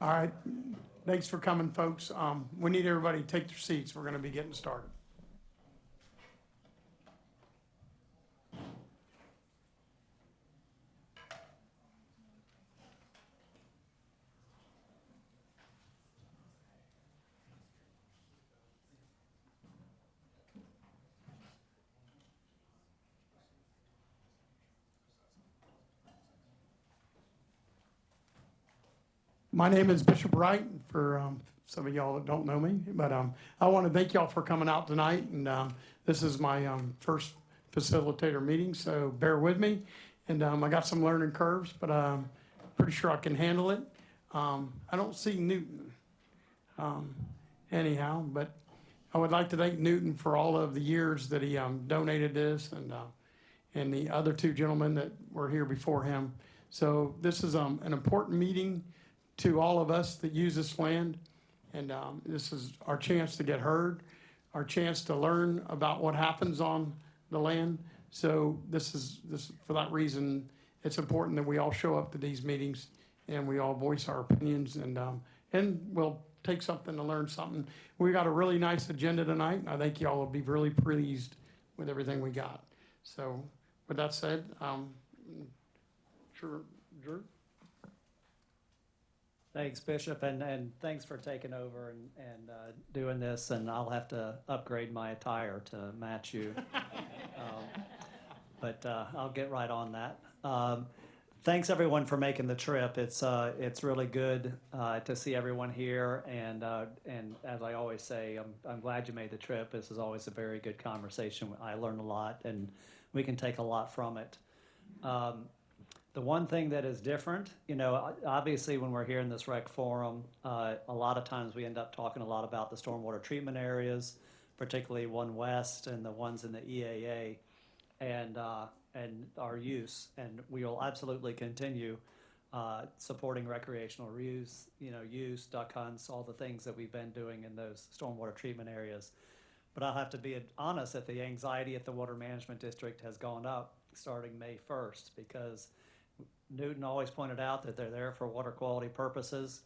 All right, thanks for coming, folks. We need everybody to take their seats. We're going to be getting started. My name is Bishop Wright, for some of y'all that don't know me, but I want to thank y'all for coming out tonight, and this is my first facilitator meeting, so bear with me, and I got some learning curves, but I'm pretty sure I can handle it. I don't see Newton anyhow, but I would like to thank Newton for all of the years that he donated this, and the other two gentlemen that were here before him. So this is an important meeting to all of us that use this land, and this is our chance to get heard, our chance to learn about what happens on the land. So this for that reason, it's important that we all show up to these meetings and we all voice our opinions, and we'll take something to learn something. We got a really nice agenda tonight, and I think y'all will be really pleased with everything we got. So with that said, sure, Drew? Thanks, Bishop, and thanks for taking over and doing this, and I'll have to upgrade my attire to match you. But I'll get right on that. Thanks, everyone, for making the trip. It's really good to see everyone here, and as I always say, I'm glad you made the trip. This is always a very good conversation. I learn a lot, and we can take a lot from it. The one thing that is different, obviously when we're here in this rec forum, a lot of times we end up talking a lot about the stormwater treatment areas, particularly One West and the ones in the EAA, and our use. And we will absolutely continue supporting recreational use, duck hunts, all the things that we've been doing in those stormwater treatment areas. But I'll have to be honest that the anxiety at the Water Management District has gone up starting May 1st, because Newton always pointed out that they're there for water quality purposes.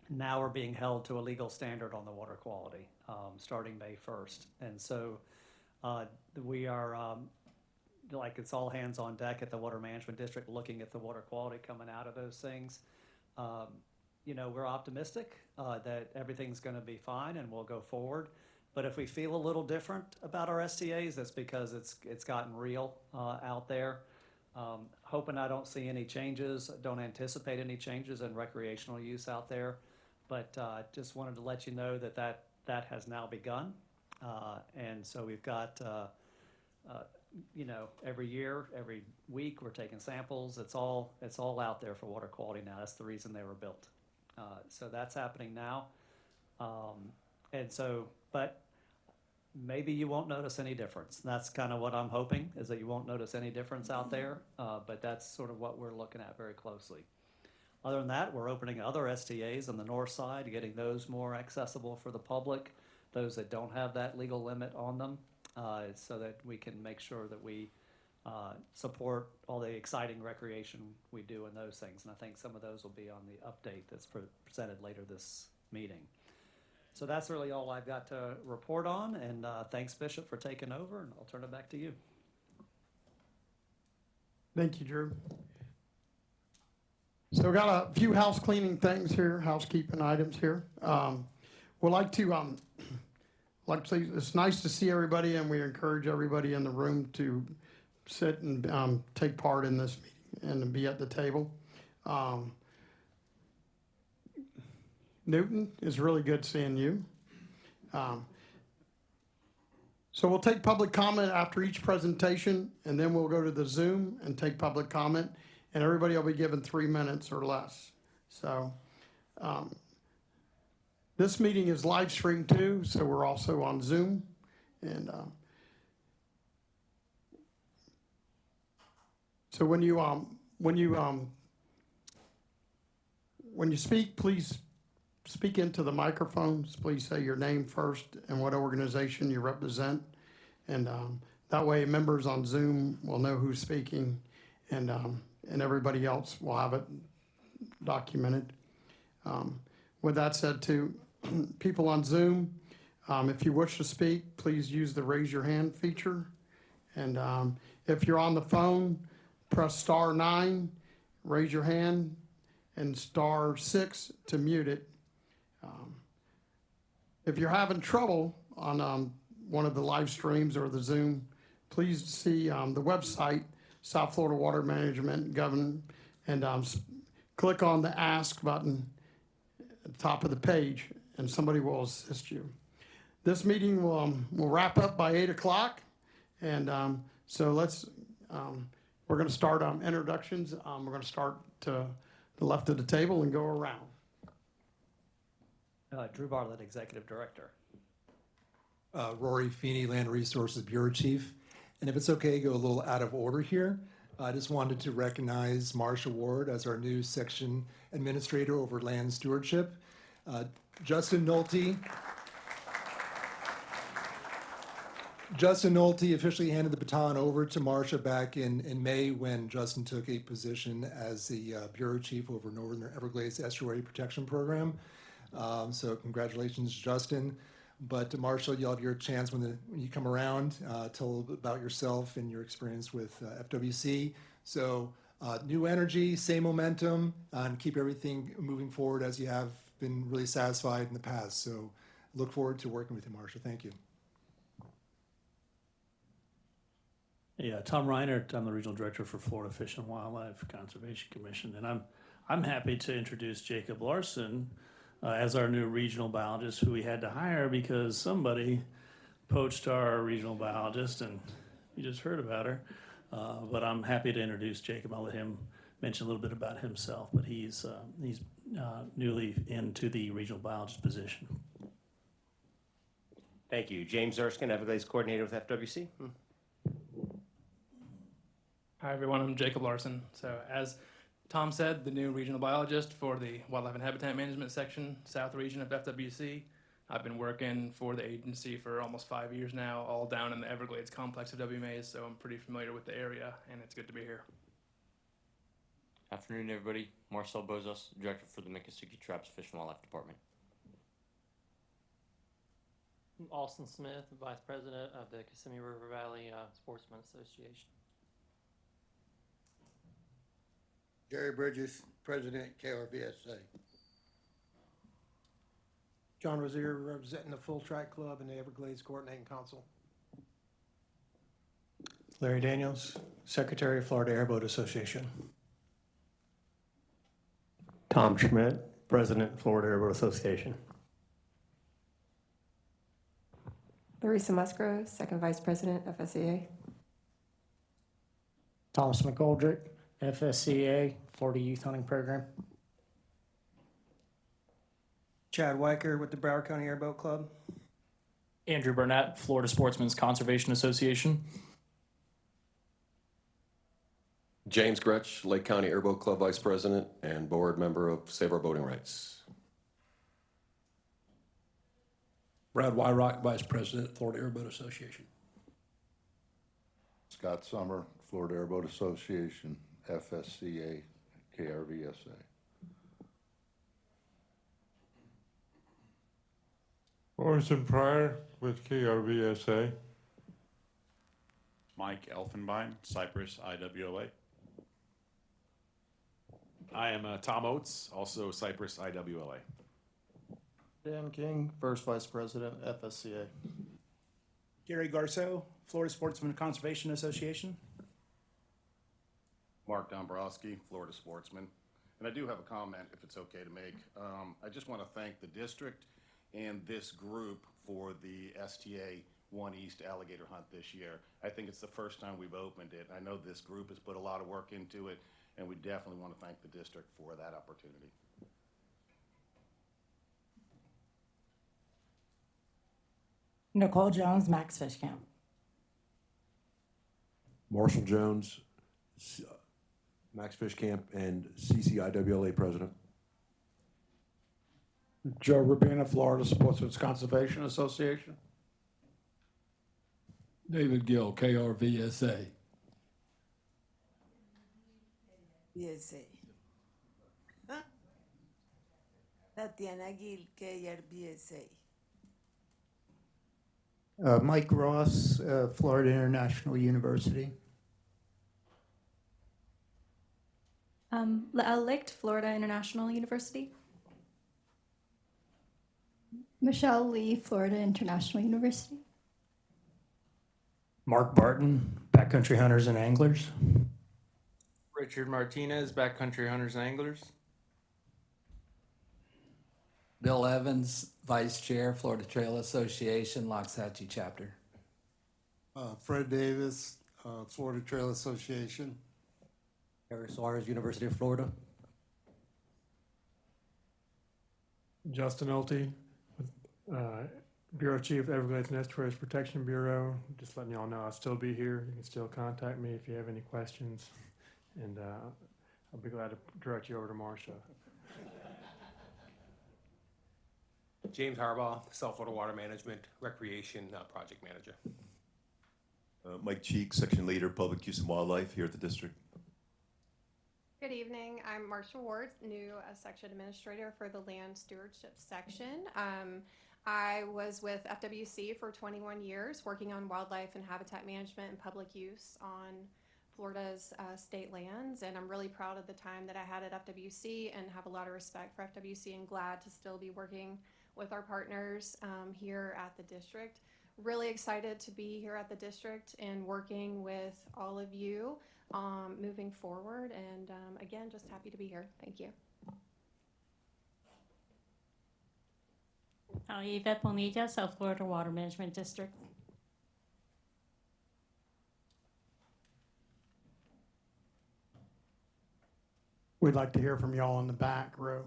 Now we're being held to a legal standard on the water quality starting May 1st. And so we are, like, it's all hands on deck at the Water Management District looking at the water quality coming out of those things. We're optimistic that everything's going to be fine and we'll go forward. But if we feel a little different about our STAs, that's because it's gotten real out there. Hoping I don't see any changes, don't anticipate any changes in recreational use out there, but just wanted to let you know that has now begun. And so we've got, every year, every week, we're taking samples. It's all out there for water quality now. That's the reason they were built. So that's happening now. But maybe you won't notice any difference. That's kind of what I'm hoping, is that you won't notice any difference out there, but that's sort of what we're looking at very closely. Other than that, we're opening other STAs on the north side, getting those more accessible for the public, those that don't have that legal limit on them, so that we can make sure that we support all the exciting recreation we do in those things. And I think some of those will be on the update that's presented later this meeting. So that's really all I've got to report on, and thanks, Bishop, for taking over, and I'll turn it back to you. Thank you, Drew. So we got a few house cleaning things here, housekeeping items here. We'd like to say it's nice to see everybody, and we encourage everybody in the room to sit and take part in this meeting and be at the table. Newton, it's really good seeing you. So we'll take public comment after each presentation, and then we'll go to the Zoom and take public comment, and everybody will be given 3 minutes or less. So this meeting is live streamed too, so we're also on Zoom. And so when you speak, please speak into the microphones. Please say your name first and what organization you represent. And that way members on Zoom will know who's speaking, and everybody else will have it documented. With that said, to people on Zoom, if you wish to speak, please use the raise your hand feature. And if you're on the phone, press *9, raise your hand, and *6 to mute it. If you're having trouble on one of the live streams or the Zoom, please see the website, South Florida Water Management Government, and click on the Ask button at the top of the page, and somebody will assist you. This meeting will wrap up by 8 o'clock, and so we're going to start introductions. We're going to start to the left of the table and go around. Drew Bartlett, Executive Director. Rory Feeney, Land Resources Bureau Chief. And if it's okay, go a little out of order here. I just wanted to recognize Marsha Ward as our new Section Administrator over Land Stewardship. Justin Nolte officially handed the baton over to Marsha back in May when Justin took a position as the Bureau Chief over Northern Everglades Estuary Protection Program. So congratulations, Justin. But Marshall, you'll have your chance when you come around. Tell a little bit about yourself and your experience with FWC. So new energy, same momentum, and keep everything moving forward as you have been really satisfied in the past. So look forward to working with you, Marshall. Thank you. Yeah, Tom Reinert. I'm the Regional Director for Florida Fish and Wildlife Conservation Commission, and I'm happy to introduce Jacob Larson as our new regional biologist, who we had to hire because somebody poached our regional biologist, and you just heard about her. But I'm happy to introduce Jacob. I'll let him mention a little bit about himself, but he's newly into the regional biologist position. Thank you. James Erskine, Everglades Coordinator with FWC. Hi, everyone. I'm Jacob Larson. So as Tom said, the new regional biologist for the Wildlife and Habitat Management Section, South Region of FWC. I've been working for the agency for almost 5 years now, all down in the Everglades complex of WMAs, so I'm pretty familiar with the area, and it's good to be here. Afternoon, everybody. Marcel Bozos, Director for the Miccosukee Traps Fish and Wildlife Department. Austin Smith, Vice President of the Kissimmee River Valley Sportsman Association. Jerry Bridges, President, KRVSA. John Rozier, representing the Full Track Club and the Everglades Coordinating Council. Larry Daniels, Secretary of Florida Airboat Association. Tom Schmidt, President, Florida Airboat Association. Larissa Musgrove, Second Vice President, FSCA. Thomas McGoldrick, FSCA, Florida Youth Hunting Program. Chad Weicker with the Broward County Airboat Club. Andrew Burnett, Florida Sportsman's Conservation Association. James Gretsch, Lake County Airboat Club Vice President and Board Member of Save Our Boating Rights. Brad Wyrock, Vice President, Florida Airboat Association. Scott Summer, Florida Airboat Association, FSCA, KRVSA. Orson Pryor with KRVSA. Mike Elfenbein, Cypress IWLA. I am Tom Oates, also Cypress IWLA. Dan King, First Vice President, FSCA. Gary Garceau, Florida Sportsman Conservation Association. Mark Dombrowski, Florida Sportsman. And I do have a comment, if it's okay to make. I just want to thank the district and this group for the STA 1 East alligator hunt this year. I think it's the first time we've opened it. I know this group has put a lot of work into it, and we definitely want to thank the district for that opportunity. Nicole Jones, Max Fish Camp. Marshall Jones, Max Fish Camp and CCIWLA President. Joe Rubina, Florida Sportsman's Conservation Association. David Gill, KRVSA. BSA. Tatiana Gil, KRBSA. Mike Ross, Florida International University. Licht, Florida International University. Michelle Lee, Florida International University. Mark Barton, Backcountry Hunters and Anglers. Richard Martinez, Backcountry Hunters and Anglers. Bill Evans, Vice Chair, Florida Trail Association, Loxahatchee Chapter. Fred Davis, Florida Trail Association. Eric Suarez, University of Florida. Justin Ulte, Bureau Chief, Everglades and Estuaries Protection Bureau. Just letting y'all know I'll still be here. You can still contact me if you have any questions. And I'll be glad to direct you over to Marcia. James Harbaugh, South Florida Water Management, Recreation Project Manager. Mike Cheek, Section Leader, Public Use and Wildlife here at the district. Good evening. I'm Marcia Ward, new Section Administrator for the Land Stewardship Section. I was with FWC for 21 years, working on wildlife and habitat management and public use on Florida's state lands, and I'm really proud of the time that I had at FWC and have a lot of respect for FWC and glad to still be working with our partners here at the district. Really excited to be here at the district and working with all of you moving forward, and again, just happy to be here. Thank you. Yvette Bonilla, South Florida Water Management District. We'd like to hear from y'all in the back row.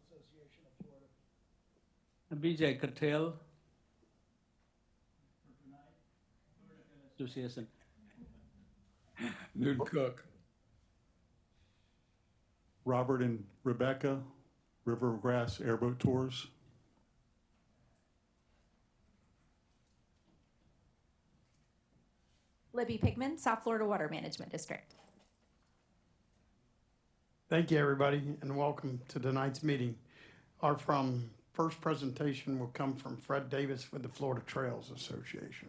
Association of Florida. Vijay Katel. Association. Newton Cook. Robert and Rebecca, Rivergrass Airboat Tours. Libby Pigman, South Florida Water Management District. Thank you, everybody, and welcome to tonight's meeting. Our first presentation will come from Fred Davis with the Florida Trails Association.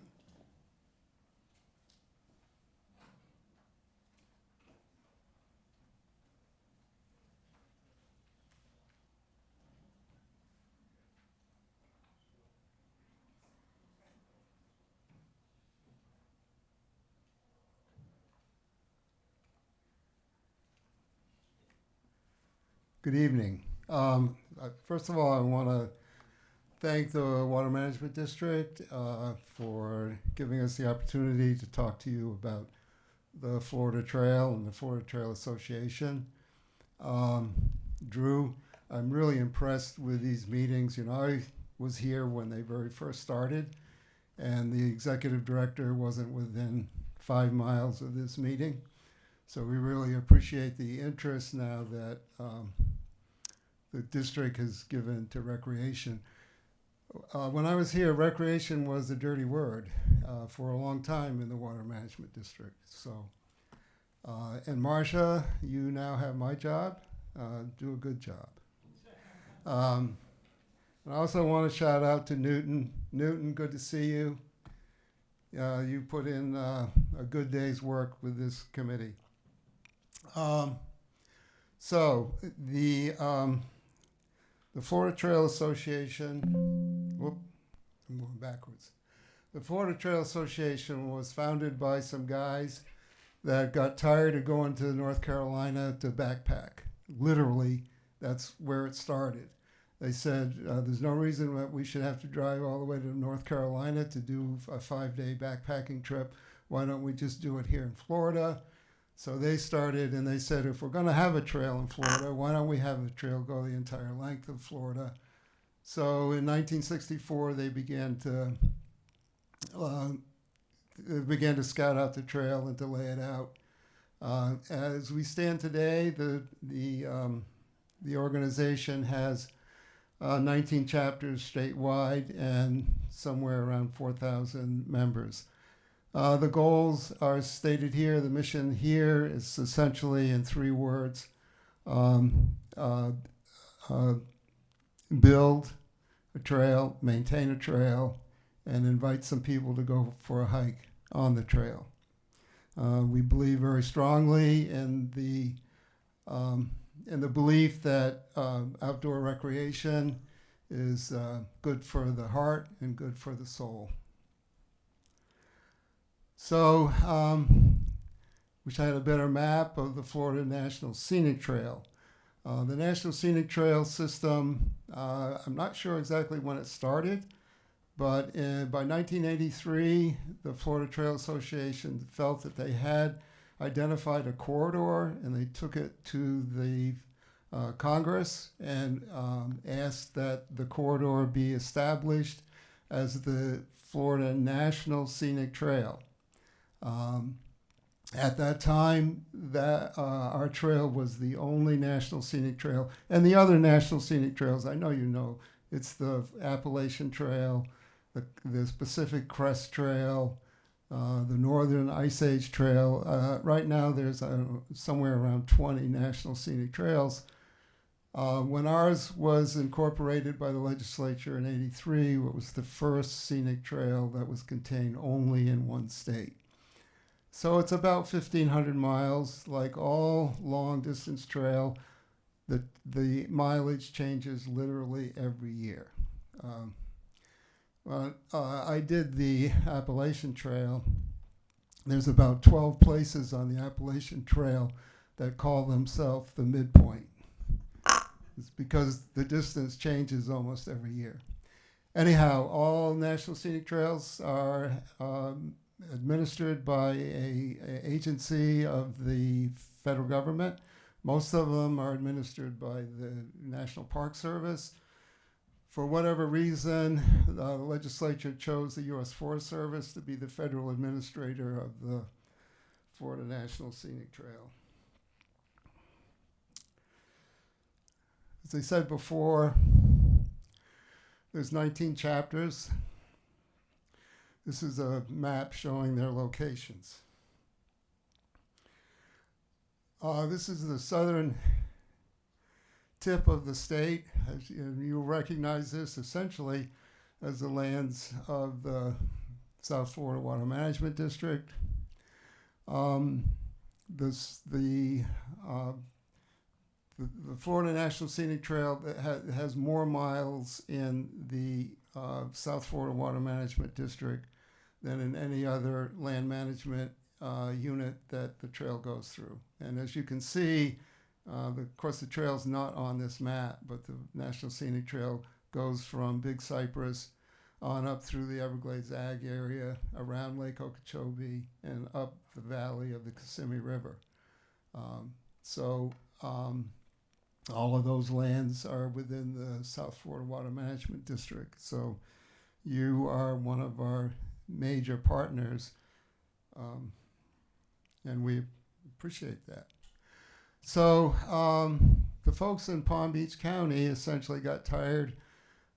Good evening. First of all, I want to thank the Water Management District for giving us the opportunity to talk to you about the Florida Trail and the Florida Trail Association. Drew, I'm really impressed with these meetings. You know, I was here when they very first started, and the executive director wasn't within 5 miles of this meeting. So we really appreciate the interest now that the district has given to recreation. When I was here, recreation was a dirty word for a long time in the Water Management District. So, and Marcia, you now have my job. Do a good job. And I also want to shout out to Newton. Newton, good to see you. You put in a good day's work with this committee. So the Florida Trail Association, whoop, I'm going backwards. The Florida Trail Association was founded by some guys that got tired of going to North Carolina to backpack. Literally, that's where it started. They said, there's no reason that we should have to drive all the way to North Carolina to do a 5-day backpacking trip. Why don't we just do it here in Florida? So they started and they said, if we're going to have a trail in Florida, why don't we have the trail go the entire length of Florida? So in 1964, they began to scout out the trail and to lay it out. As we stand today, the The organization has 19 chapters statewide and somewhere around 4,000 members. The goals are stated here. The mission here is essentially in 3 words. Build a trail, maintain a trail, and invite some people to go for a hike on the trail. We believe very strongly in the belief that outdoor recreation is good for the heart and good for the soul. So, wish I had a better map of the Florida National Scenic Trail. The National Scenic Trail system, I'm not sure exactly when it started, but by 1983, the Florida Trail Association felt that they had identified a corridor, and they took it to the Congress and asked that the corridor be established as the Florida National Scenic Trail. At that time, our trail was the only National Scenic Trail, and the other National Scenic Trails, I know you know, it's the Appalachian Trail, the Pacific Crest Trail, the Northern Ice Age Trail. Right now, there's somewhere around 20 National Scenic Trails. When ours was incorporated by the legislature in '83, it was the first scenic trail that was contained only in one state. So it's about 1,500 miles. Like all long-distance trail, the mileage changes literally every year. I did the Appalachian Trail. There's about 12 places on the Appalachian Trail that call themselves the midpoint. It's because the distance changes almost every year. Anyhow, all National Scenic Trails are administered by an agency of the federal government. Most of them are administered by the National Park Service. For whatever reason, the legislature chose the U.S. Forest Service to be the federal administrator of the Florida National Scenic Trail. As I said before, there's 19 chapters. This is a map showing their locations. This is the southern tip of the state. You'll recognize this essentially as the lands of the South Florida Water Management District. The Florida National Scenic Trail has more miles in the South Florida Water Management District than in any other land management unit that the trail goes through. And as you can see, of course the trail's not on this map, but the National Scenic Trail goes from Big Cypress on up through the Everglades Ag area, around Lake Okeechobee, and up the valley of the Kissimmee River. All of those lands are within the South Florida Water Management District. So you are one of our major partners, and we appreciate that. So the folks in Palm Beach County essentially got tired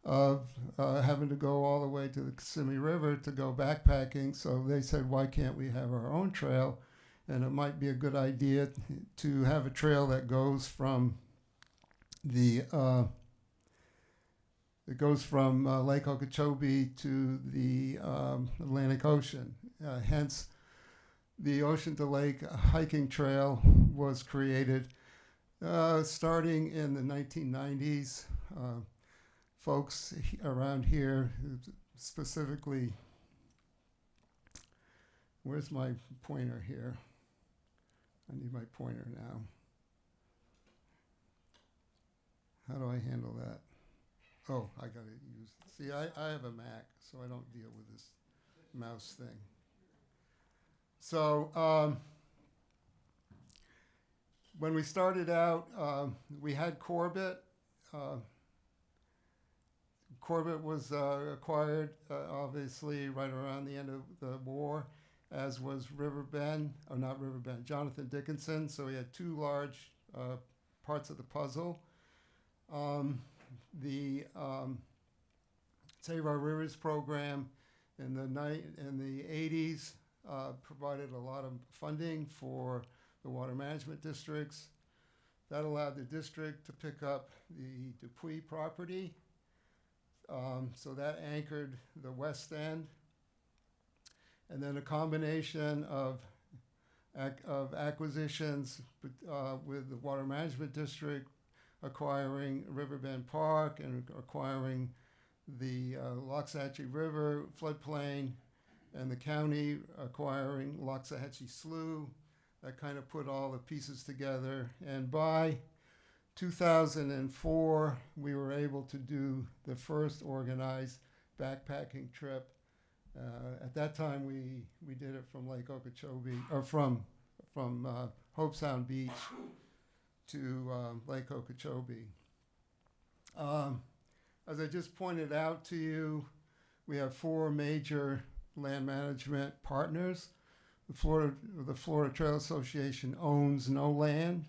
of having to go all the way to the Kissimmee River to go backpacking, so they said, why can't we have our own trail? And it might be a good idea to have a trail that goes from Lake Okeechobee to the Atlantic Ocean. Hence, the Ocean to Lake hiking trail was created starting in the 1990s. Folks around here, specifically, where's my pointer here? I need my pointer now. How do I handle that? Oh, I gotta use, see, I have a Mac, so I don't deal with this mouse thing. So when we started out, we had Corbett. Corbett was acquired, obviously, right around the end of the war, as was Jonathan Dickinson. So we had two large parts of the puzzle. The Save Our Rivers program in the 80s provided a lot of funding for the water management districts. That allowed the district to pick up the Dupuy property. So that anchored the west end. And then a combination of acquisitions with the water management district acquiring Riverbend Park and acquiring the Loxahatchee River floodplain, and the county acquiring Loxahatchee Slough. That kind of put all the pieces together. And by 2004, we were able to do the first organized backpacking trip. At that time, we did it from Lake Okeechobee, or from Hope Sound Beach to Lake Okeechobee. As I just pointed out to you, we have 4 major land management partners. The Florida Trail Association owns no land,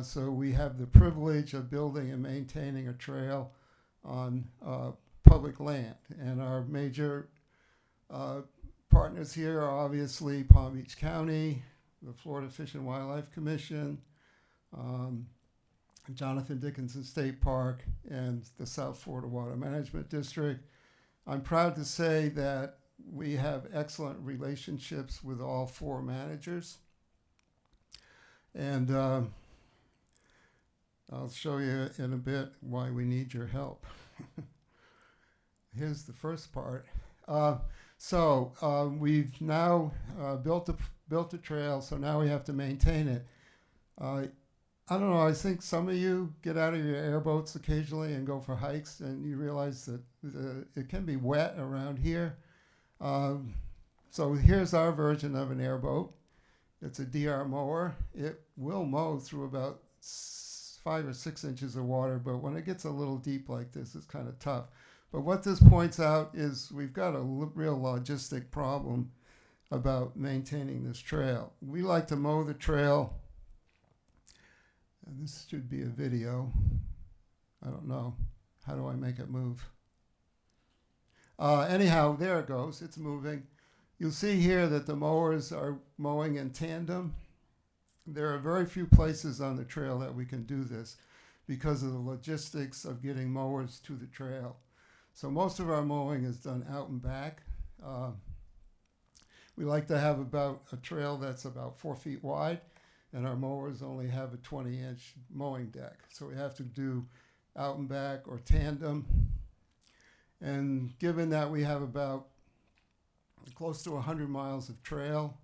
so we have the privilege of building and maintaining a trail on public land. And our major partners here are obviously Palm Beach County, the Florida Fish and Wildlife Commission, Jonathan Dickinson State Park, and the South Florida Water Management District. I'm proud to say that we have excellent relationships with all 4 managers. And I'll show you in a bit why we need your help. Here's the first part. We've now built a trail, so now we have to maintain it. I don't know, I think some of you get out of your airboats occasionally and go for hikes, and you realize that it can be wet around here. So here's our version of an airboat. It's a DR mower. It will mow through about 5 or 6 inches of water, but when it gets a little deep like this, it's kind of tough. But what this points out is we've got a real logistic problem about maintaining this trail. We like to mow the trail. And this should be a video. I don't know. How do I make it move? Anyhow, there it goes. It's moving. You'll see here that the mowers are mowing in tandem. There are very few places on the trail that we can do this because of the logistics of getting mowers to the trail. So most of our mowing is done out and back. We like to have about a trail that's about 4 feet wide, and our mowers only have a 20-inch mowing deck. So we have to do out and back or tandem. And given that we have about close to 100 miles of trail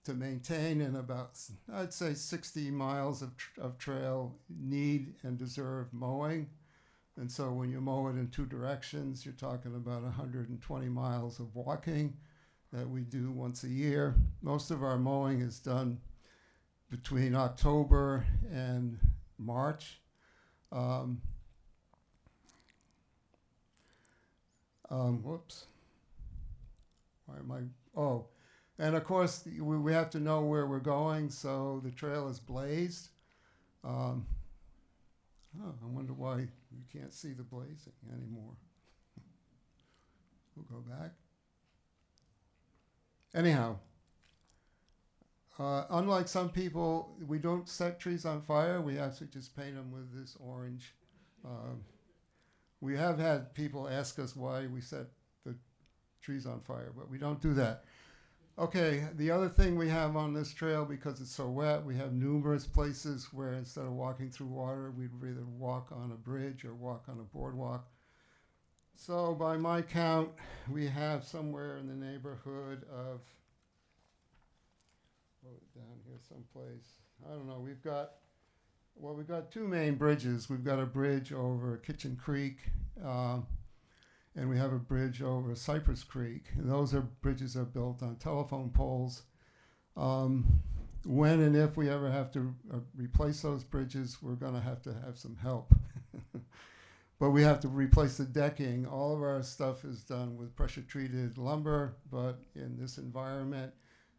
to maintain, and about, I'd say, 60 miles of trail need and deserve mowing. And so when you mow it in 2 directions, you're talking about 120 miles of walking that we do once a year. Most of our mowing is done between October and March. Whoops. Why am I? Oh, and of course we have to know where we're going, so the trail is blazed. I wonder why you can't see the blazing anymore. We'll go back. Anyhow, unlike some people, we don't set trees on fire. We actually just paint them with this orange. We have had people ask us why we set the trees on fire, but we don't do that. Okay, the other thing we have on this trail, because it's so wet, we have numerous places where instead of walking through water, we'd either walk on a bridge or walk on a boardwalk. So by my count, we have somewhere in the neighborhood of, down here someplace, I don't know, we've got 2 main bridges. We've got a bridge over Kitchen Creek, and we have a bridge over Cypress Creek. And those bridges are built on telephone poles. When and if we ever have to replace those bridges, we're going to have some help. But we have to replace the decking. All of our stuff is done with pressure-treated lumber, but in this environment,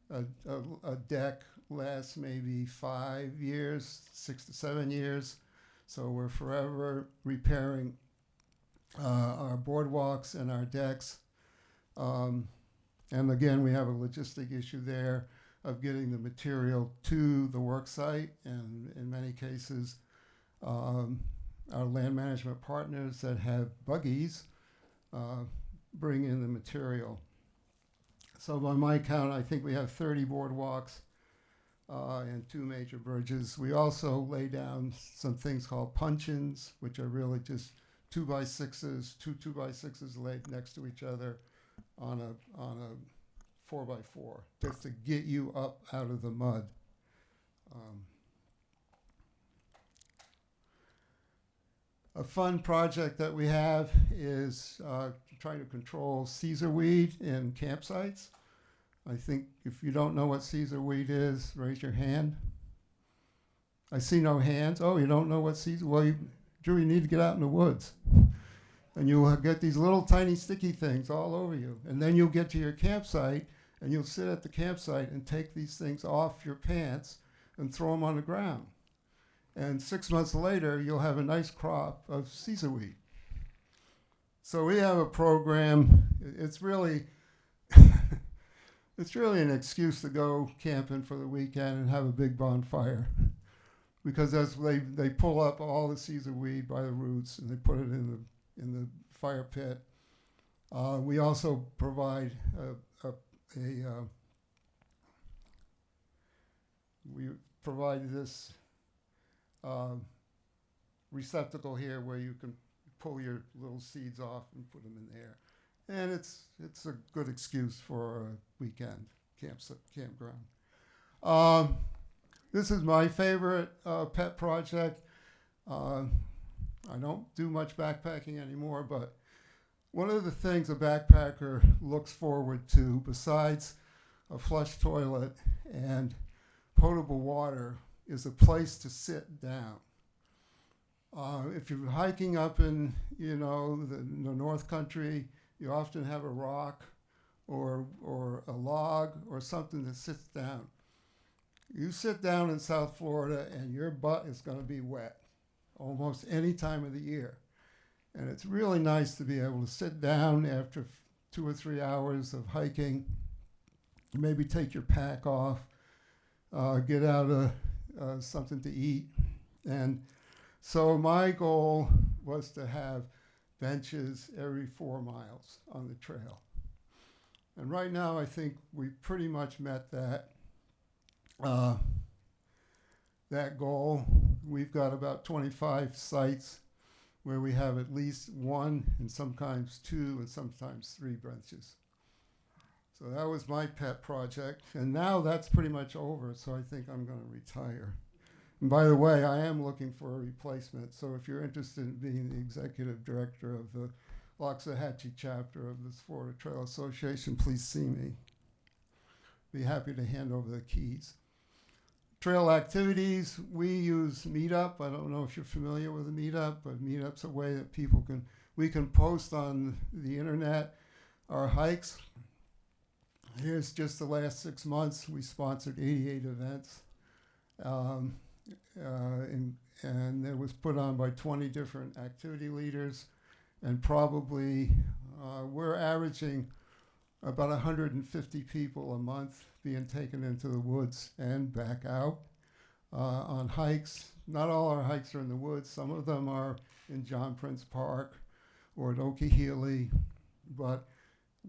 a deck lasts maybe 5 years, 6 to 7 years. So we're forever repairing our boardwalks and our decks. And again, we have a logistic issue there of getting the material to the work site, and in many cases, our land management partners that have buggies bring in the material. So by my count, I think we have 30 boardwalks and 2 major bridges. We also lay down some things called puncheons, which are really just 2x6s, two 2x6s laid next to each other on a 4x4, just to get you up out of the mud. A fun project that we have is trying to control Caesar weed in campsites. I think if you don't know what Caesar weed is, raise your hand. I see no hands. Oh, you don't know what Caesar? Well, Drew, you need to get out in the woods. And you'll get these little tiny sticky things all over you. And then you'll get to your campsite, and you'll sit at the campsite and take these things off your pants and throw them on the ground. And 6 months later, you'll have a nice crop of Caesar weed. So we have a program. It's really it's really an excuse to go camping for the weekend and have a big bonfire, because as they pull up all the Caesar weed by the roots and they put it in the fire pit. We also provide we provide this receptacle here where you can pull your little seeds off and put them in there. And it's a good excuse for a weekend campground. This is my favorite pet project. I don't do much backpacking anymore, but one of the things a backpacker looks forward to, besides a flush toilet and potable water, is a place to sit down. If you're hiking up in, the North Country, you often have a rock or a log or something that sits down. You sit down in South Florida and your butt is going to be wet almost any time of the year. And it's really nice to be able to sit down after 2 or 3 hours of hiking, maybe take your pack off, get out something to eat. And so my goal was to have benches every 4 miles on the trail. And right now I think we pretty much met that goal. We've got about 25 sites where we have at least 1 and sometimes 2 and sometimes 3 benches. So that was my pet project. And now that's pretty much over, so I think I'm going to retire. And by the way, I am looking for a replacement. So if you're interested in being the executive director of the Loxahatchee chapter of this Florida Trail Association, please see me. Be happy to hand over the keys. Trail activities, we use Meetup. I don't know if you're familiar with a Meetup, but Meetup's a way that we can post on the internet our hikes. Here's just the last 6 months. We sponsored 88 events. And it was put on by 20 different activity leaders. And probably we're averaging about 150 people a month being taken into the woods and back out on hikes. Not all our hikes are in the woods. Some of them are in John Prince Park or at Okeechobee. But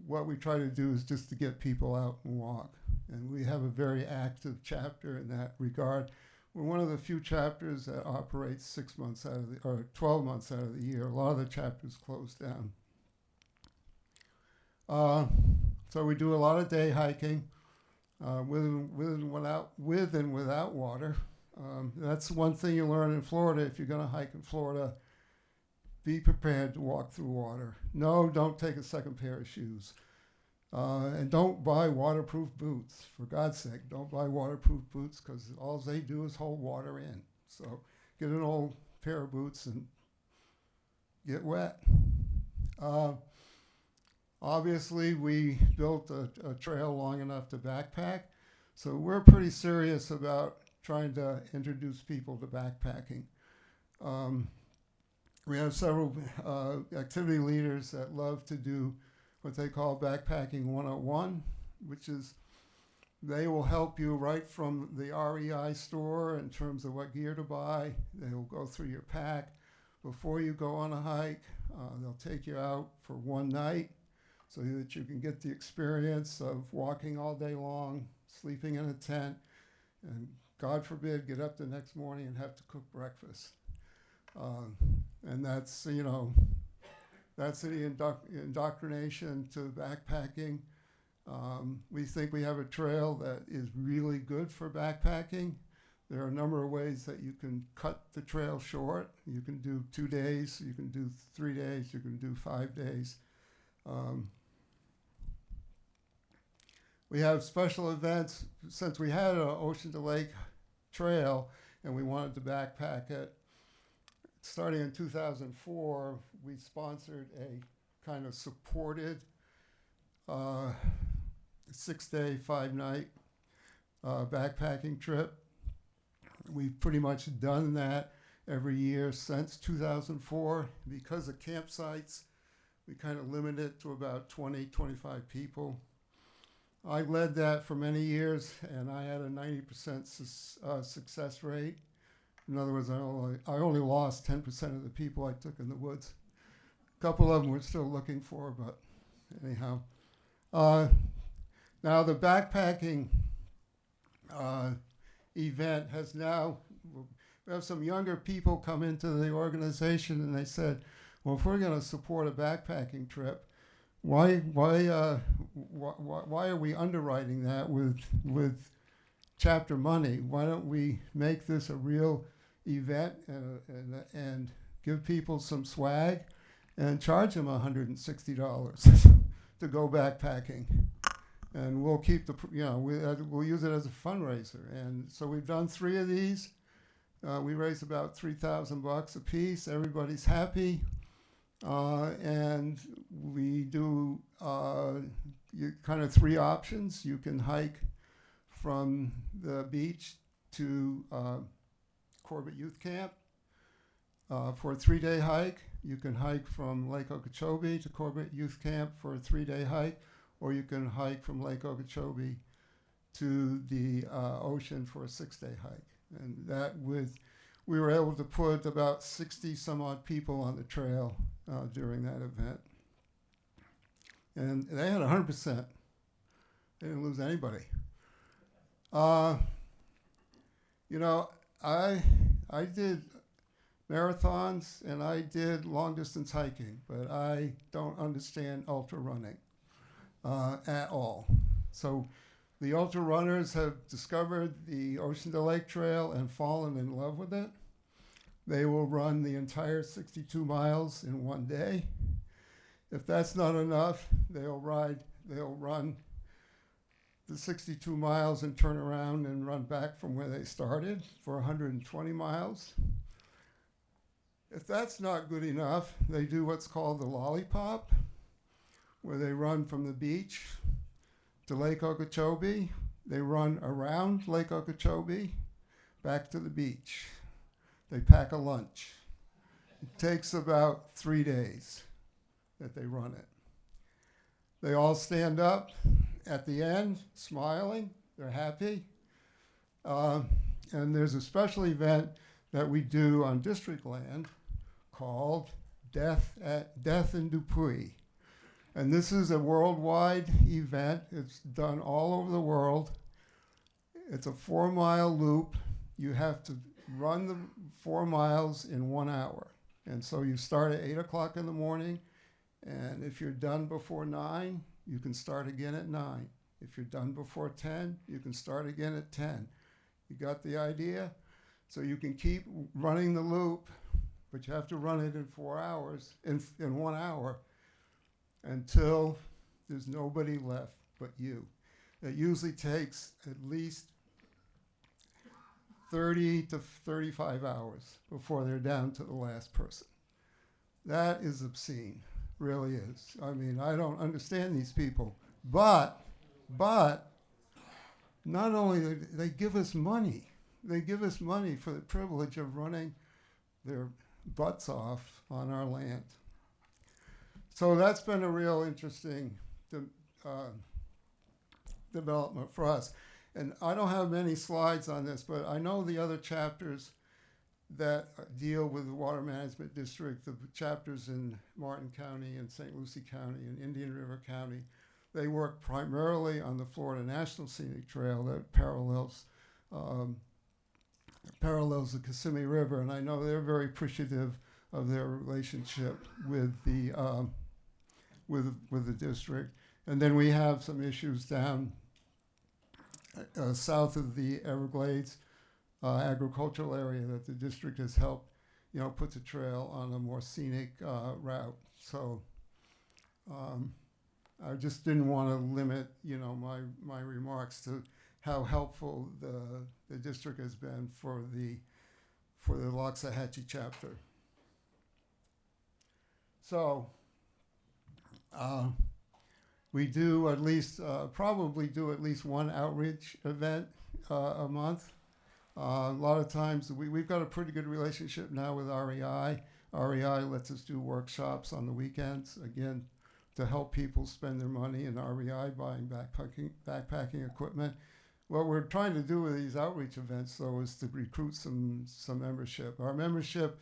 what we try to do is just to get people out and walk. And we have a very active chapter in that regard. We're one of the few chapters that operates 6 months or 12 months out of the year. A lot of the chapters close down. So we do a lot of day hiking with and without water. That's one thing you learn in Florida. If you're going to hike in Florida, be prepared to walk through water. No, don't take a second pair of shoes. And don't buy waterproof boots. For God's sake, don't buy waterproof boots, because all they do is hold water in. So get an old pair of boots and get wet. Obviously, we built a trail long enough to backpack. So we're pretty serious about trying to introduce people to backpacking. We have several activity leaders that love to do what they call backpacking 101, which is they will help you right from the REI store in terms of what gear to buy. They will go through your pack. Before you go on a hike, they'll take you out for one night so that you can get the experience of walking all day long, sleeping in a tent, and God forbid, get up the next morning and have to cook breakfast. And that's, you know, that's the indoctrination to backpacking. We think we have a trail that is really good for backpacking. There are a number of ways that you can cut the trail short. You can do 2 days, you can do 3 days, you can do 5 days. We have special events. Since we had an Ocean to Lake trail and we wanted to backpack it, starting in 2004, we sponsored a kind of supported 6-day, 5-night backpacking trip. We've pretty much done that every year since 2004. Because of campsites, we kind of limit it to about 20, 25 people. I led that for many years, and I had a 90% success rate. In other words, I only lost 10% of the people I took in the woods. A couple of them we're still looking for, but anyhow. Now the backpacking event has now, we have some younger people come into the organization and they said, well, if we're going to support a backpacking trip, why are we underwriting that with chapter money? Why don't we make this a real event and give people some swag and charge them $160 to go backpacking? And we'll keep the, you know, we'll use it as a fundraiser. And so we've done 3 of these. We raised about $3,000 a piece. Everybody's happy. And we do kind of 3 options. You can hike from the beach to Corbett Youth Camp for a 3-day hike. You can hike from Lake Okeechobee to Corbett Youth Camp for a 3-day hike, or you can hike from Lake Okeechobee to the ocean for a 6-day hike. And that we were able to put about 60 some odd people on the trail during that event. And they had 100%. They didn't lose anybody. You know, I did marathons and I did long distance hiking, but I don't understand ultra running at all. So the ultra runners have discovered the Ocean to Lake Trail and fallen in love with it. They will run the entire 62 miles in one day. If that's not enough, they'll run the 62 miles and turn around and run back from where they started for 120 miles. If that's not good enough, they do what's called the lollipop, where they run from the beach to Lake Okeechobee. They run around Lake Okeechobee back to the beach. They pack a lunch. It takes about 3 days that they run it. They all stand up at the end, smiling. They're happy. And there's a special event that we do on district land called Death in Dupuy. And this is a worldwide event. It's done all over the world. It's a 4-mile loop. You have to run the 4 miles in 1 hour. And so you start at 8 o'clock in the morning, and if you're done before 9, you can start again at 9. If you're done before 10, you can start again at 10. You got the idea? So you can keep running the loop, but you have to run it in 4 hours, in 1 hour, until there's nobody left but you. It usually takes at least 30 to 35 hours before they're down to the last person. That is obscene, really is. I mean, I don't understand these people, but not only they give us money, they give us money for the privilege of running their butts off on our land. So that's been a real interesting development for us. And I don't have many slides on this, but I know the other chapters that deal with the Water Management District, the chapters in Martin County and St. Lucie County and Indian River County, they work primarily on the Florida National Scenic Trail that parallels the Kissimmee River, and I know they're very appreciative of their relationship with the district. And then we have some issues down south of the Everglades agricultural area that the district has helped, put the trail on a more scenic route. So I just didn't want to limit, my remarks to how helpful the district has been for the Loxahatchee chapter. So we do at least, probably do at least one outreach event a month. A lot of times we've got a pretty good relationship now with REI. REI lets us do workshops on the weekends, again, to help people spend their money in REI buying backpacking equipment. What we're trying to do with these outreach events, though, is to recruit some membership. Our membership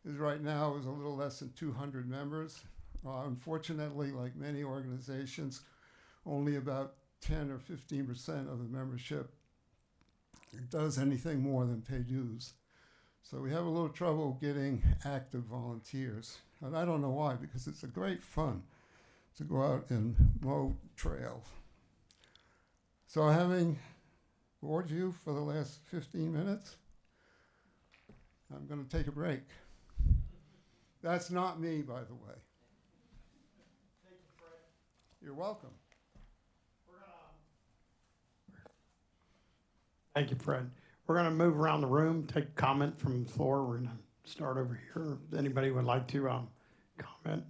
is right now is a little less than 200 members. Unfortunately, like many organizations, only about 10 or 15% of the membership does anything more than pay dues. So we have a little trouble getting active volunteers. And I don't know why, because it's a great fun to go out and mow trails. So having bored you for the last 15 minutes, I'm going to take a break. That's not me, by the way. Thank you, Fred. You're welcome. Thank you, Fred. We're going to move around the room, take comment from the floor. We're going to start over here. If anybody would like to comment.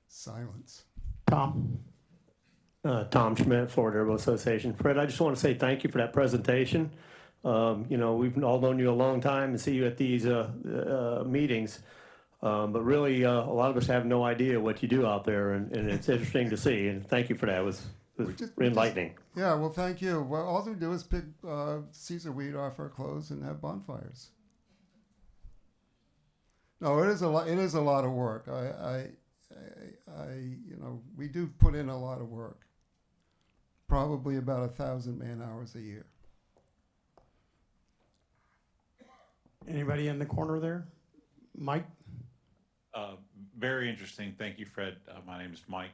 Silence. Tom. Tom Schmidt, Florida Airboat Association. Fred, I just want to say thank you for that presentation. We've all known you a long time and see you at these meetings. But really, a lot of us have no idea what you do out there, and it's interesting to see. And thank you for that. It was enlightening. Yeah, well, thank you. Well, all we do is pick Caesar weed off our clothes and have bonfires. No, it is a lot. It is a lot of work. We do put in a lot of work. Probably about 1,000 man-hours a year. Anybody in the corner there? Mike? Very interesting. Thank you, Fred. My name is Mike.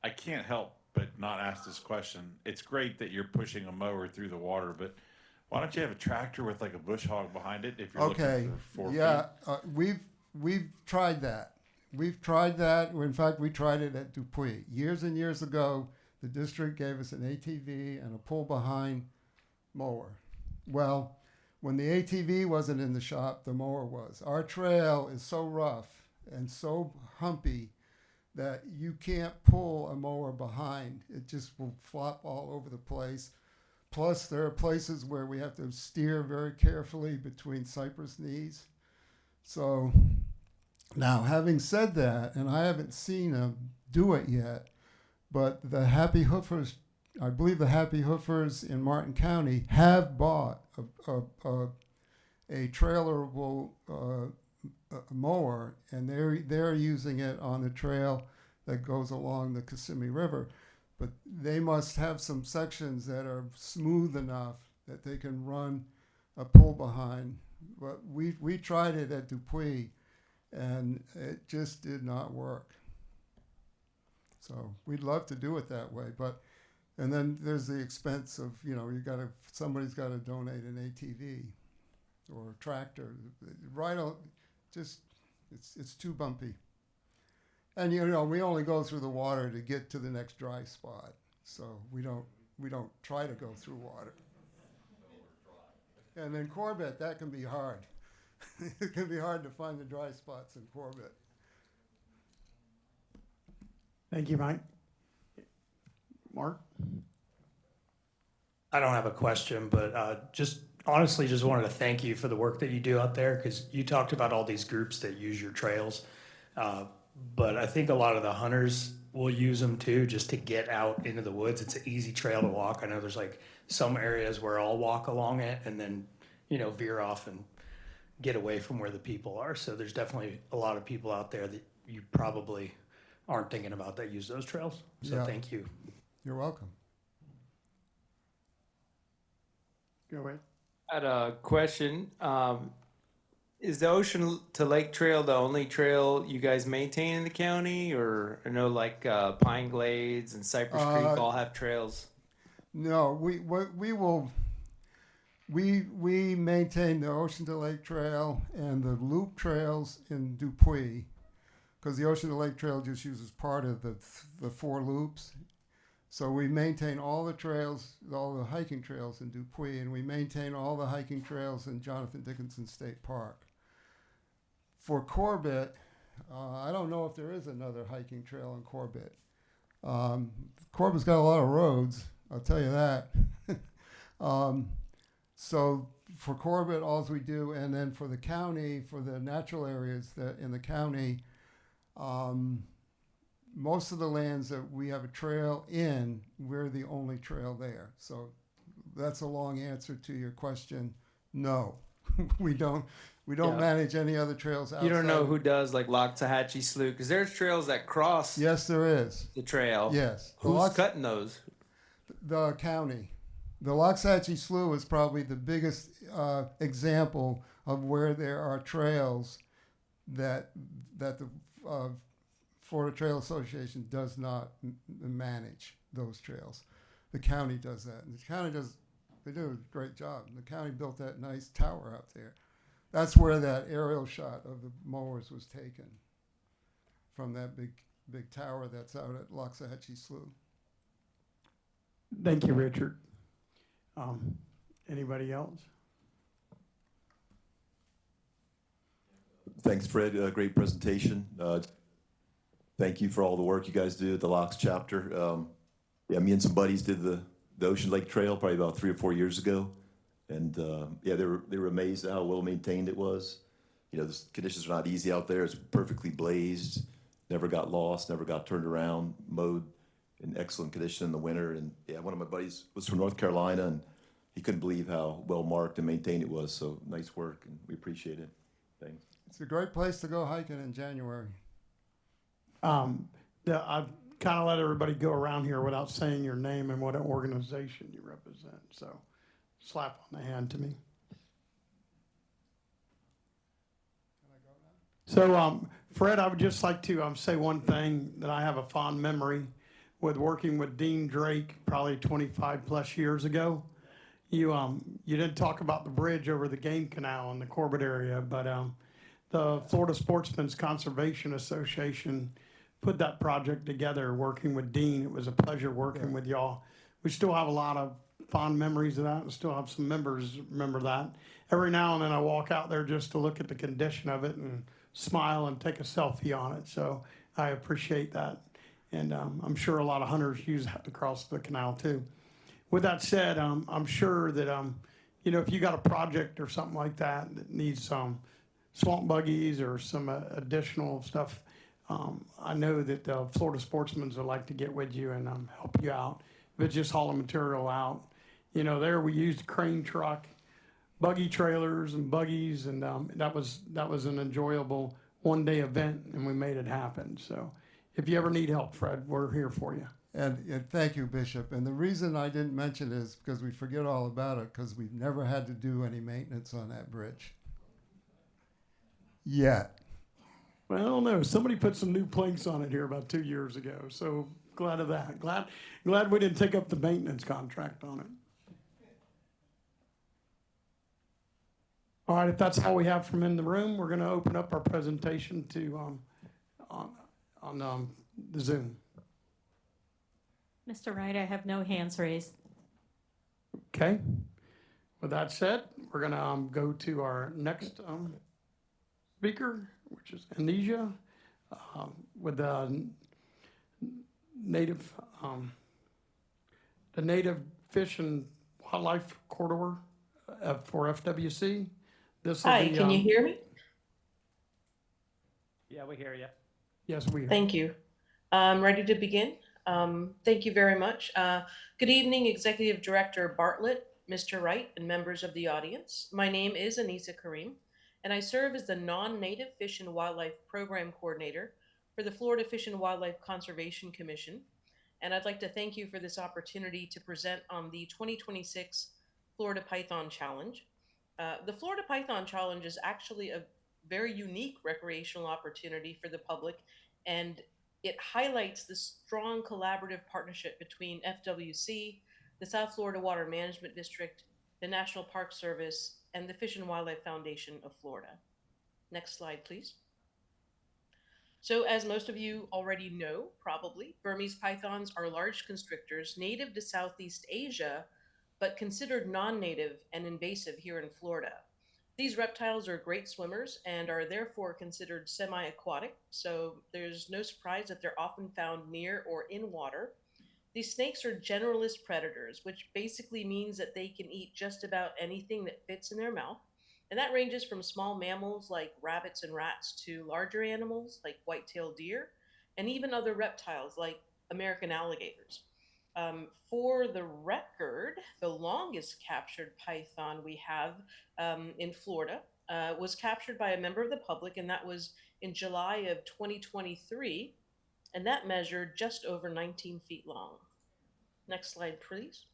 I can't help but not ask this question. It's great that you're pushing a mower through the water, but why don't you have a tractor with like a bush hog behind it if you're looking for 4 feet? We've tried that. We've tried that. In fact, we tried it at Dupuy. Years and years ago, the district gave us an ATV and a pull-behind mower. Well, when the ATV wasn't in the shop, the mower was. Our trail is so rough and so humpy that you can't pull a mower behind. It just will flop all over the place. Plus, there are places where we have to steer very carefully between cypress knees. So now, having said that, and I haven't seen them do it yet, but the Happy Hoofers, I believe the Happy Hoofers in Martin County have bought a trailerable mower, and they're using it on the trail that goes along the Kissimmee River. But they must have some sections that are smooth enough that they can run a pull behind. But we tried it at Dupuy, and it just did not work. So we'd love to do it that way, and then there's the expense of, somebody's got to donate an ATV or a tractor. It's too bumpy. And we only go through the water to get to the next dry spot. So we don't try to go through water. And then Corbett, that can be hard. It can be hard to find the dry spots in Corbett. Thank you, Mike. Mark? I don't have a question, but just honestly just wanted to thank you for the work that you do out there, because you talked about all these groups that use your trails. But I think a lot of the hunters will use them too, just to get out into the woods. It's an easy trail to walk. I know there's like some areas where I'll walk along it and then, veer off and get away from where the people are. So there's definitely a lot of people out there that you probably aren't thinking about that use those trails. So thank you. You're welcome. Go ahead. I had a question. Is the Ocean to Lake Trail the only trail you guys maintain in the county? Or I know like Pine Glades and Cypress Creek all have trails. No, we maintain the Ocean to Lake Trail and the loop trails in Dupuy, because the Ocean to Lake Trail just uses part of the 4 loops. So we maintain all the trails, all the hiking trails in Dupuy, and we maintain all the hiking trails in Jonathan Dickinson State Park. For Corbett, I don't know if there is another hiking trail in Corbett. Corbett's got a lot of roads, I'll tell you that. So for Corbett, all we do, and then for the county, for the natural areas that in the county, most of the lands that we have a trail in, we're the only trail there. So that's a long answer to your question. No, we don't manage any other trails outside. You don't know who does like Loxahatchee Slough, because there's trails that cross. Yes, there is. The trail. Yes. Who's cutting those? The county. The Loxahatchee Slough is probably the biggest example of where there are trails that the Florida Trail Association does not manage those trails. The county does that. And the county they do a great job. The county built that nice tower out there. That's where that aerial shot of the mowers was taken, from that big tower that's out at Loxahatchee Slough. Thank you, Richard. Anybody else? Thanks, Fred. Great presentation. Thank you for all the work you guys do at the Locks chapter. Me and some buddies did the Ocean Lake Trail probably about 3 or 4 years ago, and they were amazed at how well maintained it was. The conditions are not easy out there. It's perfectly blazed, never got lost, never got turned around, mowed in excellent condition in the winter. And one of my buddies was from North Carolina, and he couldn't believe how well marked and maintained it was. So nice work, and we appreciate it. Thanks. It's a great place to go hiking in January. I've kind of let everybody go around here without saying your name and what organization you represent. So slap on the hand to me. So, Fred, I would just like to say one thing that I have a fond memory with working with Dean Drake probably 25 plus years ago. You didn't talk about the bridge over the Game Canal in the Corbett area, but the Florida Sportsmen's Conservation Association put that project together working with Dean. It was a pleasure working with y'all. We still have a lot of fond memories of that, and still have some members remember that. Every now and then I walk out there just to look at the condition of it and smile and take a selfie on it. So I appreciate that. And I'm sure a lot of hunters use that to cross the canal too. With that said, I'm sure that, if you got a project or something like that that needs some swamp buggies or some additional stuff, I know that the Florida Sportsmen would like to get with you and help you out. If it's just hauling material out, there we used a crane truck, buggy trailers and buggies, and that was an enjoyable one-day event, and we made it happen. So if you ever need help, Fred, we're here for you. And thank you, Bishop. And the reason I didn't mention it is because we forget all about it, because we've never had to do any maintenance on that bridge yet. Well, I don't know. Somebody put some new planks on it here about 2 years ago. So glad of that. Glad we didn't take up the maintenance contract on it. All right, if that's all we have from in the room, we're going to open up our presentation to on the Zoom. Mr. Wright, I have no hands raised. Okay. With that said, we're going to go to our next speaker, which is Amnesia, with the native Fish and wildlife corridor for FWC. This will Hi, be, can you hear me? Yeah, we hear you. yes, we. Thank you. Ready to begin? Thank you very much. Good evening, Executive Director Bartlett, Mr. Wright, and members of the audience. My name is Anisa Kareem, and I serve as the Non-Native Fish and Wildlife Program Coordinator for the Florida Fish and Wildlife Conservation Commission. And I'd like to thank you for this opportunity to present on the 2026 Florida Python Challenge. The Florida Python Challenge is actually a very unique recreational opportunity for the public, and it highlights the strong collaborative partnership between FWC, the South Florida Water Management District, the National Park Service, and the Fish and Wildlife Foundation of Florida. Next slide, please. So, as most of you already know, probably, Burmese pythons are large constrictors native to Southeast Asia, but considered non-native and invasive here in Florida. These reptiles are great swimmers and are therefore considered semi-aquatic, so there's no surprise that they're often found near or in water. These snakes are generalist predators, which basically means that they can eat just about anything that fits in their mouth. And that ranges from small mammals like rabbits and rats to larger animals like white-tailed deer, and even other reptiles like American alligators. For the record, the longest captured python we have in Florida was captured by a member of the public, and that was in July of 2023, and that measured just over 19 feet long. Next slide, please.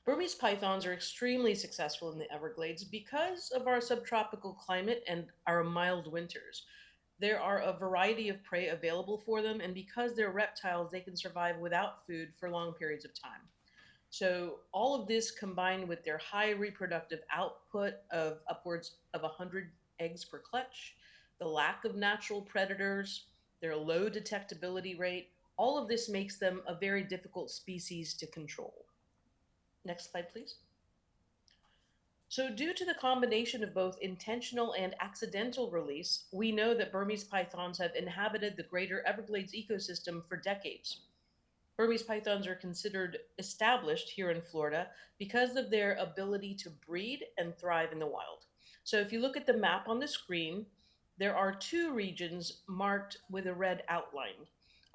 Burmese pythons are extremely successful in the Everglades because of our subtropical climate and our mild winters. There are a variety of prey available for them, and because they're reptiles, they can survive without food for long periods of time. So, all of this combined with their high reproductive output of upwards of 100 eggs per clutch, the lack of natural predators, their low detectability rate, all of this makes them a very difficult species to control. Next slide, please. So, due to the combination of both intentional and accidental release, we know that Burmese pythons have inhabited the greater Everglades ecosystem for decades. Burmese pythons are considered established here in Florida because of their ability to breed and thrive in the wild. So, if you look at the map on the screen, there are two regions marked with a red outline.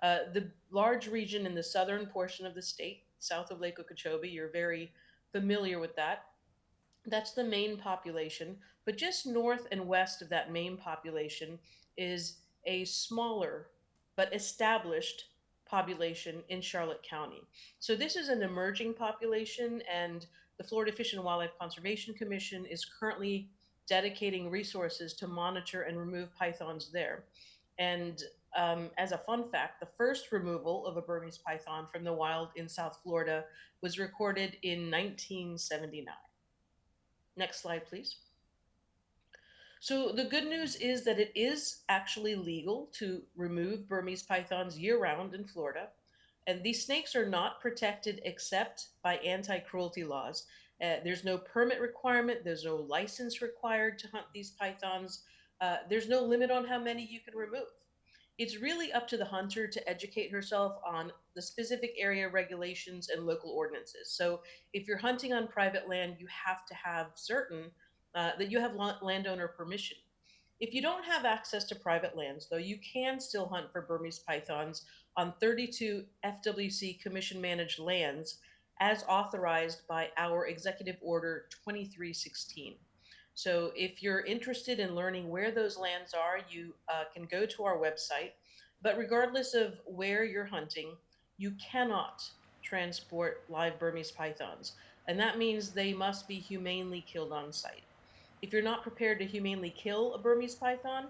The large region in the southern portion of the state, south of Lake Okeechobee, you're very familiar with that. That's the main population, but just north and west of that main population is a smaller but established population in Charlotte County. So this is an emerging population, and the Florida Fish and Wildlife Conservation Commission is currently dedicating resources to monitor and remove pythons there. And as a fun fact, the first removal of a Burmese python from the wild in South Florida was recorded in 1979. Next slide, please. So the good news is that it is actually legal to remove Burmese pythons year-round in Florida. And these snakes are not protected except by anti-cruelty laws. There's no permit requirement. There's no license required to hunt these pythons. There's no limit on how many you can remove. It's really up to the hunter to educate herself on the specific area regulations and local ordinances. So if you're hunting on private land, you have to have certain that you have landowner permission. If you don't have access to private lands, though, you can still hunt for Burmese pythons on 32 FWC commission managed lands as authorized by our Executive Order 2316. So if you're interested in learning where those lands are, you can go to our website. But regardless of where you're hunting, you cannot transport live Burmese pythons. And that means they must be humanely killed on site. If you're not prepared to humanely kill a Burmese python,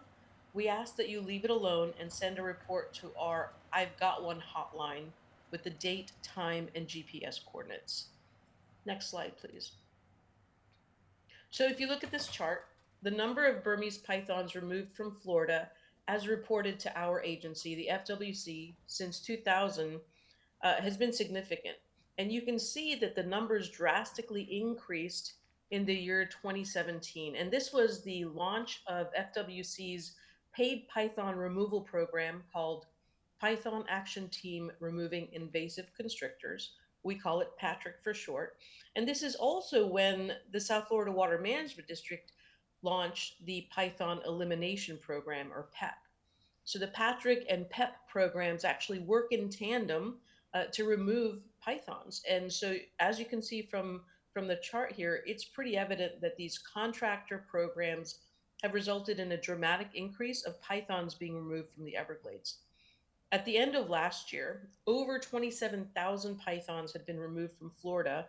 we ask that you leave it alone and send a report to our I've Got One hotline with the date, time, and GPS coordinates. Next slide, please. So if you look at this chart, the number of Burmese pythons removed from Florida as reported to our agency, the FWC, since 2000 has been significant. And you can see that the numbers drastically increased in the year 2017. And this was the launch of FWC's paid python removal program called Python Action Team Removing Invasive Constrictors, We call it Patrick for short. And this is also when the South Florida Water Management District launched the Python Elimination Program, or PEP. So the Patrick and PEP programs actually work in tandem to remove pythons. And so, as you can see from the chart here, it's pretty evident that these contractor programs have resulted in a dramatic increase of pythons being removed from the Everglades. At the end of last year, over 27,000 pythons had been removed from Florida,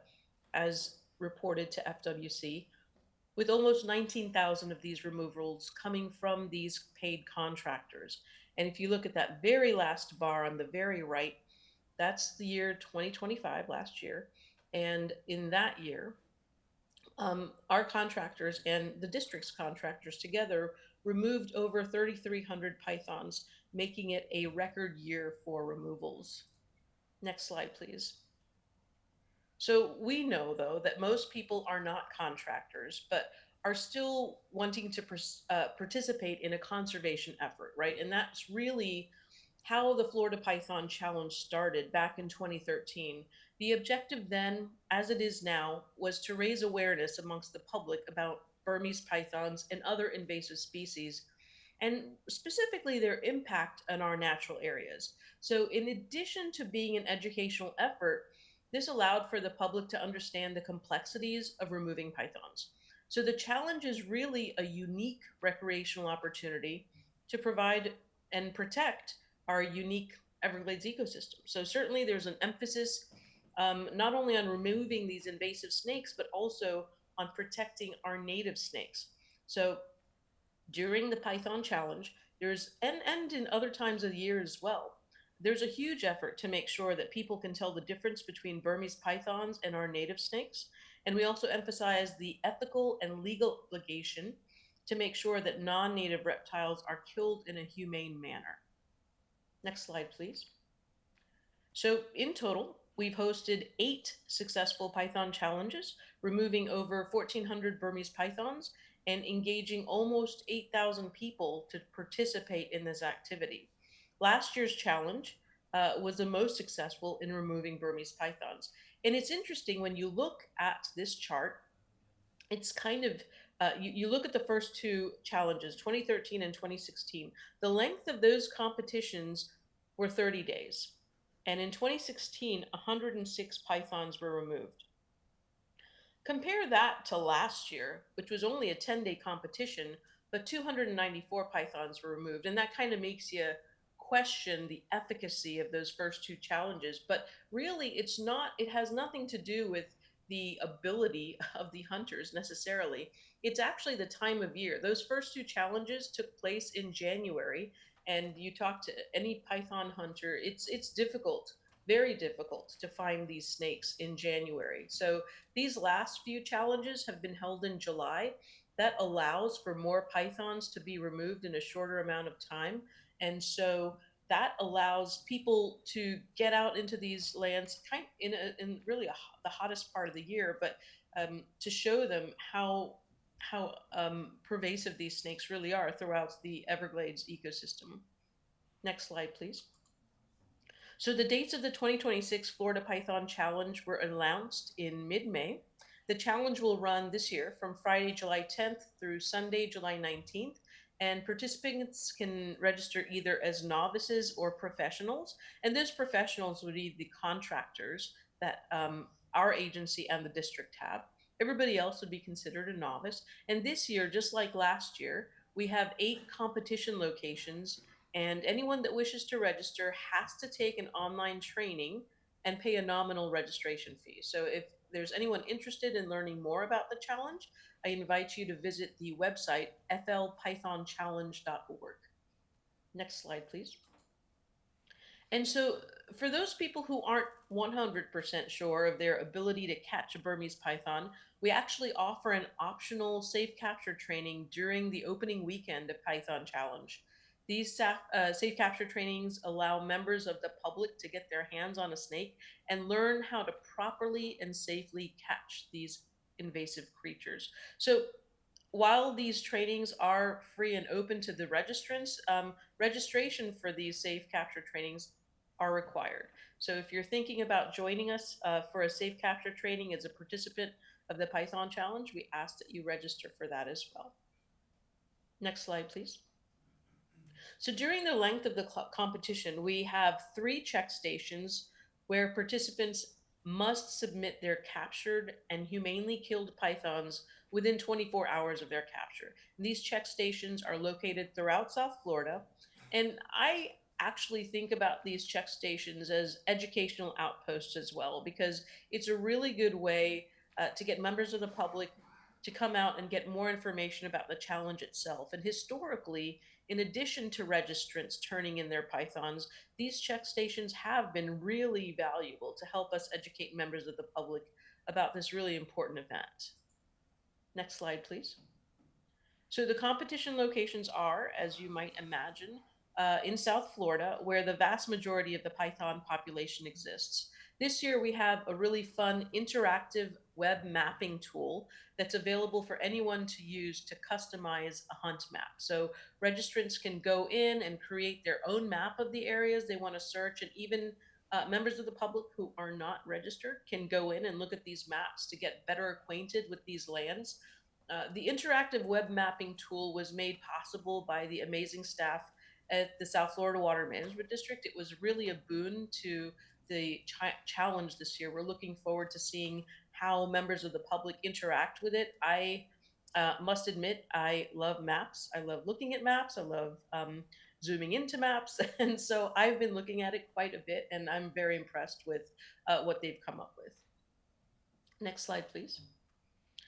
as reported to FWC, with almost 19,000 of these removals coming from these paid contractors. And if you look at that very last bar on the very right, that's the year 2025, last year. And in that year, our contractors and the district's contractors together removed over 3,300 pythons, making it a record year for removals. Next slide, please. So we know, though, that most people are not contractors, but are still wanting to participate in a conservation effort, right? And that's really how the Florida Python Challenge started back in 2013. The objective then, as it is now, was to raise awareness amongst the public about Burmese pythons and other invasive species, and specifically their impact on our natural areas. So, in addition to being an educational effort, this allowed for the public to understand the complexities of removing pythons. So, the challenge is really a unique recreational opportunity to provide and protect our unique Everglades ecosystem. So certainly there's an emphasis not only on removing these invasive snakes, but also on protecting our native snakes. So during the Python Challenge, and in other times of the year as well, there's a huge effort to make sure that people can tell the difference between Burmese pythons and our native snakes. And we also emphasize the ethical and legal obligation to make sure that non-native reptiles are killed in a humane manner. Next slide, please. So in total, we've hosted 8 successful Python challenges, removing over 1,400 Burmese pythons and engaging almost 8,000 people to participate in this activity. Last year's challenge was the most successful in removing Burmese pythons. And it's interesting when you look at this chart, it's kind of you look at the first 2 challenges, 2013 and 2016. The length of those competitions were 30 days. And in 2016, 106 pythons were removed. Compare that to last year, which was only a 10-day competition, but 294 pythons were removed. And that kind of makes you question the efficacy of those first 2 challenges. But really, it has nothing to do with the ability of the hunters necessarily. It's actually the time of year. Those first 2 challenges took place in January, and you talk to any python hunter, it's difficult, very difficult to find these snakes in January. So these last few challenges have been held in July. That allows for more pythons to be removed in a shorter amount of time. And so that allows people to get out into these lands in really the hottest part of the year, but to show them how pervasive these snakes really are throughout the Everglades ecosystem. Next slide, please. So the dates of the 2026 Florida Python Challenge were announced in mid-May. The challenge will run this year from Friday, July 10th through Sunday, July 19th, and participants can register either as novices or professionals. And those professionals would be the contractors that our agency and the district have. Everybody else would be considered a novice. And this year, just like last year, we have 8 competition locations, and anyone that wishes to register has to take an online training and pay a nominal registration fee. So if there's anyone interested in learning more about the challenge, I invite you to visit the website flpythonchallenge.org. Next slide, please. And so for those people who aren't 100% sure of their ability to catch a Burmese python, we actually offer an optional safe capture training during the opening weekend of Python Challenge. These safe capture trainings allow members of the public to get their hands on a snake and learn how to properly and safely catch these invasive creatures. So while these trainings are free and open to the registrants, registration for these safe capture trainings are required. So if you're thinking about joining us for a safe capture training as a participant of the Python Challenge, we ask that you register for that as well. Next slide, please. So during the length of the competition, we have 3 check stations where participants must submit their captured and humanely killed pythons within 24 hours of their capture. These check stations are located throughout South Florida, and I actually think about these check stations as educational outposts as well, because it's a really good way to get members of the public to come out and get more information about the challenge itself. And historically, in addition to registrants turning in their pythons, these check stations have been really valuable to help us educate members of the public about this really important event. Next slide, please. So the competition locations are, as you might imagine, in South Florida, where the vast majority of the python population exists. This year, we have a really fun interactive web mapping tool that's available for anyone to use to customize a hunt map. So registrants can go in and create their own map of the areas they want to search, and even members of the public who are not registered can go in and look at these maps to get better acquainted with these lands. The interactive web mapping tool was made possible by the amazing staff at the South Florida Water Management District. It was really a boon to the challenge this year. We're looking forward to seeing how members of the public interact with it. I must admit, I love maps. I love looking at maps. I love zooming into maps. And so I've been looking at it quite a bit, and I'm very impressed with what they've come up with. Next slide, please.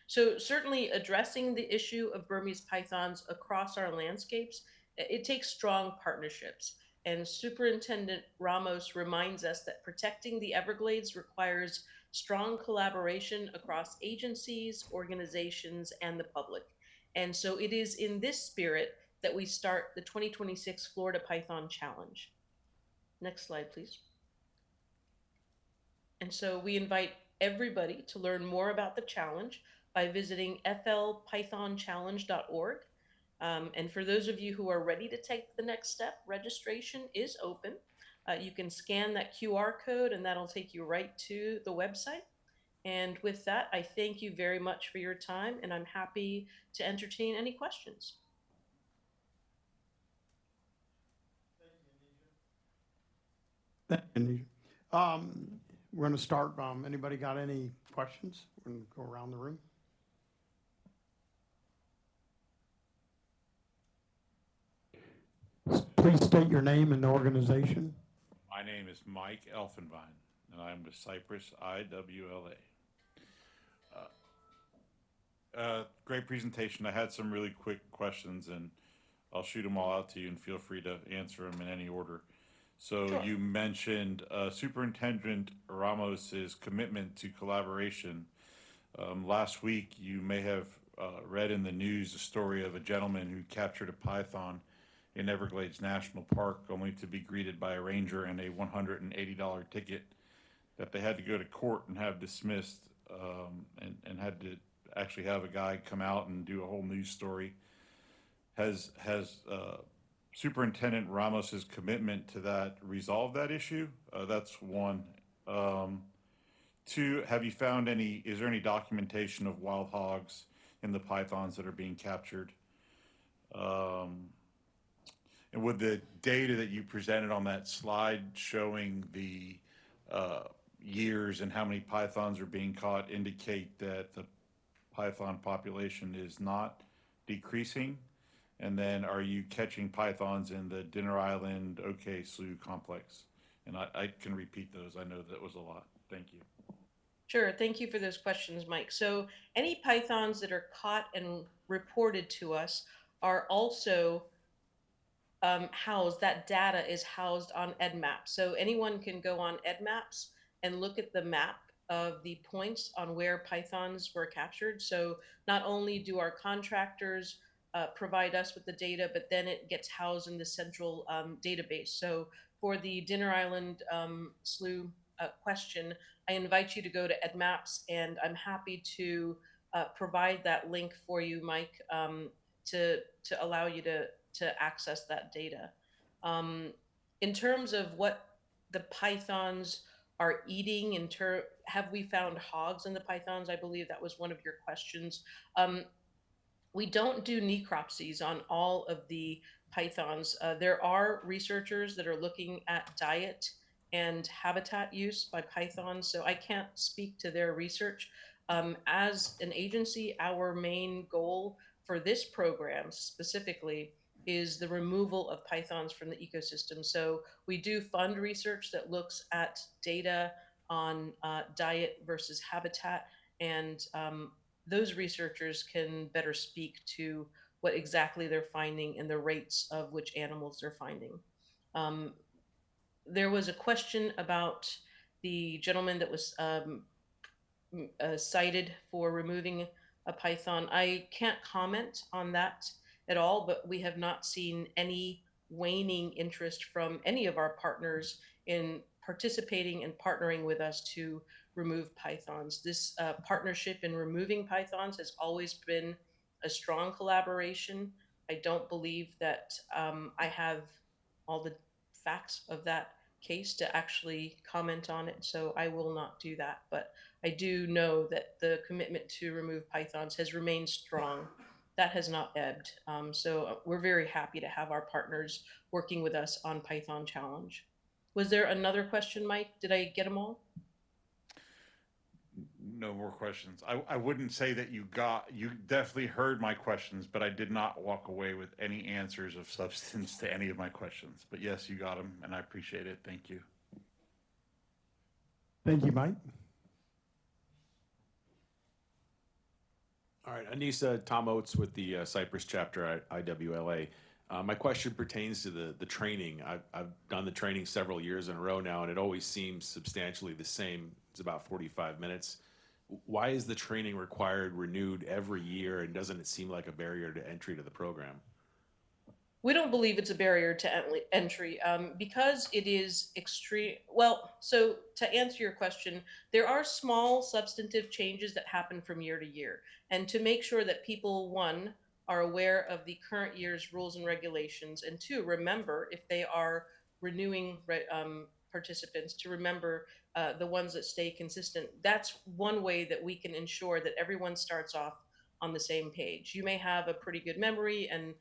So certainly addressing the issue of Burmese pythons across our landscapes, it takes strong partnerships. And Superintendent Ramos reminds us that protecting the Everglades requires strong collaboration across agencies, organizations, and the public. And so it is in this spirit that we start the 2026 Florida Python Challenge. Next slide, please. And so we invite everybody to learn more about the challenge by visiting flpythonchallenge.org. And for those of you who are ready to take the next step, registration is open. You can scan that QR code and that'll take you right to the website. And with that, I thank you very much for your time, and I'm happy to entertain any questions. Thank you, we're going to start. Anybody got any questions? We're going to go around the room. Please state your name and organization. My name is Mike Elfenbein, and I'm with Cypress IWLA. Great presentation. I had some really quick questions, and I'll shoot them all out to you, and feel free to answer them in any order. So sure. You mentioned Superintendent Ramos's commitment to collaboration. Last week, you may have read in the news a story of a gentleman who captured a python in Everglades National Park, only to be greeted by a ranger and a $180 ticket that they had to go to court and have dismissed, and had to actually have a guy come out and do a whole news story. Has Superintendent Ramos's commitment to that resolved that issue? That's one. Two, have you found is there any documentation of wild hogs in the pythons that are being captured? And would the data that you presented on that slide showing the years and how many pythons are being caught indicate that the python population is not decreasing? And then are you catching pythons in the Dinner Island OK Slough complex? And I can repeat those. I know that was a lot. Thank you. Sure. Thank you for those questions, Mike. So any pythons that are caught and reported to us are also housed, that data is housed on EdMaps. So anyone can go on EdMaps and look at the map of the points on where pythons were captured. So not only do our contractors provide us with the data, but then it gets housed in the central database. So for the Dinner Island Slough question, I invite you to go to EdMaps, and I'm happy to provide that link for you, Mike, to allow you to access that data. In terms of what the pythons are eating have we found hogs in the pythons? I believe that was one of your questions. We don't do necropsies on all of the pythons. There are researchers that are looking at diet and habitat use by pythons, so I can't speak to their research. As an agency, our main goal for this program specifically is the removal of pythons from the ecosystem. So we do fund research that looks at data on diet versus habitat, and those researchers can better speak to what exactly they're finding and the rates of which animals they're finding. Um, there was a question about the gentleman that was cited for removing a python. I can't comment on that at all, but we have not seen any waning interest from any of our partners in participating and partnering with us to remove pythons. This partnership in removing pythons has always been a strong collaboration. I don't believe that I have all the facts of that case to actually comment on it, so I will not do that. But I do know that the commitment to remove pythons has remained strong. That has not ebbed. So we're very happy to have our partners working with us on Python Challenge. Was there another question, Mike? Did I get them all? No more questions. I wouldn't say that you definitely heard my questions, but I did not walk away with any answers of substance to any of my questions. But yes, you got them, and I appreciate it. Thank you. Thank you, Mike. All right, Anissa, Tom Oates with the Cypress chapter at IWLA. My question pertains to the training. I've done the training several years in a row now, and it always seems substantially the same. It's about 45 minutes. Why is the training required renewed every year, and doesn't it seem like a barrier to entry to the program? We don't believe it's a barrier to entry because it is extreme. Well, so to answer your question, there are small substantive changes that happen from year to year. And to make sure that people, one, are aware of the current year's rules and regulations, and two, remember if they are renewing participants to remember the ones that stay consistent. That's one way that we can ensure that everyone starts off on the same page. You may have a pretty good memory and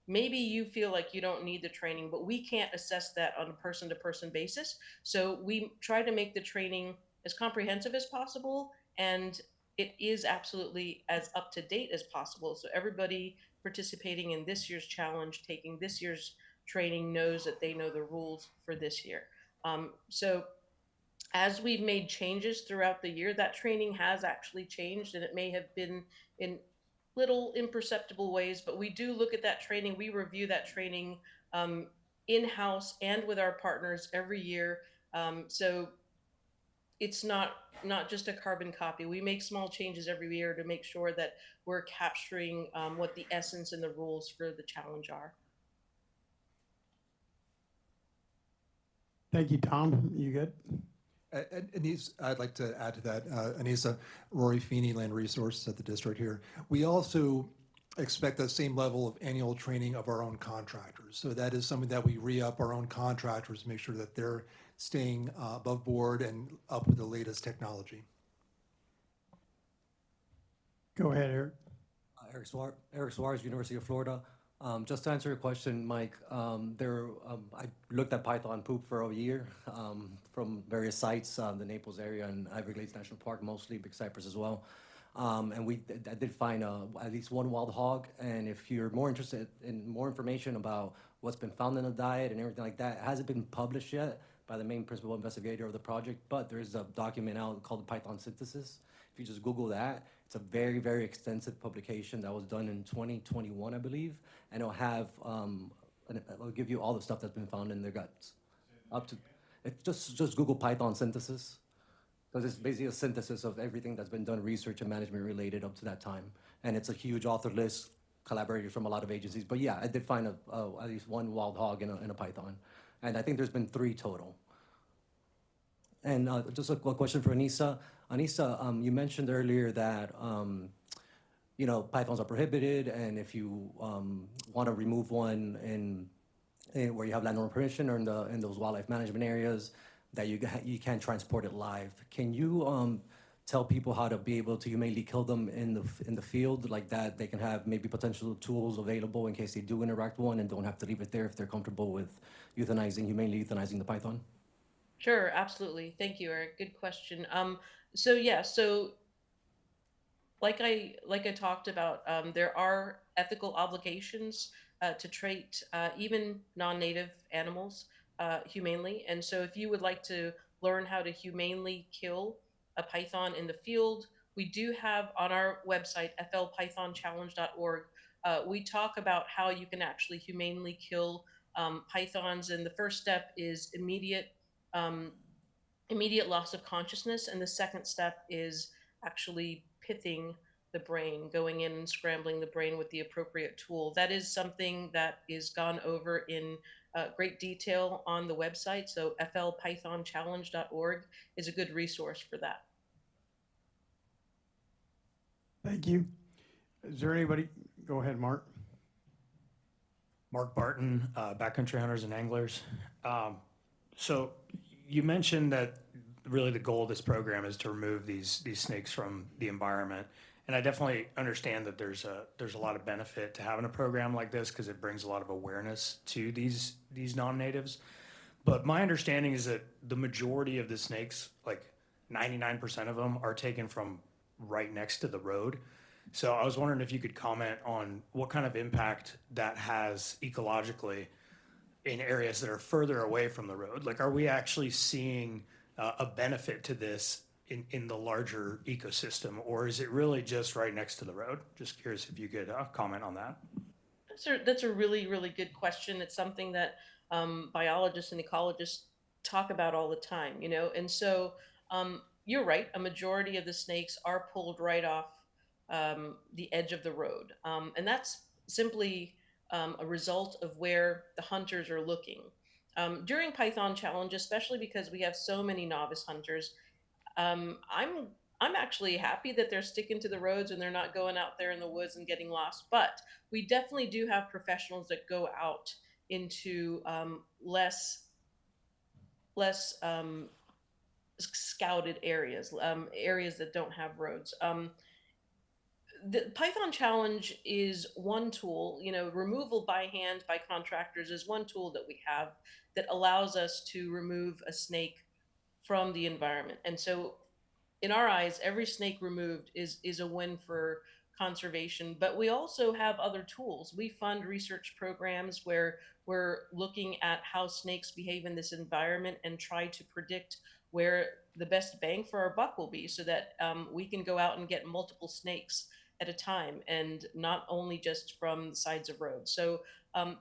maybe you feel like you don't need the training, but we can't assess that on a person to person basis. So we try to make the training as comprehensive as possible, and it is absolutely as up to date as possible. So everybody participating in this year's challenge, taking this year's training, knows that they know the rules for this year. So as we've made changes throughout the year, that training has actually changed, and it may have been in little imperceptible ways, but we do look at that training. We review that training in-house and with our partners every year. So it's not just a carbon copy. We make small changes every year to make sure that we're capturing what the essence and the rules for the challenge are. Thank you, Tom. You good? Anissa, I'd like to add to that. Anissa, Rory Feeney, Land Resources at the district here. We also expect that same level of annual training of our own contractors. So that is something that we re-up our own contractors to make sure that they're staying above board and up with the latest technology. Go ahead, Eric. Eric Suarez, University of Florida. Just to answer your question, Mike, I looked at python poop for a year from various sites, the Naples area and Everglades National Park mostly, Big Cypress as well. And I did find at least one wild hog. And if you're more interested in more information about what's been found in the diet and everything like that, it hasn't been published yet by the main principal investigator of the project, but there is a document out called the Python Synthesis. If you just Google that, it's a very, very extensive publication that was done in 2021, I believe, and it'll have, it'll give you all the stuff that's been found in their guts. It's just Google Python Synthesis, because it's basically a synthesis of everything that's been done research and management related up to that time. And it's a huge author list, collaborators from a lot of agencies. But yeah, I did find at least one wild hog in a python. And I think there's been 3 total. And just a question for Anissa. Anissa, you mentioned earlier that pythons are prohibited, and if you want to remove one in where you have landowner permission or in those wildlife management areas, that you can't transport it live. Can you tell people how to be able to humanely kill them in the field like that? They can have maybe potential tools available in case they do interact one and don't have to leave it there if they're comfortable with humanely euthanizing the python. Sure, absolutely. Thank you, Eric. Good question. So yeah, so like I talked about, there are ethical obligations to treat even non-native animals humanely. And so, if you would like to learn how to humanely kill a python in the field, we do have on our website flpythonchallenge.org. We talk about how you can actually humanely kill pythons, and the first step is um, immediate loss of consciousness, and the second step is actually pithing the brain, going in and scrambling the brain with the appropriate tool. That is something that is gone over in great detail on the website. So flpythonchallenge.org is a good resource for that. Thank you. Is there anybody? Go ahead, Mark. Mark Barton, Backcountry Hunters and Anglers. So you mentioned that really the goal of this program is to remove these snakes from the environment. And I definitely understand that there's a lot of benefit to having a program like this because it brings a lot of awareness to these non-natives. But my understanding is that the majority of the snakes, like 99% of them, are taken from right next to the road. So I was wondering if you could comment on what kind of impact that has ecologically in areas that are further away from the road. Like, are we actually seeing a benefit to this in the larger ecosystem, or is it really just right next to the road? Just curious if you could comment on that. That's a really, really good question. It's something that biologists and ecologists talk about all the time, you know? And so you're right, a majority of the snakes are pulled right off the edge of the road. And that's simply a result of where the hunters are looking. During Python Challenge, especially because we have so many novice hunters, I'm actually happy that they're sticking to the roads and they're not going out there in the woods and getting lost. But we definitely do have professionals that go out into less scouted areas, areas that don't have roads. The Python Challenge is one tool. You know, removal by hand by contractors is one tool that we have that allows us to remove a snake from the environment. And so in our eyes, every snake removed is a win for conservation. But we also have other tools. We fund research programs where we're looking at how snakes behave in this environment and try to predict where the best bang for our buck will be, so that we can go out and get multiple snakes at a time, and not only just from the sides of roads. So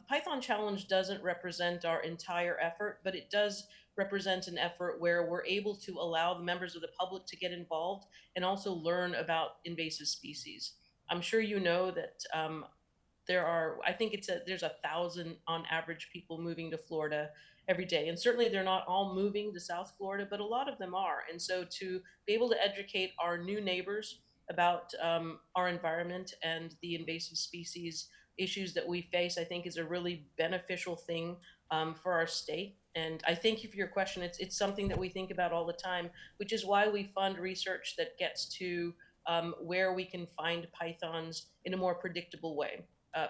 Python Challenge doesn't represent our entire effort, but it does represent an effort where we're able to allow the members of the public to get involved and also learn about invasive species. I'm sure you know that I think there's 1,000 on average people moving to Florida every day. And certainly they're not all moving to South Florida, but a lot of them are. And so to be able to educate our new neighbors about our environment and the invasive species issues that we face, I think is a really beneficial thing for our state. And I thank you for your question. It's something that we think about all the time, which is why we fund research that gets to where we can find pythons in a more predictable way.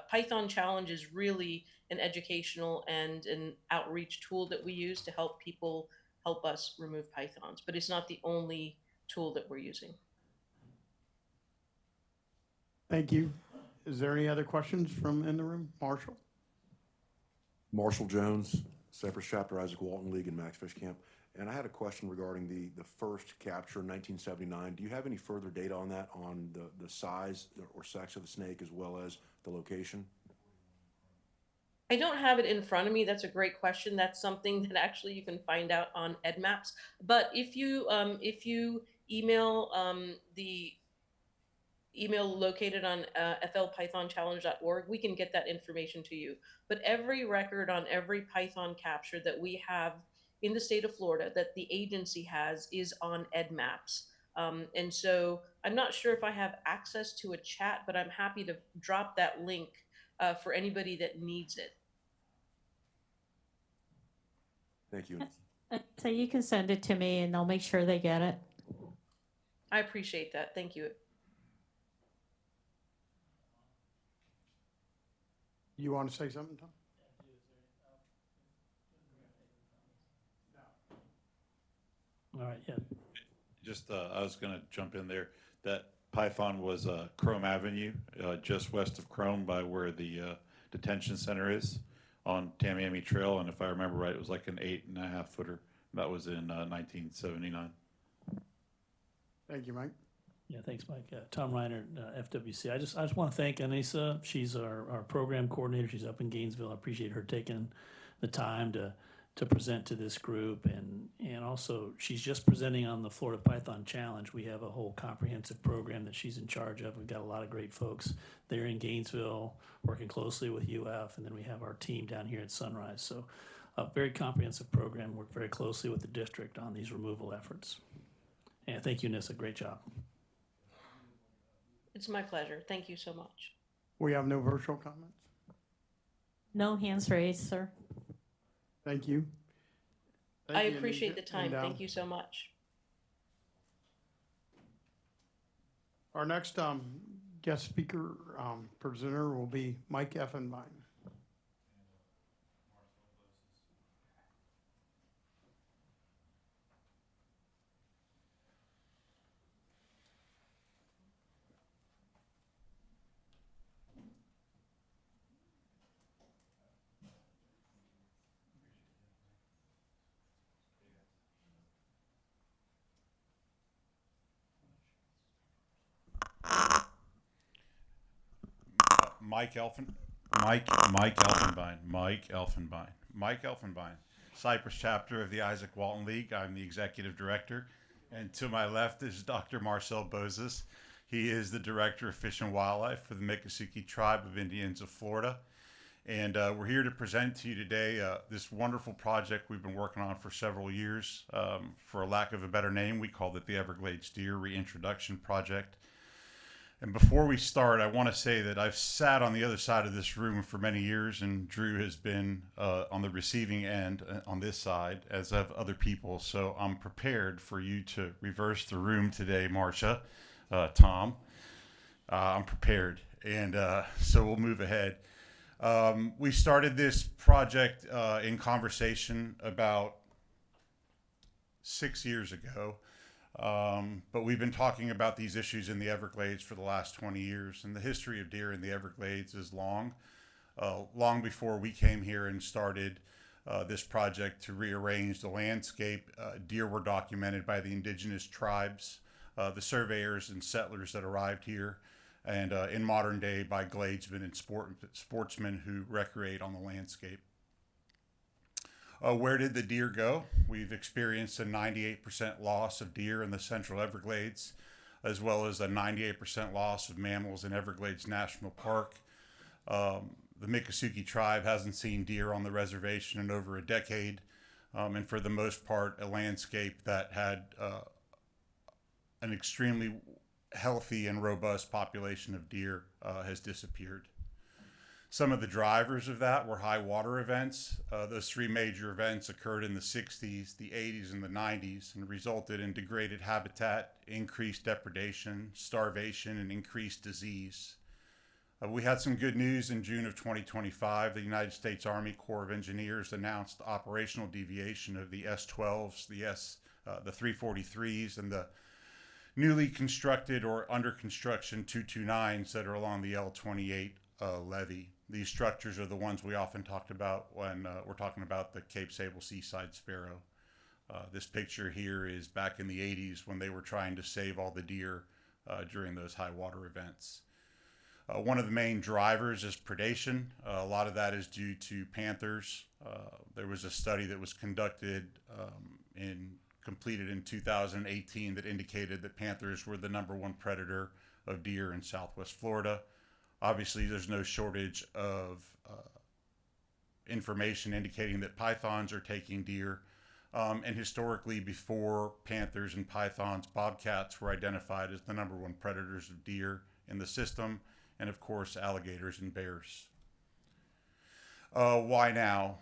Python Challenge is really an educational and an outreach tool that we use to help people help us remove pythons, but it's not the only tool that we're using. Thank you. Is there any other questions from in the room? Marshall? Marshall Jones, Cypress Chapter, Isaac Walton League, and Max Fish Camp. And I had a question regarding the first capture in 1979. Do you have any further data on that, on the size or sex of the snake as well as the location? I don't have it in front of me. That's a great question. That's something that actually you can find out on EdMaps. But if you email the email located on flpythonchallenge.org, we can get that information to you. But every record on every python capture that we have in the state of Florida that the agency has is on EdMaps. And so I'm not sure if I have access to a chat, but I'm happy to drop that link for anybody that needs it. Thank you. So you can send it to me and I'll make sure they get it. I appreciate that. Thank you. You want to say something, Tom? All right, yeah. Just, I was gonna jump in there. That Python was Chrome Avenue, just west of Chrome by where the detention center is on Tamiami Trail, and if I remember right, it was like an 8.5 footer. That was in 1979. Thank you, Mike. Yeah, thanks, Mike. Tom Reiner, FWC. I just want to thank Anissa. She's our program coordinator. She's up in Gainesville. I appreciate her taking the time to present to this group, and also she's just presenting on the Florida Python Challenge. We have a whole comprehensive program that she's in charge of. We've got a lot of great folks there in Gainesville working closely with UF, and then we have our team down here at Sunrise. So a very comprehensive program. Work very closely with the district on these removal efforts. And thank you, Anissa. Great job. It's my pleasure. Thank you so much. We have no virtual comments. No hands raised, sir. Thank you. I appreciate the time. And, Thank you so much. Our next guest speaker presenter will be Mike Effenbein. Mike Elfenbein, Cypress chapter of the Isaac Walton League. I'm the executive director. And to my left is Dr. Marcel Bozes. He is the director of Fish and Wildlife for the Miccosukee Tribe of Indians of Florida. And we're here to present to you today this wonderful project we've been working on for several years. For a lack of a better name, we called it the Everglades Deer Reintroduction Project. And before we start, I want to say that I've sat on the other side of this room for many years, and Drew has been on the receiving end on this side, as have other people. So I'm prepared for you to reverse the room today, Marcia, Tom. I'm prepared, and so we'll move ahead. We started this project in conversation about 6 years ago. But we've been talking about these issues in the Everglades for the last 20 years, and the history of deer in the Everglades is long. Long before we came here and started this project to rearrange the landscape, deer were documented by the indigenous tribes, the surveyors and settlers that arrived here, and in modern day by gladesmen and sportsmen who recreate on the landscape. Where did the deer go? We've experienced a 98% loss of deer in the Central Everglades, as well as a 98% loss of mammals in Everglades National Park. The Miccosukee tribe hasn't seen deer on the reservation in over a decade, and for the most part, a landscape that had an extremely healthy and robust population of deer has disappeared. Some of the drivers of that were high water events. Those three major events occurred in the 60s, the 80s, and the 90s, and resulted in degraded habitat, increased depredation, starvation, and increased disease. We had some good news in June of 2025. The United States Army Corps of Engineers announced operational deviation of the S-12s, the 343s, and the newly constructed or under construction 229s that are along the L-28 levee. These structures are the ones we often talked about when we're talking about the Cape Sable Seaside Sparrow. This picture here is back in the 80s when they were trying to save all the deer during those high water events. One of the main drivers is predation. A lot of that is due to panthers. There was a study that was conducted completed in 2018 that indicated that panthers were the #1 predator of deer in Southwest Florida. Obviously, there's no shortage of information indicating that pythons are taking deer. And historically, before panthers and pythons, bobcats were identified as the #1 predators of deer in the system, and of course, alligators and bears. Why now?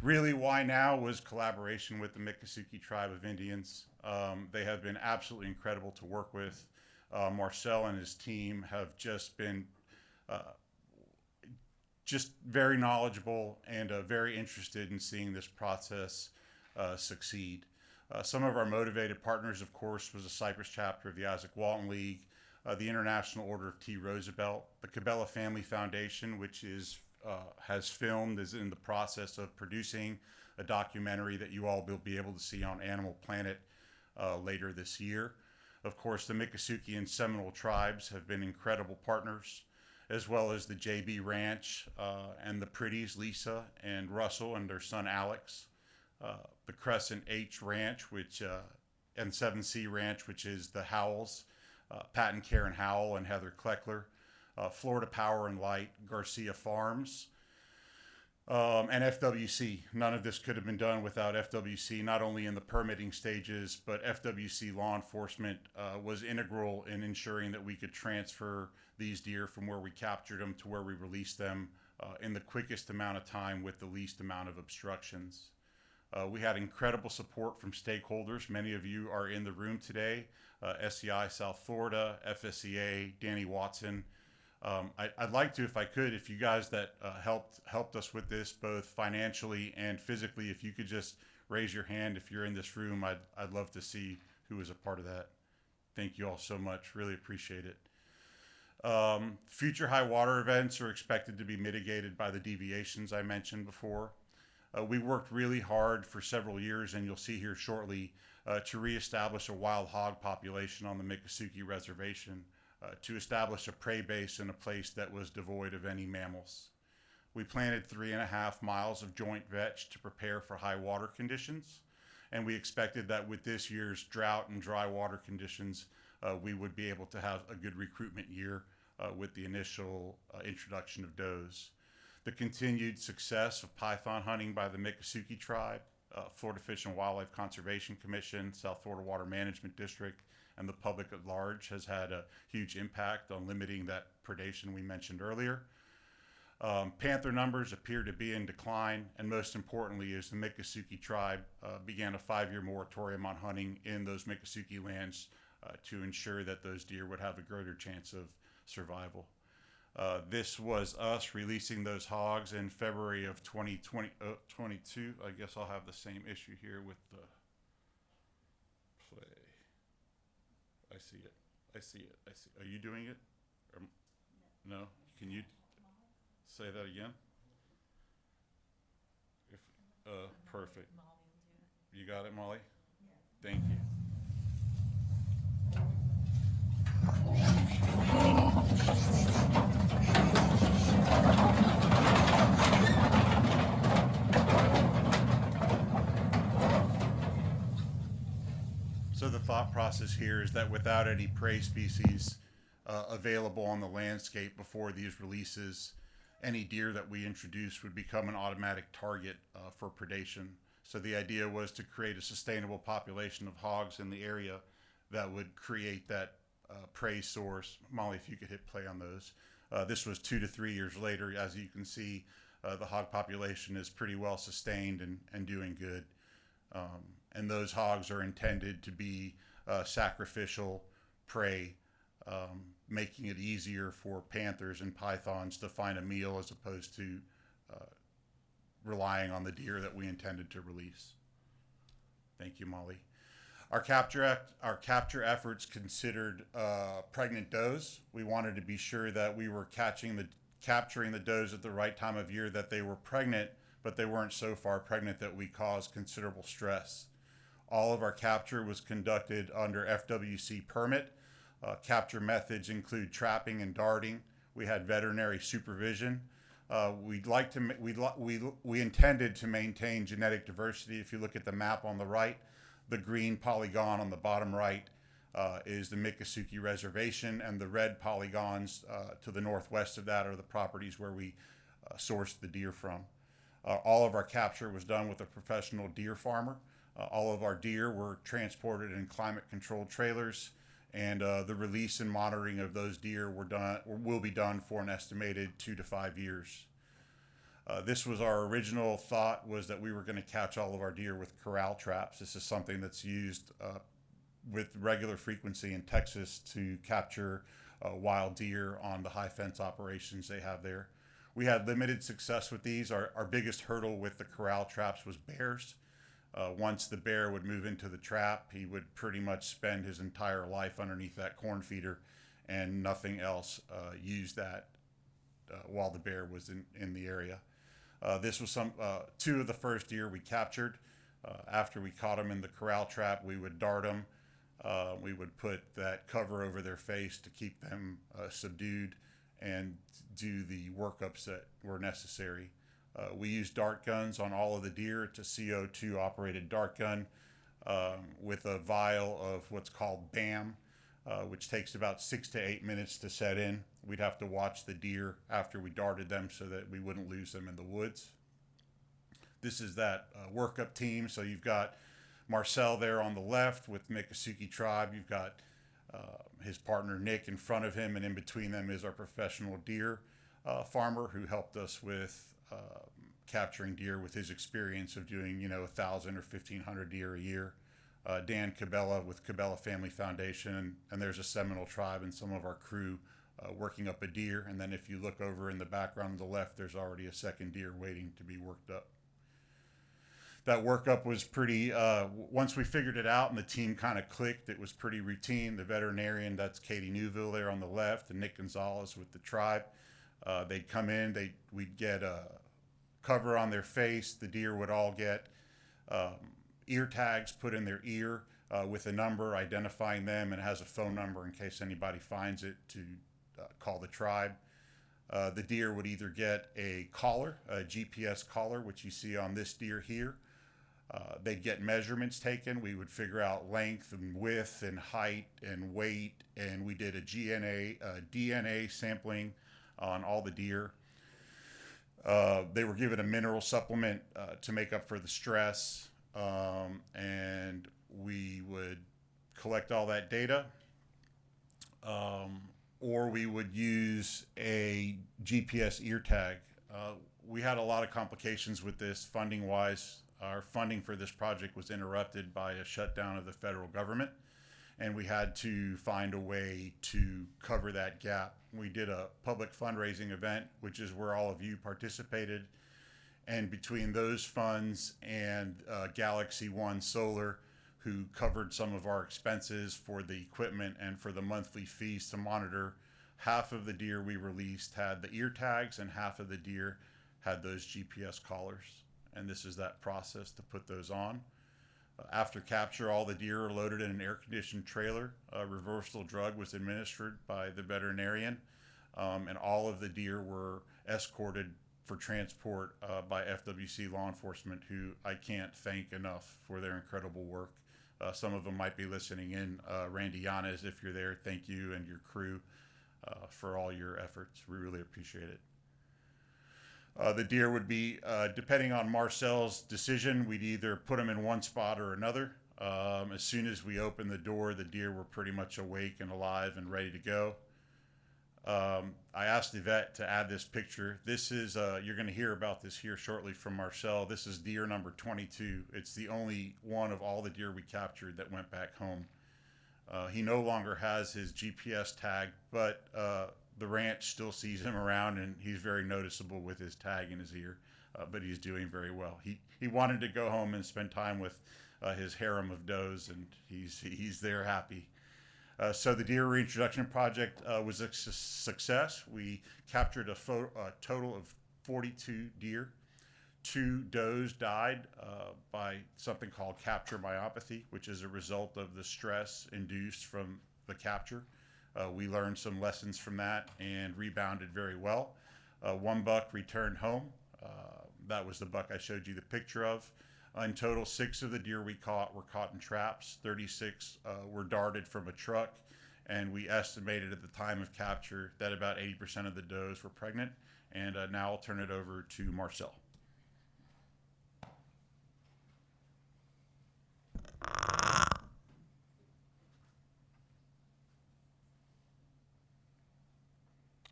Really, why now was collaboration with the Miccosukee Tribe of Indians. They have been absolutely incredible to work with. Marcel and his team have just been just very knowledgeable and very interested in seeing this process succeed. Some of our motivated partners, of course, was the Cypress chapter of the Isaac Walton League, the International Order of T. Roosevelt, the Cabela Family Foundation, which is has filmed, is in the process of producing a documentary that you all will be able to see on Animal Planet later this year. Of course, the Miccosukee and Seminole tribes have been incredible partners, as well as the JB Ranch and the Pretties, Lisa and Russell and their son Alex, the Crescent H Ranch, which and 7C Ranch, which is the Howells, Pat and Karen Howell and Heather Kleckler, Florida Power and Light, Garcia Farms, and FWC. None of this could have been done without FWC, not only in the permitting stages, but FWC law enforcement was integral in ensuring that we could transfer these deer from where we captured them to where we released them in the quickest amount of time with the least amount of obstructions. We had incredible support from stakeholders. Many of you are in the room today. SCI South Florida, FSCA, Danny Watson. I'd like to, if I could, if you guys that helped us with this, both financially and physically, if you could just raise your hand if you're in this room, I'd love to see who was a part of that. Thank you all so much. Really appreciate it. Future high water events are expected to be mitigated by the deviations I mentioned before. We worked really hard for several years, and you'll see here shortly, to reestablish a wild hog population on the Miccosukee Reservation, to establish a prey base in a place that was devoid of any mammals. We planted 3.5 miles of joint vetch to prepare for high water conditions, and we expected that with this year's drought and dry water conditions, we would be able to have a good recruitment year with the initial introduction of does. The continued success of python hunting by the Miccosukee tribe, Florida Fish and Wildlife Conservation Commission, South Florida Water Management District, and the public at large has had a huge impact on limiting that predation we mentioned earlier. Panther numbers appear to be in decline, and most importantly is the Miccosukee tribe began a 5-year moratorium on hunting in those Miccosukee lands to ensure that those deer would have a greater chance of survival. This was us releasing those hogs in February of 2022. I guess I'll have the same issue here with the play. I see it. I see it. I see. Are you doing it? Or, no? Can you say that again? If perfect. You got it, Molly? Thank you. So the thought process here is that without any prey species available on the landscape before these releases, any deer that we introduce would become an automatic target for predation. So the idea was to create a sustainable population of hogs in the area that would create that prey source. Molly, if you could hit play on those. This was 2 to 3 years later. As you can see, the hog population is pretty well sustained and doing good. And those hogs are intended to be sacrificial prey, making it easier for panthers and pythons to find a meal as opposed to relying on the deer that we intended to release. Thank you, Molly. Our capture efforts considered pregnant does. We wanted to be sure that we were capturing the does at the right time of year, that they were pregnant, but they weren't so far pregnant that we caused considerable stress. All of our capture was conducted under FWC permit. Capture methods include trapping and darting. We had veterinary supervision. We intended to maintain genetic diversity. If you look at the map on the right, the green polygon on the bottom right is the Miccosukee Reservation, and the red polygons to the northwest of that are the properties where we sourced the deer from. All of our capture was done with a professional deer farmer. All of our deer were transported in climate-controlled trailers, and the release and monitoring of those deer will be done for an estimated 2 to 5 years. This was our original thought, was that we were going to catch all of our deer with corral traps. This is something that's used with regular frequency in Texas to capture wild deer on the high fence operations they have there. We had limited success with these. Our biggest hurdle with the corral traps was bears. Once the bear would move into the trap, he would pretty much spend his entire life underneath that corn feeder and nothing else. Use that while the bear was in the area. This was two of the first deer we captured. After we caught them in the corral trap, we would dart them. We would put that cover over their face to keep them subdued and do the workups that were necessary. We used dart guns on all of the deer. It's a CO2 operated dart gun with a vial of what's called BAM, which takes about 6 to 8 minutes to set in. We'd have to watch the deer after we darted them so that we wouldn't lose them in the woods. This is that workup team. So you've got Marcel there on the left with Miccosukee Tribe. You've got his partner Nick in front of him, and in between them is our professional deer farmer who helped us with capturing deer with his experience of doing 1,000 or 1,500 deer a year. Dan Cabela with Cabela Family Foundation, and there's a Seminole tribe and some of our crew working up a deer. And then if you look over in the background on the left, there's already a second deer waiting to be worked up. That workup was pretty, once we figured it out and the team kind of clicked, it was pretty routine. The veterinarian, that's Katie Newville there on the left, and Nick Gonzalez with the tribe. They'd come in, we'd get a cover on their face. The deer would all get ear tags put in their ear with a number identifying them, and it has a phone number in case anybody finds it to call the tribe. The deer would either get a collar, a GPS collar, which you see on this deer here. They'd get measurements taken. We would figure out length and width and height and weight, and we did a DNA sampling on all the deer. They were given a mineral supplement to make up for the stress, and we would collect all that data, or we would use a GPS ear tag. We had a lot of complications with this funding-wise. Our funding for this project was interrupted by a shutdown of the federal government, and we had to find a way to cover that gap. We did a public fundraising event, which is where all of you participated. And between those funds and Galaxy One Solar, who covered some of our expenses for the equipment and for the monthly fees to monitor, half of the deer we released had the ear tags and half of the deer had those GPS collars. And this is that process to put those on. After capture, all the deer are loaded in an air-conditioned trailer. A reversal drug was administered by the veterinarian, and all of the deer were escorted for transport by FWC law enforcement, who I can't thank enough for their incredible work. Some of them might be listening in. Randy Yanez, if you're there, thank you and your crew for all your efforts. We really appreciate it. The deer would be, depending on Marcel's decision, we'd either put them in one spot or another. As soon as we opened the door, the deer were pretty much awake and alive and ready to go. I asked the vet to add this picture. This is, you're going to hear about this here shortly from Marcel. This is deer number 22. It's the only one of all the deer we captured that went back home. He no longer has his GPS tag, but the ranch still sees him around, and he's very noticeable with his tag in his ear, but he's doing very well. He wanted to go home and spend time with his harem of does, and he's there happy. So the deer reintroduction project was a success. We captured a total of 42 deer. 2 does died by something called capture myopathy, which is a result of the stress induced from the capture. We learned some lessons from that and rebounded very well. 1 buck returned home. That was the buck I showed you the picture of. In total, 6 of the deer we caught were caught in traps. 36 were darted from a truck, and we estimated at the time of capture that about 80% of the does were pregnant. And now I'll turn it over to Marcel.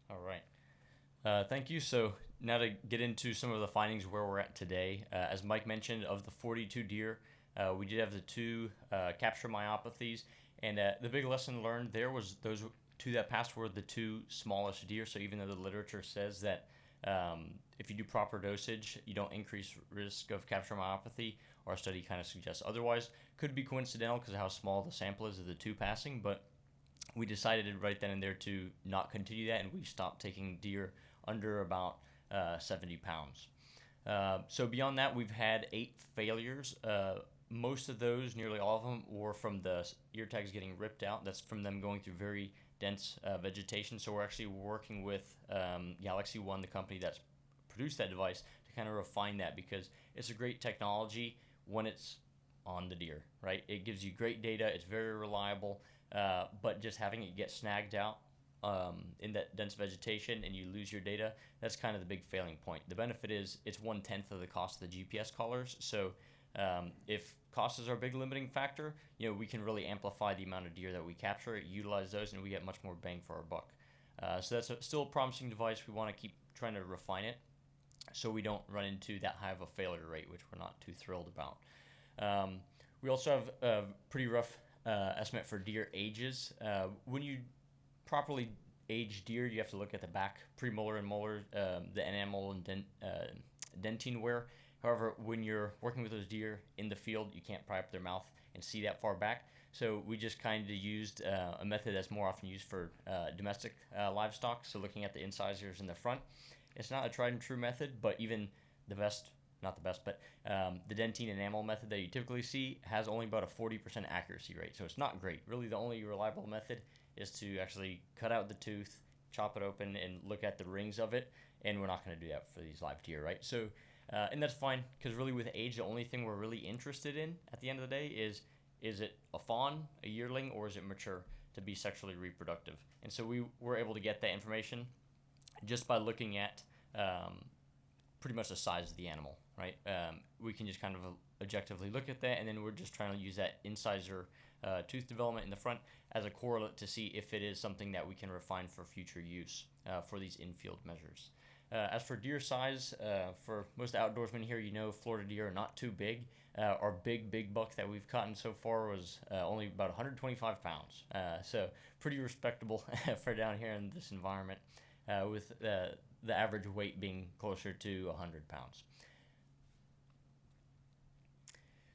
All right. Thank you. So now to get into some of the findings where we're at today. As Mike mentioned, of the 42 deer, we did have the 2 capture myopathies, and the big lesson learned there was those 2 that passed were the 2 smallest deer. So even though the literature says that if you do proper dosage, you don't increase risk of capture myopathy, our study kind of suggests otherwise. Could be coincidental because of how small the sample is of the 2 passing, but we decided right then and there to not continue that, and we stopped taking deer under about 70 pounds. So beyond that, we've had 8 failures. Most of those, nearly all of them, were from the ear tags getting ripped out. That's from them going through very dense vegetation. So we're actually working with Galaxy One, the company that's produced that device, to kind of refine that, because it's a great technology when it's on the deer, right? It gives you great data. It's very reliable, but just having it get snagged out in that dense vegetation and you lose your data, that's kind of the big failing point. The benefit is it's 1/10 of the cost of the GPS collars. So if cost is our big limiting factor, we can really amplify the amount of deer that we capture, utilize those, and we get much more bang for our buck. So that's still a promising device. We want to keep trying to refine it so we don't run into that high of a failure rate, which we're not too thrilled about. We also have a pretty rough estimate for deer ages. When you properly age deer, you have to look at the back, premolar and molar, the enamel and dentine wear. However, when you're working with those deer in the field, you can't pry up their mouth and see that far back. So we just kind of used a method that's more often used for domestic livestock. So looking at the incisors in the front. It's not a tried and true method, but even the best, not the best, but the dentine enamel method that you typically see has only about a 40% accuracy rate. So it's not great. Really, the only reliable method is to actually cut out the tooth, chop it open, and look at the rings of it. And we're not going to do that for these live deer, right? So, and that's fine, because really with age, the only thing we're really interested in at the end of the day is it a fawn, a yearling, or is it mature to be sexually reproductive? And so we were able to get that information just by looking at pretty much the size of the animal, right? We can just kind of objectively look at that, and then we're just trying to use that incisor tooth development in the front as a correlate to see if it is something that we can refine for future use for these infield measures. As for deer size, for most outdoorsmen here, Florida deer are not too big. Our big buck that we've caught so far was only about 125 pounds. So pretty respectable for down here in this environment, with the average weight being closer to 100 pounds.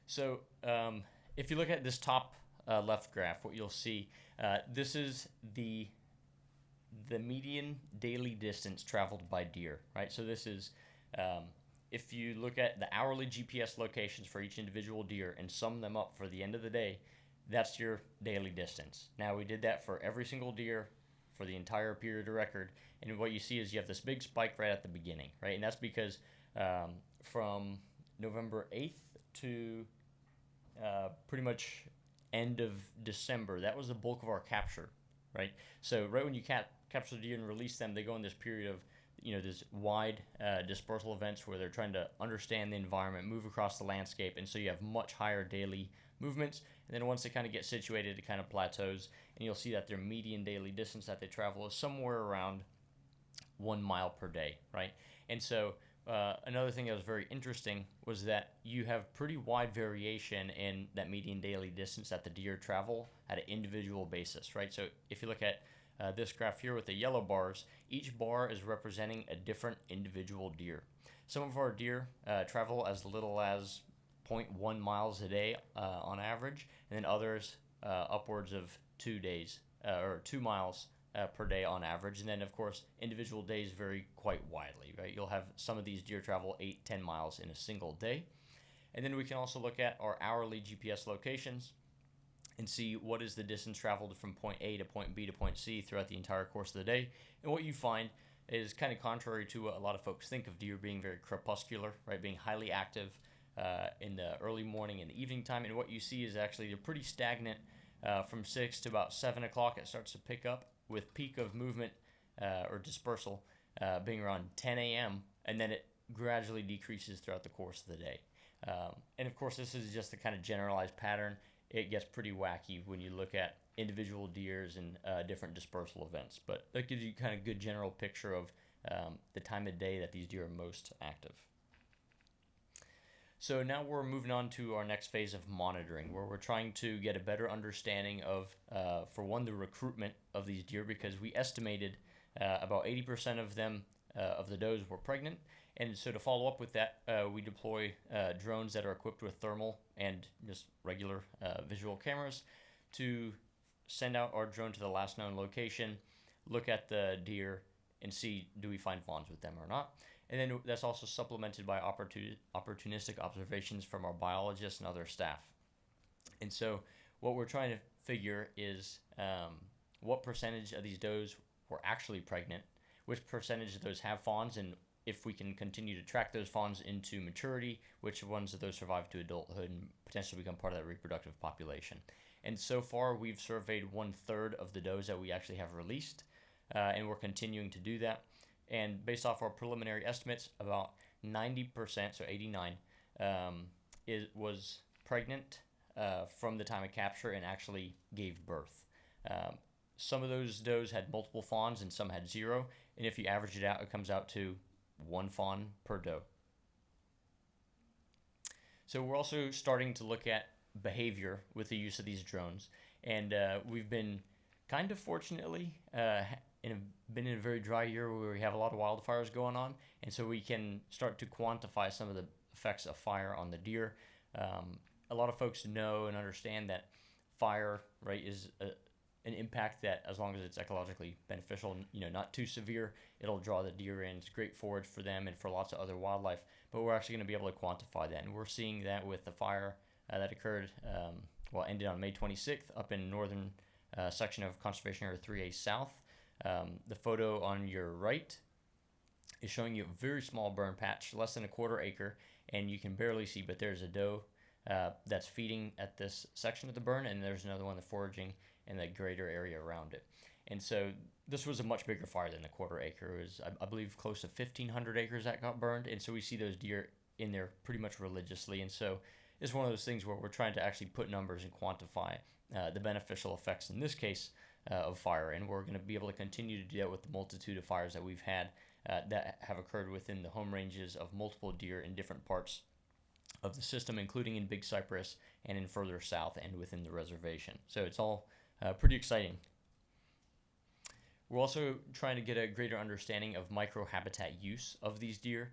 So if you look at this top left graph, what you'll see, this is the median daily distance traveled by deer, right? So this is, if you look at the hourly GPS locations for each individual deer and sum them up for the end of the day, that's your daily distance. Now, we did that for every single deer for the entire period of record, and what you see is you have this big spike right at the beginning, right? And that's because from November 8th to pretty much end of December, that was the bulk of our capture, right? So right when you capture the deer and release them, they go in this period of this wide dispersal events where they're trying to understand the environment, move across the landscape, and so you have much higher daily movements. And then once they kind of get situated, it kind of plateaus, and you'll see that their median daily distance that they travel is somewhere around 1 mile per day, right? And so another thing that was very interesting was that you have pretty wide variation in that median daily distance that the deer travel at an individual basis, right? So if you look at this graph here with the yellow bars, each bar is representing a different individual deer. Some of our deer travel as little as 0.1 miles a day on average, and then others upwards of 2 days or 2 miles per day on average. And then, of course, individual days vary quite widely, right? You'll have some of these deer travel 8-10 miles in a single day. And then we can also look at our hourly GPS locations and see what is the distance traveled from point A to point B to point C throughout the entire course of the day. And what you find is kind of contrary to what a lot of folks think of deer being very crepuscular, right? Being highly active in the early morning and the evening time. And what you see is actually they're pretty stagnant from 6 to about 7 o'clock. It starts to pick up with peak of movement or dispersal being around 10 a.m. and then it gradually decreases throughout the course of the day. And of course, this is just the kind of generalized pattern. It gets pretty wacky when you look at individual deers and different dispersal events, but that gives you kind of good general picture of the time of day that these deer are most active. So now we're moving on to our next phase of monitoring, where we're trying to get a better understanding of, for one, the recruitment of these deer, because we estimated about 80% of them, of the does, were pregnant. And so to follow up with that, we deploy drones that are equipped with thermal and just regular visual cameras to send out our drone to the last known location, look at the deer, and see, do we find fawns with them or not. And then that's also supplemented by opportunistic observations from our biologists and other staff. And so what we're trying to figure is what percentage of these does were actually pregnant, which percentage of those have fawns, and if we can continue to track those fawns into maturity, which ones of those survive to adulthood and potentially become part of that reproductive population. And so far, we've surveyed 1/3 of the does that we actually have released, and we're continuing to do that. And based off our preliminary estimates, about 90%, so 89, was pregnant from the time of capture and actually gave birth. Some of those does had multiple fawns and some had 0. And if you average it out, it comes out to 1 fawn per doe. So we're also starting to look at behavior with the use of these drones. And we've been kind of fortunately been in a very dry year where we have a lot of wildfires going on, and so we can start to quantify some of the effects of fire on the deer. A lot of folks know and understand that fire, right, is an impact that, as long as it's ecologically beneficial, not too severe, it'll draw the deer in. It's great forage for them and for lots of other wildlife. But we're actually going to be able to quantify that, and we're seeing that with the fire that occurred, ended on May 26th up in northern section of Conservation Area 3A South. The photo on your right is showing you a very small burn patch, less than a 1/4 acre, and you can barely see, but there's a doe that's feeding at this section of the burn, and there's another one that's foraging in the greater area around it. And so this was a much bigger fire than a 1/4 acre. It was, I believe, close to 1,500 acres that got burned, and so we see those deer in there pretty much religiously. And so it's one of those things where we're trying to actually put numbers and quantify the beneficial effects, in this case, of fire, and we're going to be able to continue to do that with the multitude of fires that we've had that have occurred within the home ranges of multiple deer in different parts of the system, including in Big Cypress and in further south and within the reservation. So it's all pretty exciting. We're also trying to get a greater understanding of microhabitat use of these deer.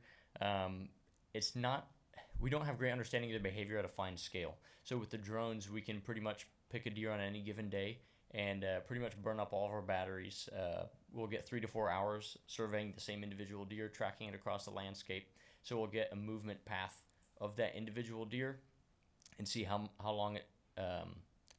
We don't have great understanding of their behavior at a fine scale. So with the drones, we can pretty much pick a deer on any given day and pretty much burn up all of our batteries. We'll get 3 to 4 hours surveying the same individual deer, tracking it across the landscape. So we'll get a movement path of that individual deer and see how long it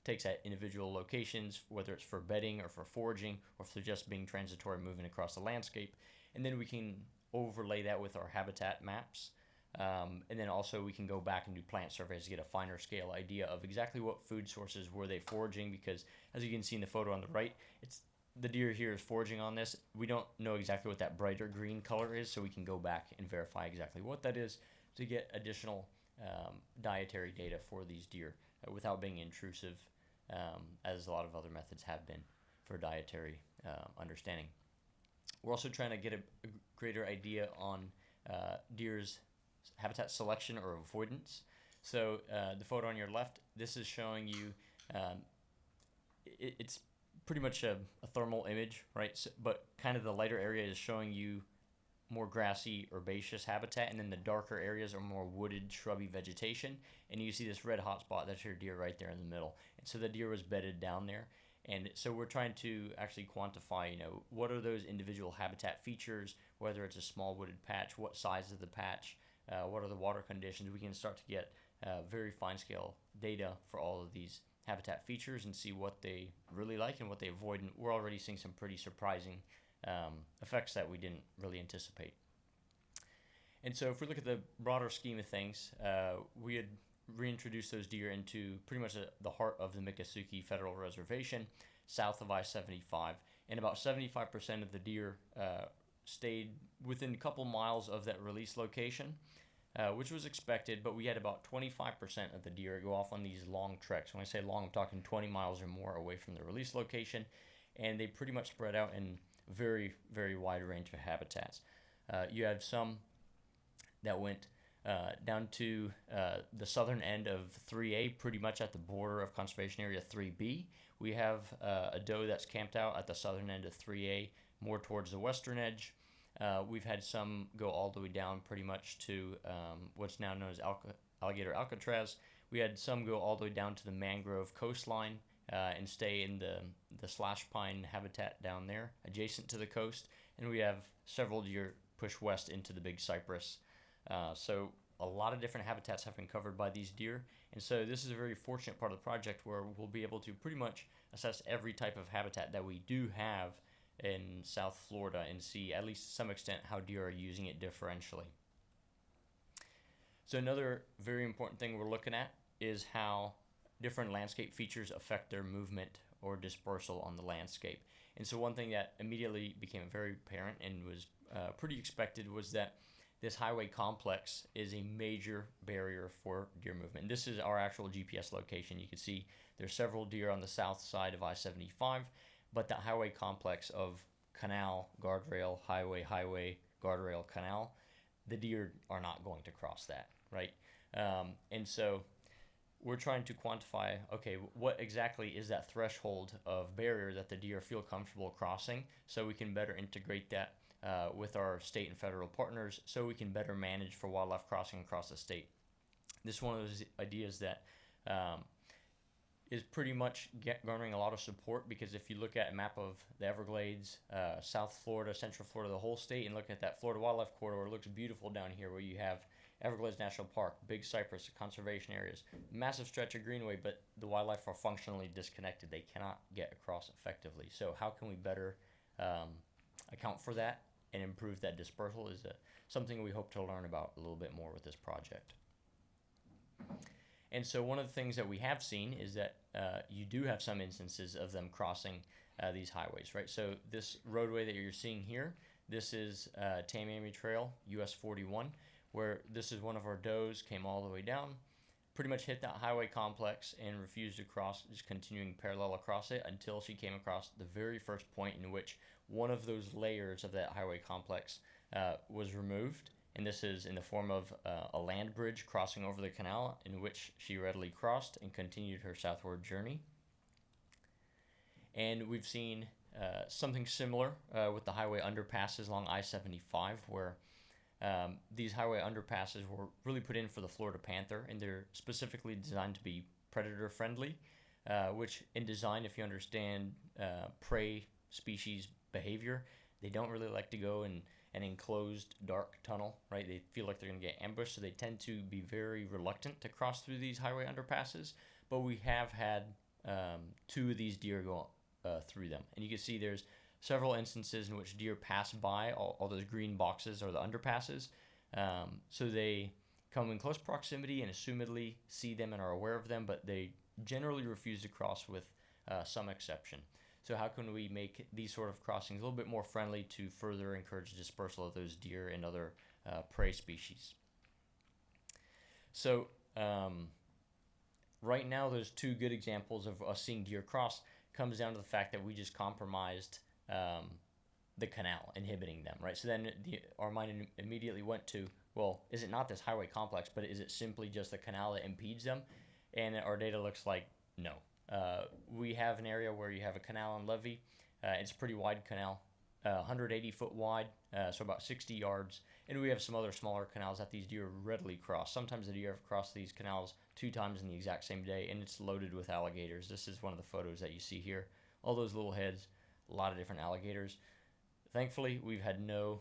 takes at individual locations, whether it's for bedding or for foraging, or if they're just being transitory moving across the landscape. And then we can overlay that with our habitat maps. And then also we can go back and do plant surveys to get a finer scale idea of exactly what food sources were they foraging, because as you can see in the photo on the right, the deer here is foraging on this. We don't know exactly what that brighter green color is, so we can go back and verify exactly what that is to get additional dietary data for these deer without being intrusive, as a lot of other methods have been for dietary understanding. We're also trying to get a greater idea on deer's habitat selection or avoidance. So the photo on your left, this is showing you, it's pretty much a thermal image, right? So, but kind of the lighter area is showing you more grassy herbaceous habitat, and then the darker areas are more wooded, shrubby vegetation. And you see this red hot spot, that's your deer right there in the middle. And so the deer was bedded down there. And so we're trying to actually quantify, what are those individual habitat features, whether it's a small wooded patch, what size of the patch, what are the water conditions. We can start to get very fine scale data for all of these habitat features and see what they really like and what they avoid. And we're already seeing some pretty surprising effects that we didn't really anticipate. And so if we look at the broader scheme of things, we had reintroduced those deer into pretty much the heart of the Miccosukee Federal Reservation, south of I-75, and about 75% of the deer stayed within a couple miles of that release location, which was expected, but we had about 25% of the deer go off on these long treks. When I say long, I'm talking 20 miles or more away from the release location, and they pretty much spread out in very, very wide range of habitats. You have some that went down to the southern end of 3A, pretty much at the border of Conservation Area 3B. We have a doe that's camped out at the southern end of 3A, more towards the western edge. We've had some go all the way down pretty much to what's now known as Alligator Alcatraz. We had some go all the way down to the mangrove coastline and stay in the slash pine habitat down there, adjacent to the coast. And we have several deer push west into the big cypress. So a lot of different habitats have been covered by these deer. And so this is a very fortunate part of the project where we'll be able to pretty much assess every type of habitat that we do have in South Florida and see, at least to some extent, how deer are using it differentially. So another very important thing we're looking at is how different landscape features affect their movement or dispersal on the landscape. And so one thing that immediately became very apparent and was pretty expected was that this highway complex is a major barrier for deer movement. This is our actual GPS location. You can see there's several deer on the south side of I-75, but that highway complex of canal, guardrail, highway, guardrail, canal, the deer are not going to cross that, right? And so we're trying to quantify, okay, what exactly is that threshold of barrier that the deer feel comfortable crossing, so we can better integrate that with our state and federal partners, so we can better manage for wildlife crossing across the state. This is one of those ideas that is pretty much garnering a lot of support, because if you look at a map of the Everglades, South Florida, Central Florida, the whole state, and look at that Florida Wildlife Corridor, it looks beautiful down here where you have Everglades National Park, big cypress, conservation areas, massive stretch of greenway, but the wildlife are functionally disconnected. They cannot get across effectively. So how can we better account for that and improve that dispersal is something we hope to learn about a little bit more with this project. And so one of the things that we have seen is that you do have some instances of them crossing these highways, right? So this roadway that you're seeing here, this is Tamiami Trail, US 41, where this is one of our does, came all the way down, pretty much hit that highway complex and refused to cross, just continuing parallel across it until she came across the very first point in which one of those layers of that highway complex was removed. And this is in the form of a land bridge crossing over the canal, in which she readily crossed and continued her southward journey. And we've seen something similar with the highway underpasses along I-75, where these highway underpasses were really put in for the Florida panther, and they're specifically designed to be predator friendly, which in design, if you understand prey species behavior, they don't really like to go in an enclosed dark tunnel, right? They feel like they're going to get ambushed, so they tend to be very reluctant to cross through these highway underpasses. But we have had 2 of these deer go through them, and you can see there's several instances in which deer pass by all those green boxes or the underpasses. So they come in close proximity and assumedly see them and are aware of them, but they generally refuse to cross with some exception. So how can we make these sort of crossings a little bit more friendly to further encourage dispersal of those deer and other prey species? So right now, those 2 good examples of us seeing deer cross comes down to the fact that we just compromised the canal, inhibiting them, right? So then our mind immediately went to, well, is it not this highway complex, but is it simply just the canal that impedes them? And our data looks like no. We have an area where you have a canal and levee. It's a pretty wide canal, 180 foot wide, so about 60 yards. And we have some other smaller canals that these deer readily cross. Sometimes the deer have crossed these canals 2 times in the exact same day, and it's loaded with alligators. This is one of the photos that you see here. All those little heads, a lot of different alligators. Thankfully, we've had no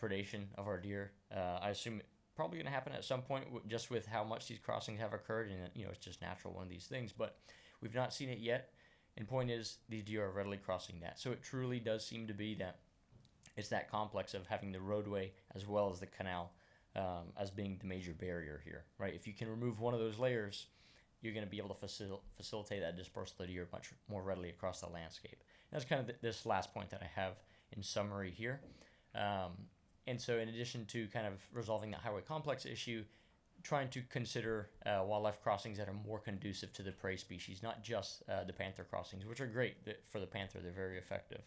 predation of our deer. I assume it's probably going to happen at some point, just with how much these crossings have occurred, and it's just natural, one of these things. But we've not seen it yet, and point is, these deer are readily crossing that. So it truly does seem to be that it's that complex of having the roadway as well as the canal as being the major barrier here, right? If you can remove one of those layers, you're going to be able to facilitate that dispersal of deer much more readily across the landscape. And that's kind of this last point that I have in summary here. And so in addition to kind of resolving that highway complex issue, trying to consider wildlife crossings that are more conducive to the prey species, not just the panther crossings, which are great for the panther. They're very effective.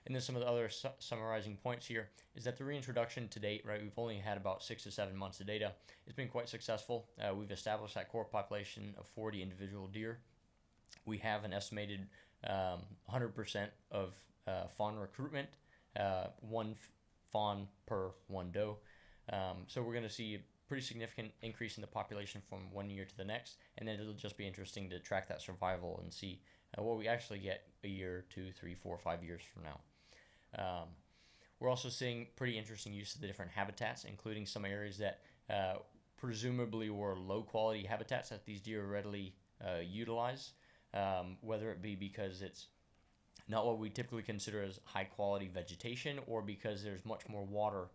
And then some of the other summarizing points here is that the reintroduction to date, right, we've only had about 6 to 7 months of data. It's been quite successful. We've established that core population of 40 individual deer. We have an estimated 100% of fawn recruitment, one fawn per one doe. So we're going to see a pretty significant increase in the population from one year to the next, and then it'll just be interesting to track that survival and see what we actually get a year, 2, 3, 4, 5 years from now. We're also seeing pretty interesting use of the different habitats, including some areas that presumably were low quality habitats that these deer readily utilize, whether it be because it's not what we typically consider as high quality vegetation, or because there's much more water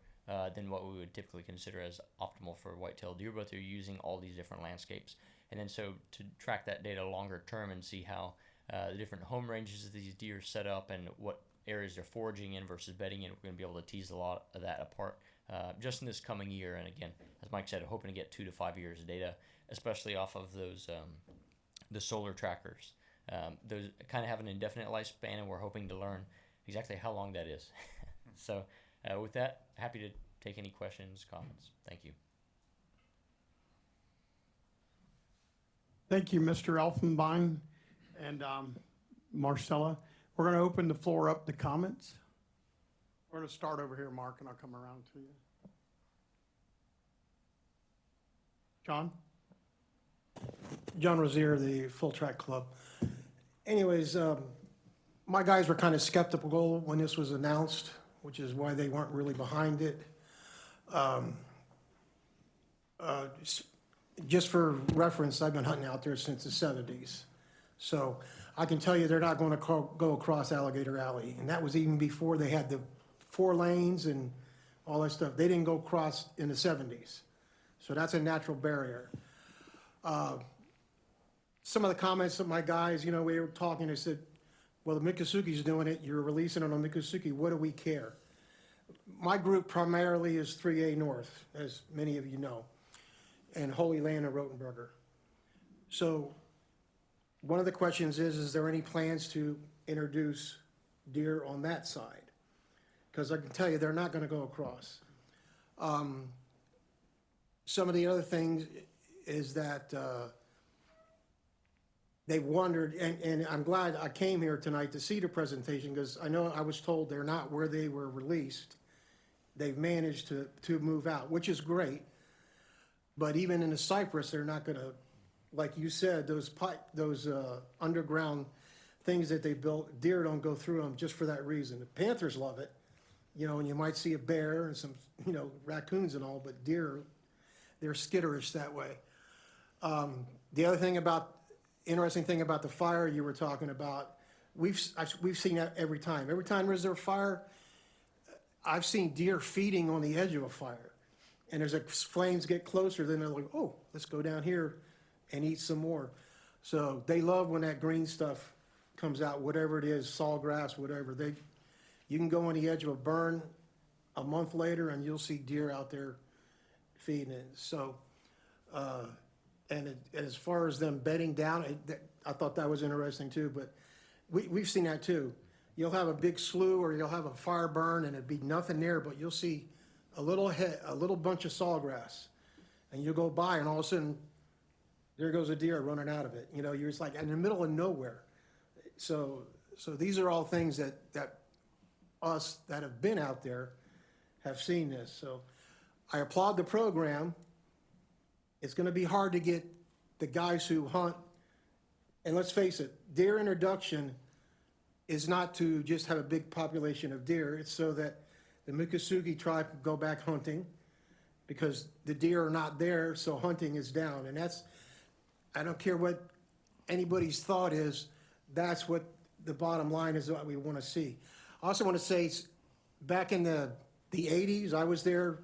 than what we would typically consider as optimal for white-tailed deer, but they're using all these different landscapes. And then so to track that data longer term and see how the different home ranges of these deer set up and what areas they're foraging in versus bedding in, we're going to be able to tease a lot of that apart just in this coming year. And again, as Mike said, hoping to get 2 to 5 years of data, especially off of those the solar trackers. Those kind of have an indefinite lifespan, and we're hoping to learn exactly how long that is. So with that, happy to take any questions, comments. Thank you. Thank you, Mr. Elfenbein and Marcella. We're going to open the floor up to comments. We're going to start over here, Mark, and I'll come around to you. John? John Rozier, the Full Track Club. Anyways, my guys were kind of skeptical when this was announced, which is why they weren't really behind it. Just for reference, I've been hunting out there since the 70s. So I can tell you they're not going to go across Alligator Alley. And that was even before they had the 4 lanes and all that stuff. They didn't go across in the 70s. So that's a natural barrier. Some of the comments of my guys, we were talking, they said, well, the Miccosukie's doing it, you're releasing it on Miccosukee, what do we care? My group primarily is 3A North, as many of you know, and Holy Land and Rotenberger. So one of the questions is there any plans to introduce deer on that side? Because I can tell you they're not going to go across. Some of the other things is that they wondered, and I'm glad I came here tonight to see the presentation, because I know I was told they're not where they were released. They've managed to move out, which is great. But even in the cypress, they're not going to, like you said, those underground things that they built, deer don't go through them just for that reason. The panthers love it, and you might see a bear and some, raccoons and all, but deer, they're skitterish that way. The other interesting thing about the fire you were talking about, we've seen that every time. Every time there's a fire, I've seen deer feeding on the edge of a fire. And as the flames get closer, then they're like, oh, let's go down here and eat some more. So they love when that green stuff comes out, whatever it is, sawgrass, whatever. You can go on the edge of a burn a month later and you'll see deer out there feeding it. So, as far as them bedding down, I thought that was interesting too, but we've seen that too. You'll have a big slough or you'll have a fire burn and it'd be nothing there, but you'll see a little bunch of sawgrass, and you'll go by and all of a sudden there goes a deer running out of it. You're just like in the middle of nowhere. So these are all things that us that have been out there have seen this. So I applaud the program. It's going to be hard to get the guys who hunt, and let's face it, deer introduction is not to just have a big population of deer. It's so that the Miccosukee tribe can go back hunting, because the deer are not there, so hunting is down. And I don't care what anybody's thought is, that's what the bottom line is, what we want to see. I also want to say, back in the 80s, I was there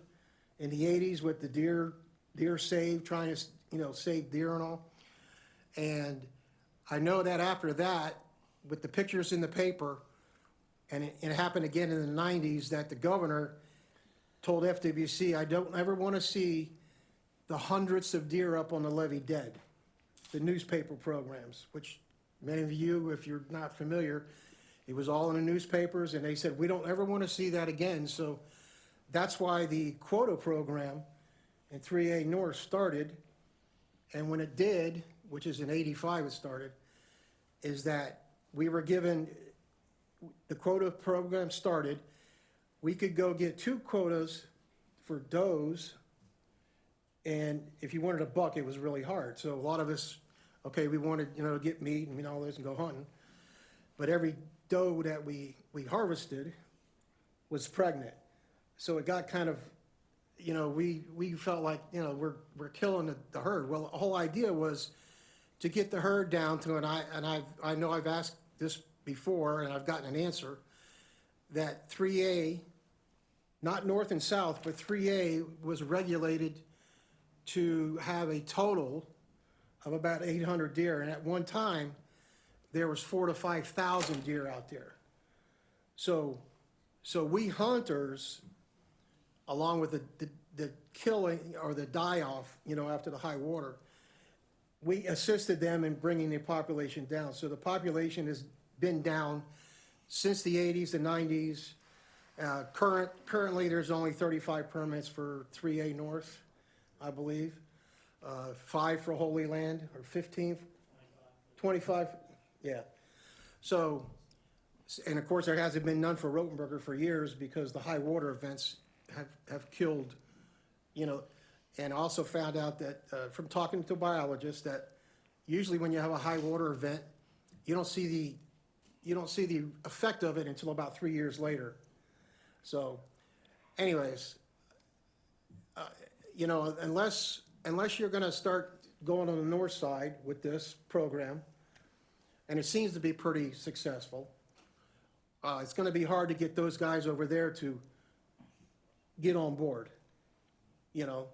in the 80s with the deer save, trying to, save deer and all. And I know that after that, with the pictures in the paper, and it happened again in the 90s, that the governor told FWC, I don't ever want to see the hundreds of deer up on the levee dead. The newspaper programs, which many of you, if you're not familiar, It was all in the newspapers, and they said, we don't ever want to see that again. So that's why the quota program in 3A North started. And when it did, which is in 85 it started, is that we were given, the quota program started, we could go get 2 quotas for does, and if you wanted a buck, it was really hard. So a lot of us, okay, we wanted, to get meat and all this and go hunting. But every doe that we harvested was pregnant. So it got kind of, we felt like, we're killing the herd. Well, the whole idea was to get the herd down to, I know I've asked this before and I've gotten an answer, that 3A, not north and south, but 3A was regulated to have a total of about 800 deer. And at one time, there was 4,000 to 5,000 deer out there. So we hunters, along with the killing or the die-off, after the high water, we assisted them in bringing the population down. So the population has been down since the 80s, the 90s. Currently, there's only 35 permits for 3A North, I believe. 5 for Holy Land, or 15, 25, yeah. So, and of course, there hasn't been none for Rotenberger for years because the high water events have killed, and also found out that, from talking to biologists, that usually when you have a high water event, you don't see the effect of it until about 3 years later. So anyways, unless you're gonna start going on the north side with this program, and it seems to be pretty successful, it's gonna be hard to get those guys over there to get on board, because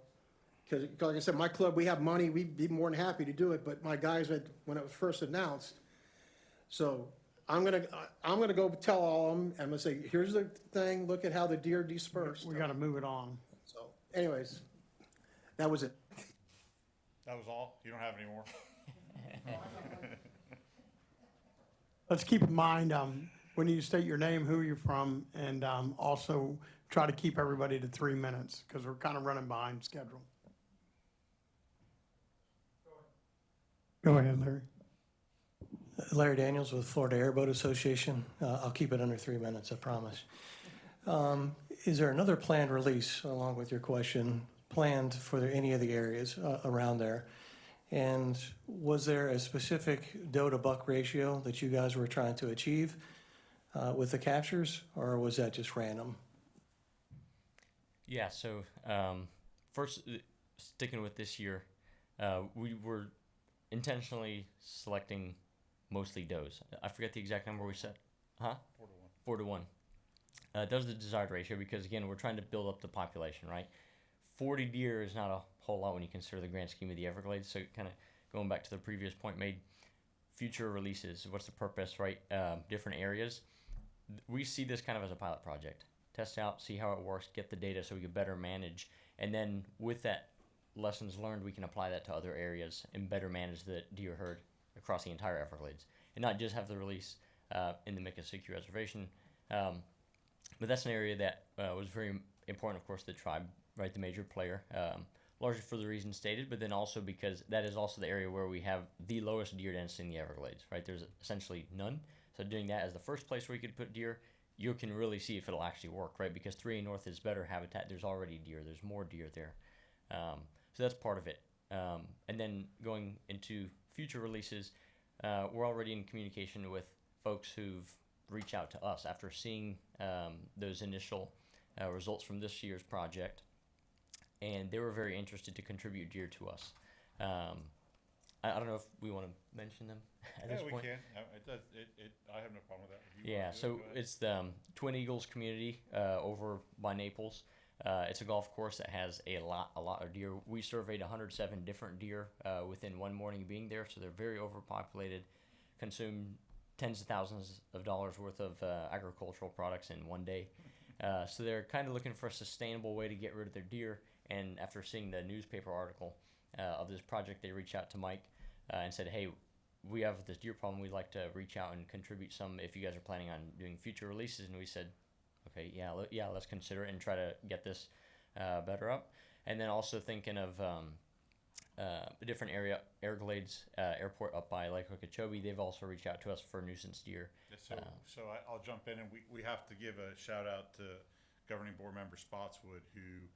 like I said, my club, we have money, we'd be more than happy to do it, but my guys, when it was first announced, so I'm gonna go tell all of them, I'm gonna say, here's the thing, look at how the deer dispersed. We gotta move it on. So anyways, that was it. That was all? You don't have any more? Let's keep in mind, we need to state your name, who you're from, and also try to keep everybody to 3 minutes, because we're kind of running behind schedule. Go ahead, Larry. Larry Daniels with Florida Airboat Association. I'll keep it under 3 minutes, I promise. Is there another planned release, along with your question, planned for any of the areas around there? And was there a specific doe to buck ratio that you guys were trying to achieve with the captures, or was that just random? Yeah, so first, sticking with this year, we were intentionally selecting mostly does. I forget the exact number we set. 4 to 1. 4 to 1. That was the desired ratio because, again, we're trying to build up the population, right? 40 deer is not a whole lot when you consider the grand scheme of the Everglades. So kind of going back to the previous point made, future releases, what's the purpose, right? Different areas. We see this kind of as a pilot project. Test out, see how it works, get the data so we can better manage. And then with that lessons learned, we can apply that to other areas and better manage the deer herd across the entire Everglades. And not just have the release in the Miccosukee Reservation. But that's an area that was very important, of course, the tribe, right, the major player, largely for the reasons stated, but then also because that is also the area where we have the lowest deer density in the Everglades, right? There's essentially none. So doing that as the first place where you could put deer, you can really see if it'll actually work, right? Because 3A North is better habitat. There's already deer. There's more deer there. So that's part of it. And then going into future releases, we're already in communication with folks who've reached out to us after seeing those initial results from this year's project. And they were very interested to contribute deer to us. I don't know if we want to mention them at this point. We can. I have no problem with that. If you Yeah, want to so do it, go ahead. it's the Twin Eagles community over by Naples. It's a golf course that has a lot of deer. We surveyed 107 different deer within one morning being there, so they're very overpopulated, consume tens of thousands of dollars worth of agricultural products in one day. So they're kind of looking for a sustainable way to get rid of their deer. And after seeing the newspaper article of this project, they reached out to Mike and said, hey, we have this deer problem. We'd like to reach out and contribute some if you guys are planning on doing future releases. And we said, okay, yeah, let's consider it and try to get this better up. And then also thinking of a different area, Everglades Airport up by Lake Okeechobee. They've also reached out to us for nuisance deer. I'll jump in, and we have to give a shout out to Governing Board Member Spotswood, who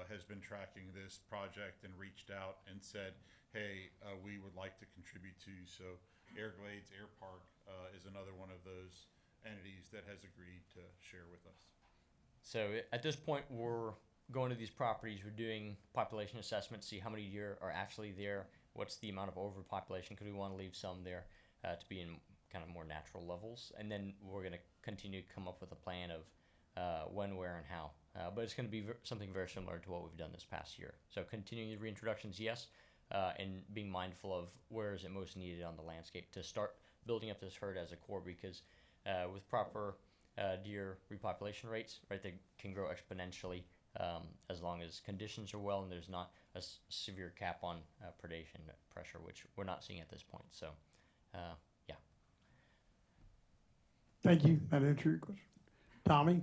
has been tracking this project and reached out and said, hey, we would like to contribute to. So Everglades Air Park is another one of those entities that has agreed to share with us. So at this point, we're going to these properties, we're doing population assessments, see how many deer are actually there, what's the amount of overpopulation, because we want to leave some there to be in kind of more natural levels, and then we're going to continue to come up with a plan of when, where, and how. But it's going to be something very similar to what we've done this past year. So continuing the reintroductions, yes, and being mindful of where is it most needed on the landscape to start building up this herd as a core, because with proper deer repopulation rates, right, they can grow exponentially as long as conditions are well and there's not a severe cap on predation pressure, which we're not seeing at this point. So, yeah. Thank you. That answered your question. Tommy?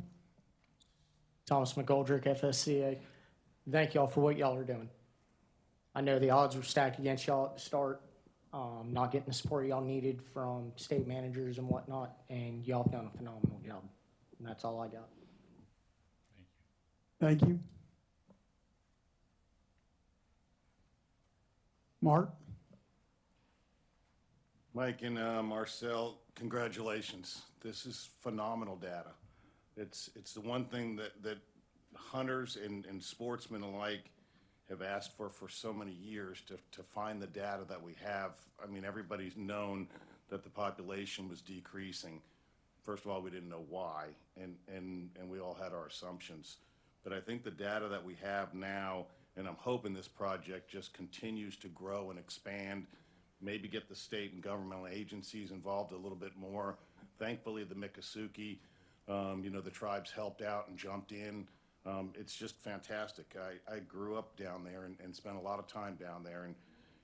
Thomas McGoldrick, FSCA. Thank y'all for what y'all are doing. I know the odds were stacked against y'all at the start, not getting the support y'all needed from state managers and whatnot, and y'all have done a phenomenal job. And that's all I got. Thank you. Mark? Mike and Marcel, congratulations. This is phenomenal data. It's the one thing that hunters and sportsmen alike have asked for so many years, to find the data that we have. I mean, everybody's known that the population was decreasing. First of all, we didn't know why, and we all had our assumptions. But I think the data that we have now, and I'm hoping this project just continues to grow and expand, maybe get the state and governmental agencies involved a little bit more. Thankfully, the Miccosukee, the tribes helped out and jumped in. It's just fantastic. I grew up down there and spent a lot of time down there,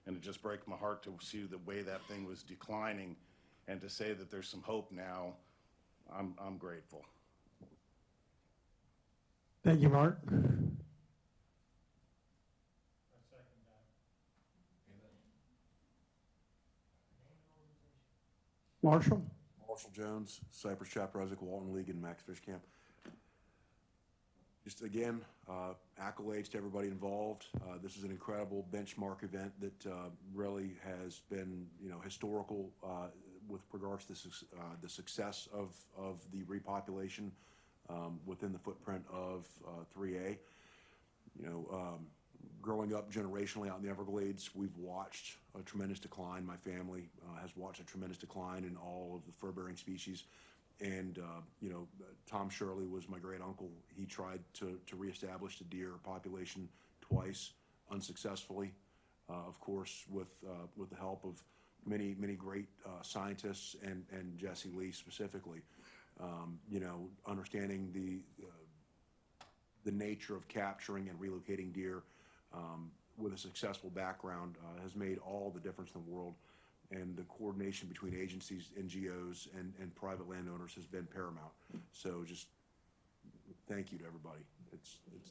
and it just breaks my heart to see the way that thing was declining, and to say that there's some hope now. I'm grateful. Thank you, Mark. Marshall? Marshall Jones, Cypress Chapter, Isaac Walton League, and Max Fish Camp. Just again, accolades to everybody involved. This is an incredible benchmark event that really has been, historical with regards to the success of the repopulation within the footprint of 3A. Growing up generationally out in the Everglades, we've watched a tremendous decline. My family has watched a tremendous decline in all of the fur-bearing species. And, Tom Shirley was my great uncle. He tried to reestablish the deer population twice, unsuccessfully, of course, with the help of many, many great scientists and Jesse Lee specifically. Understanding the nature of capturing and relocating deer with a successful background has made all the difference in the world. And the coordination between agencies, NGOs, and private landowners has been paramount. So just thank you to everybody.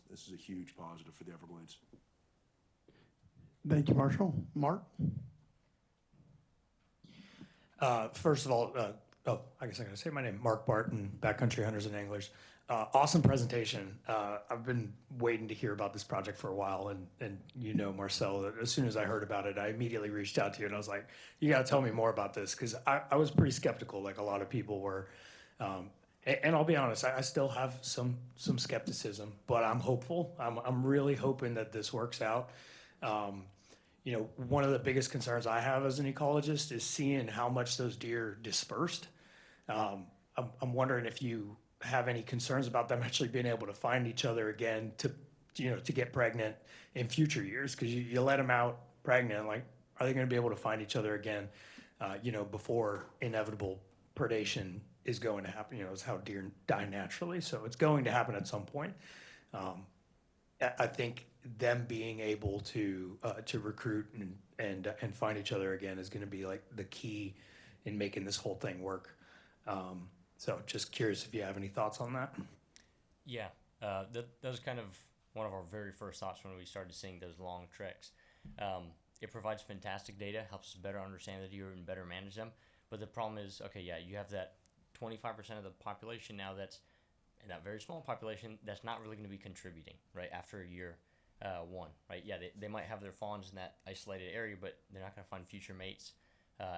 This is a huge positive for the Everglades. Thank you, Marshall. Mark? First of all, I guess I gotta say my name, Mark Barton, Backcountry Hunters and Anglers. Awesome presentation. I've been waiting to hear about this project for a while, and Marcel, as soon as I heard about it, I immediately reached out to you and I was like, you gotta tell me more about this, because I was pretty skeptical, like a lot of people were. And I'll be honest, I still have some skepticism, but I'm hopeful. I'm really hoping that this works out. One of the biggest concerns I have as an ecologist is seeing how much those deer dispersed. I'm wondering if you have any concerns about them actually being able to find each other again to get pregnant in future years, because you let them out pregnant, like, are they going to be able to find each other again, before inevitable predation is going to happen? It's how deer die naturally, so it's going to happen at some point. I think them being able to recruit and find each other again is going to be like the key in making this whole thing work. So just curious if you have any thoughts on that. Yeah, that was kind of one of our very first thoughts when we started seeing those long treks. It provides fantastic data, helps us better understand the deer and better manage them. But the problem is, okay, yeah, you have that 25% of the population now that's, and that very small population that's not really going to be contributing, right, after a year one, right? Yeah, they might have their fawns in that isolated area, but they're not going to find future mates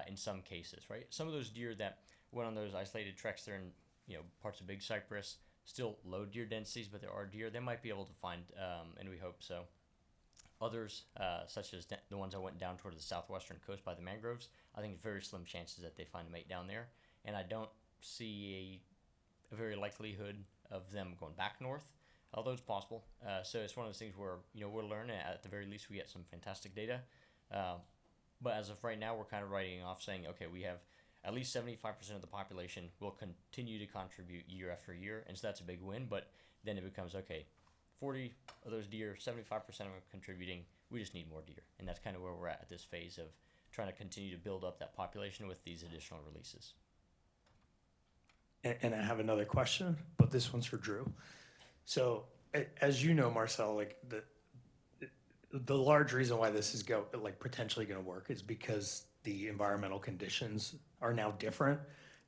in some cases, right? Some of those deer that went on those isolated treks, they're in, parts of Big Cypress, still low deer densities, but there are deer. They might be able to find, and we hope so. Others, such as the ones that went down toward the southwestern coast by the mangroves, I think it's very slim chances that they find a mate down there. And I don't see a very likelihood of them going back north, although it's possible. So it's one of those things where, we're learning. At the very least, we get some fantastic data. But as of right now, we're kind of writing off saying, okay, we have at least 75% of the population will continue to contribute year after year. And so that's a big win. But then it becomes, okay, 40 of those deer, 75% of them contributing. We just need more deer. And that's kind of where we're at this phase of trying to continue to build up that population with these additional releases. And I have another question, but this one's for Drew. So as you know, Marcel, like the large reason why this is potentially going to work is because the environmental conditions are now different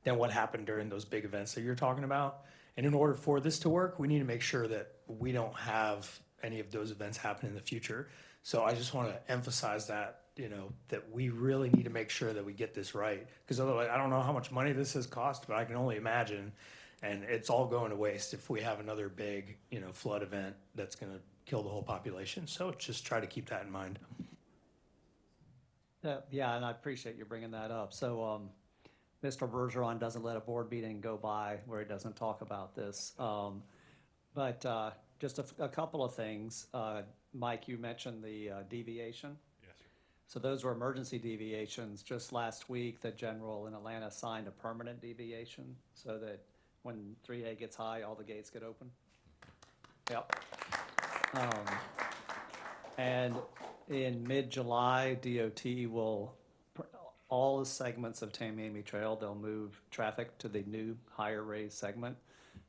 than what happened during those big events that you're talking about. And in order for this to work, we need to make sure that we don't have any of those events happen in the future. So I just want to emphasize that, that we really need to make sure that we get this right. Because otherwise, I don't know how much money this has cost, but I can only imagine. And it's all going to waste if we have another big, flood event that's going to kill the whole population. So just try to keep that in mind. Yeah, and I appreciate you bringing that up. So Mr. Bergeron doesn't let a board meeting go by where he doesn't talk about this. But just a couple of things. Mike, you mentioned the deviation. Yes, sir. So those were emergency deviations. Just last week, the general in Atlanta signed a permanent deviation so that when 3A gets high, all the gates get open. Yep. And in mid-July, DOT will, all the segments of Tamiami Trail, they'll move traffic to the new higher raised segment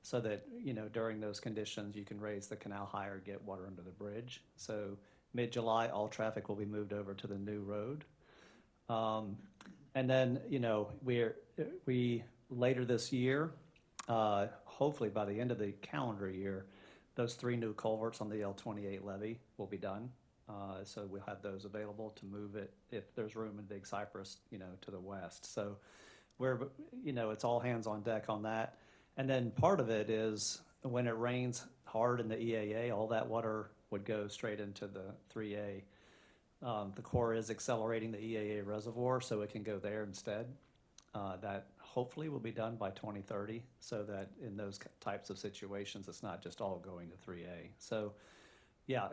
so that, during those conditions, you can raise the canal higher, get water under the bridge. So mid-July, all traffic will be moved over to the new road. And then, we later this year, hopefully by the end of the calendar year, those 3 new culverts on the L28 levee will be done. So we'll have those available to move it if there's room in Big Cypress, to the west. So it's all hands on deck on that. And then part of it is when it rains hard in the EAA, all that water would go straight into the 3A. The Corps is accelerating the EAA reservoir so it can go there instead. That hopefully will be done by 2030 so that in those types of situations, it's not just all going to 3A. So yeah,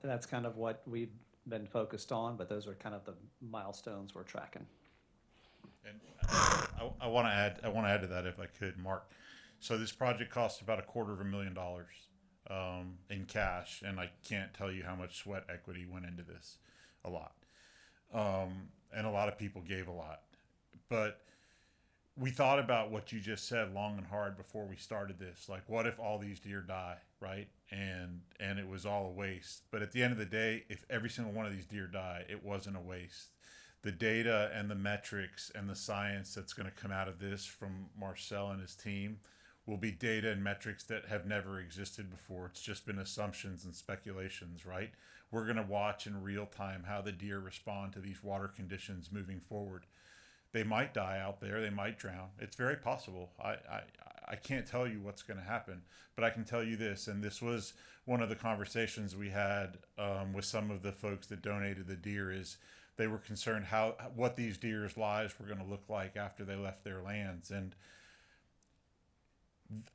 that's kind of what we've been focused on, but those are kind of the milestones we're tracking. And I want to add to that if I could, Mark. So this project cost about $250,000 in cash, and I can't tell you how much sweat equity went into this. A lot. And a lot of people gave a lot. But we thought about what you just said long and hard before we started this. Like, what if all these deer die, right? And it was all a waste. But at the end of the day, if every single one of these deer die, it wasn't a waste. The data and the metrics and the science that's going to come out of this from Marcel and his team will be data and metrics that have never existed before. It's just been assumptions and speculations, right? We're going to watch in real time how the deer respond to these water conditions moving forward. They might die out there. They might drown. It's very possible. I can't tell you what's going to happen, but I can tell you this, and this was one of the conversations we had with some of the folks that donated the deer, is they were concerned what these deer's lives were going to look like after they left their lands. And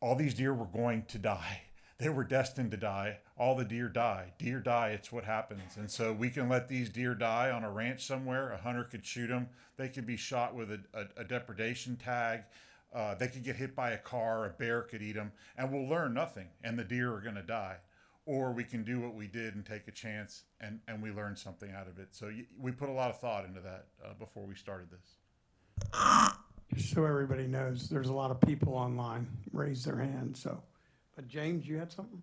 all these deer were going to die. They were destined to die. All the deer die. Deer die, it's what happens. And so we can let these deer die on a ranch somewhere. A hunter could shoot them. They could be shot with a depredation tag. They could get hit by a car. A bear could eat them. And we'll learn nothing. And the deer are going to die. or we can do what we did and take a chance and we learn something out of it. So we put a lot of thought into that before we started this. Just so everybody knows, there's a lot of people online raise their hands, so. But James, you had something?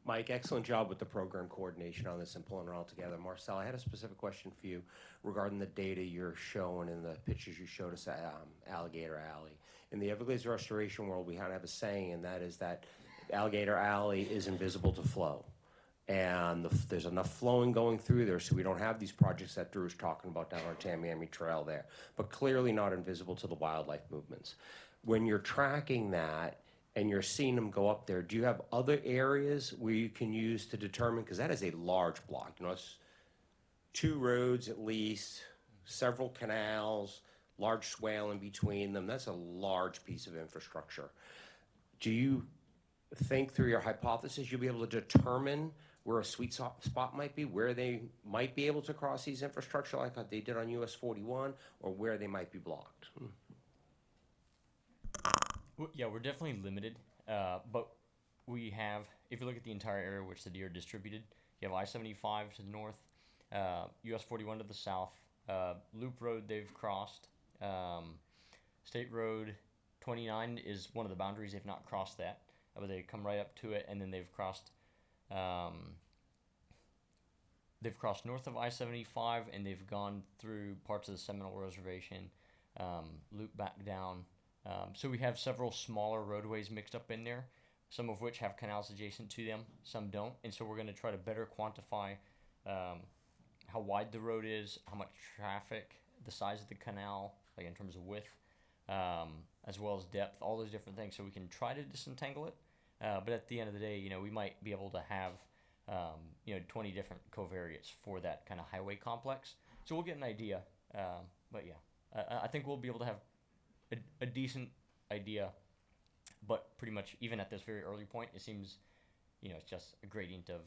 Mike, excellent job with the program coordination on this and pulling it all together. Marcel, I had a specific question for you regarding the data you're showing and the pictures you showed us at Alligator Alley. In the Everglades restoration world, we kind of have a saying, and that is that Alligator Alley is invisible to flow. And there's enough flowing going through there, so we don't have these projects that Drew's talking about down our Tamiami Trail there, but clearly not invisible to the wildlife movements. When you're tracking that, and you're seeing them go up there, do you have other areas where you can use to determine, because that is a large block, you know, it's 2 roads at least, several canals, large swale in between them, that's a large piece of infrastructure. Do you think through your hypothesis you'll be able to determine where a sweet spot might be, where they might be able to cross these infrastructure like they did on US 41, or where they might be blocked? Yeah, we're definitely limited, but we have, if you look at the entire area which the deer are distributed, you have I-75 to the north, US 41 to the south, Loop Road they've crossed, State Road 29 is one of the boundaries, they've not crossed that, but they come right up to it, and then they've crossed north of I-75, and they've gone through parts of the Seminole Reservation, loop back down. So we have several smaller roadways mixed up in there, some of which have canals adjacent to them, some don't. And so we're going to try to better quantify how wide the road is, how much traffic, the size of the canal, like in terms of width, as well as depth, all those different things. So we can try to disentangle it. But at the end of the day, you know, we might be able to have, 20 different covariates for that kind of highway complex. So we'll get an idea. But yeah, I think we'll be able to have a decent idea, but pretty much even at this very early point, it seems, it's just a gradient of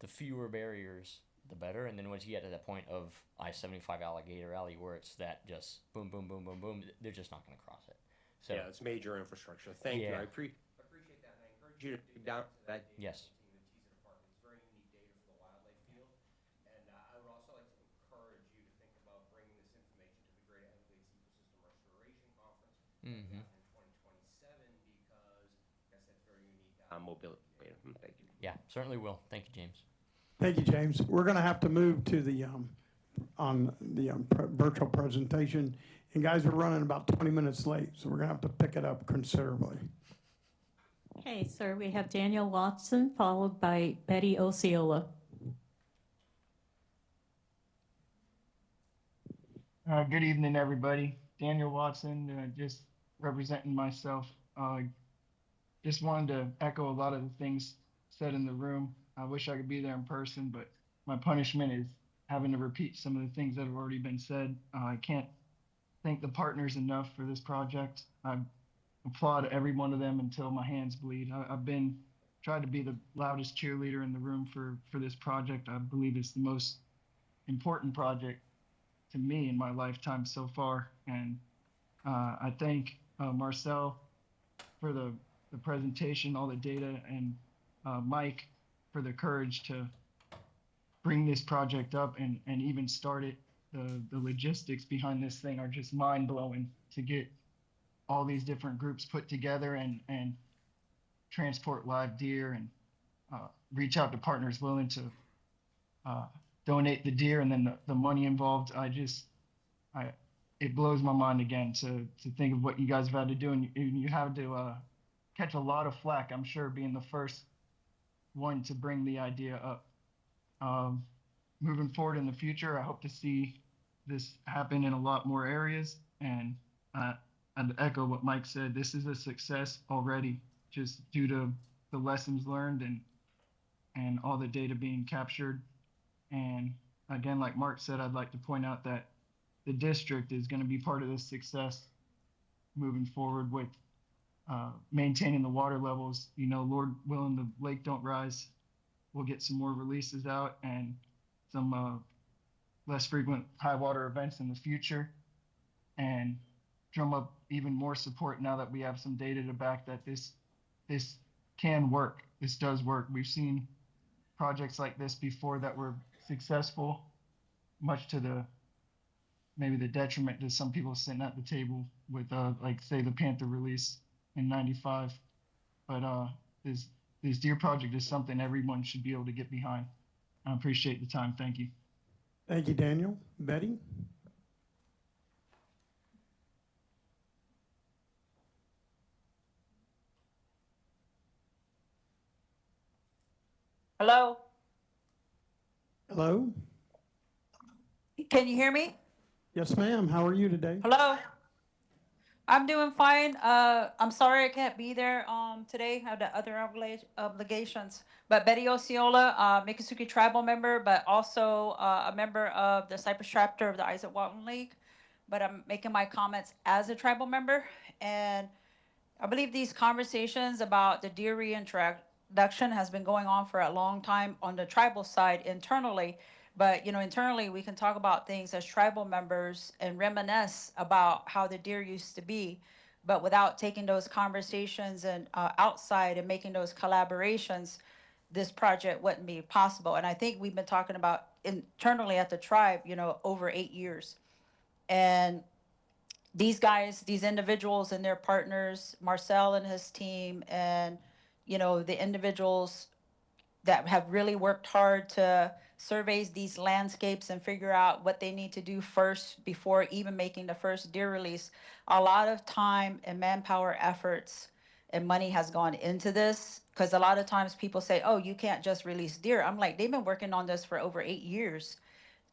the fewer barriers, the better. And then once you get to that point of I-75 Alligator Alley, where it's that just boom, boom, boom, boom, boom, they're just not going to cross it. So yeah, it's major infrastructure. Thank you. I appreciate that, and I encourage you to dig down to that data. Yes. And tease it apart. It's very unique data for the wildlife field. And I would also like to encourage you to think about bringing this information to the Great Everglades Ecosystem Restoration Conference in 2027, because I guess that's very unique mobility data. Thank you. Yeah, certainly will. Thank you, James. Thank you, James. We're going to have to move to the virtual presentation. And guys, we're running about 20 minutes late, so we're going to have to pick it up considerably. Okay, sir, we have Daniel Watson, followed by Betty Osceola. Good evening, everybody. Daniel Watson, just representing myself. Just wanted to echo a lot of the things said in the room. I wish I could be there in person, but my punishment is having to repeat some of the things that have already been said. I can't thank the partners enough for this project. I applaud every one of them until my hands bleed. I've been tried to be the loudest cheerleader in the room for this project. I believe it's the most important project to me in my lifetime so far. And I thank Marcel for the presentation, all the data, and Mike for the courage to bring this project up and even start it. The logistics behind this thing are just mind-blowing, to get all these different groups put together and transport live deer and reach out to partners willing to donate the deer, and then the money involved. It blows my mind again to think of what you guys have had to do, and you have to catch a lot of flack, I'm sure, being the first one to bring the idea up. Moving forward in the future, I hope to see this happen in a lot more areas. And I'd echo what Mike said. This is a success already, just due to the lessons learned and all the data being captured. And again, like Mark said, I'd like to point out that the district is going to be part of this success moving forward with maintaining the water levels. Lord willing, the lake don't rise. We'll get some more releases out and some less frequent high water events in the future, and drum up even more support now that we have some data to back that this can work. This does work. We've seen projects like this before that were successful, much to the maybe the detriment to some people sitting at the table with like say the Panther release in '95. But this deer project is something everyone should be able to get behind. I appreciate the time. Thank you. Thank you, Daniel. Betty? Hello? Hello? Can you hear me? Yes, ma'am. How are you today? Hello? I'm doing fine. I'm sorry I can't be there today. I have the other obligations. But Betty Osceola, Miccosukee tribal member, but also a member of the Cypress chapter of the Isaac Walton League. But I'm making my comments as a tribal member. And I believe these conversations about the deer reintroduction has been going on for a long time on the tribal side internally. But internally we can talk about things as tribal members and reminisce about how the deer used to be, but without taking those conversations and outside and making those collaborations, this project wouldn't be possible. And I think we've been talking about internally at the tribe, over 8 years. And these guys, these individuals and their partners, Marcel and his team, and the individuals that have really worked hard to survey these landscapes and figure out what they need to do first before even making the first deer release. A lot of time and manpower efforts and money has gone into this, because a lot of times people say, oh, you can't just release deer. I'm like, they've been working on this for over 8 years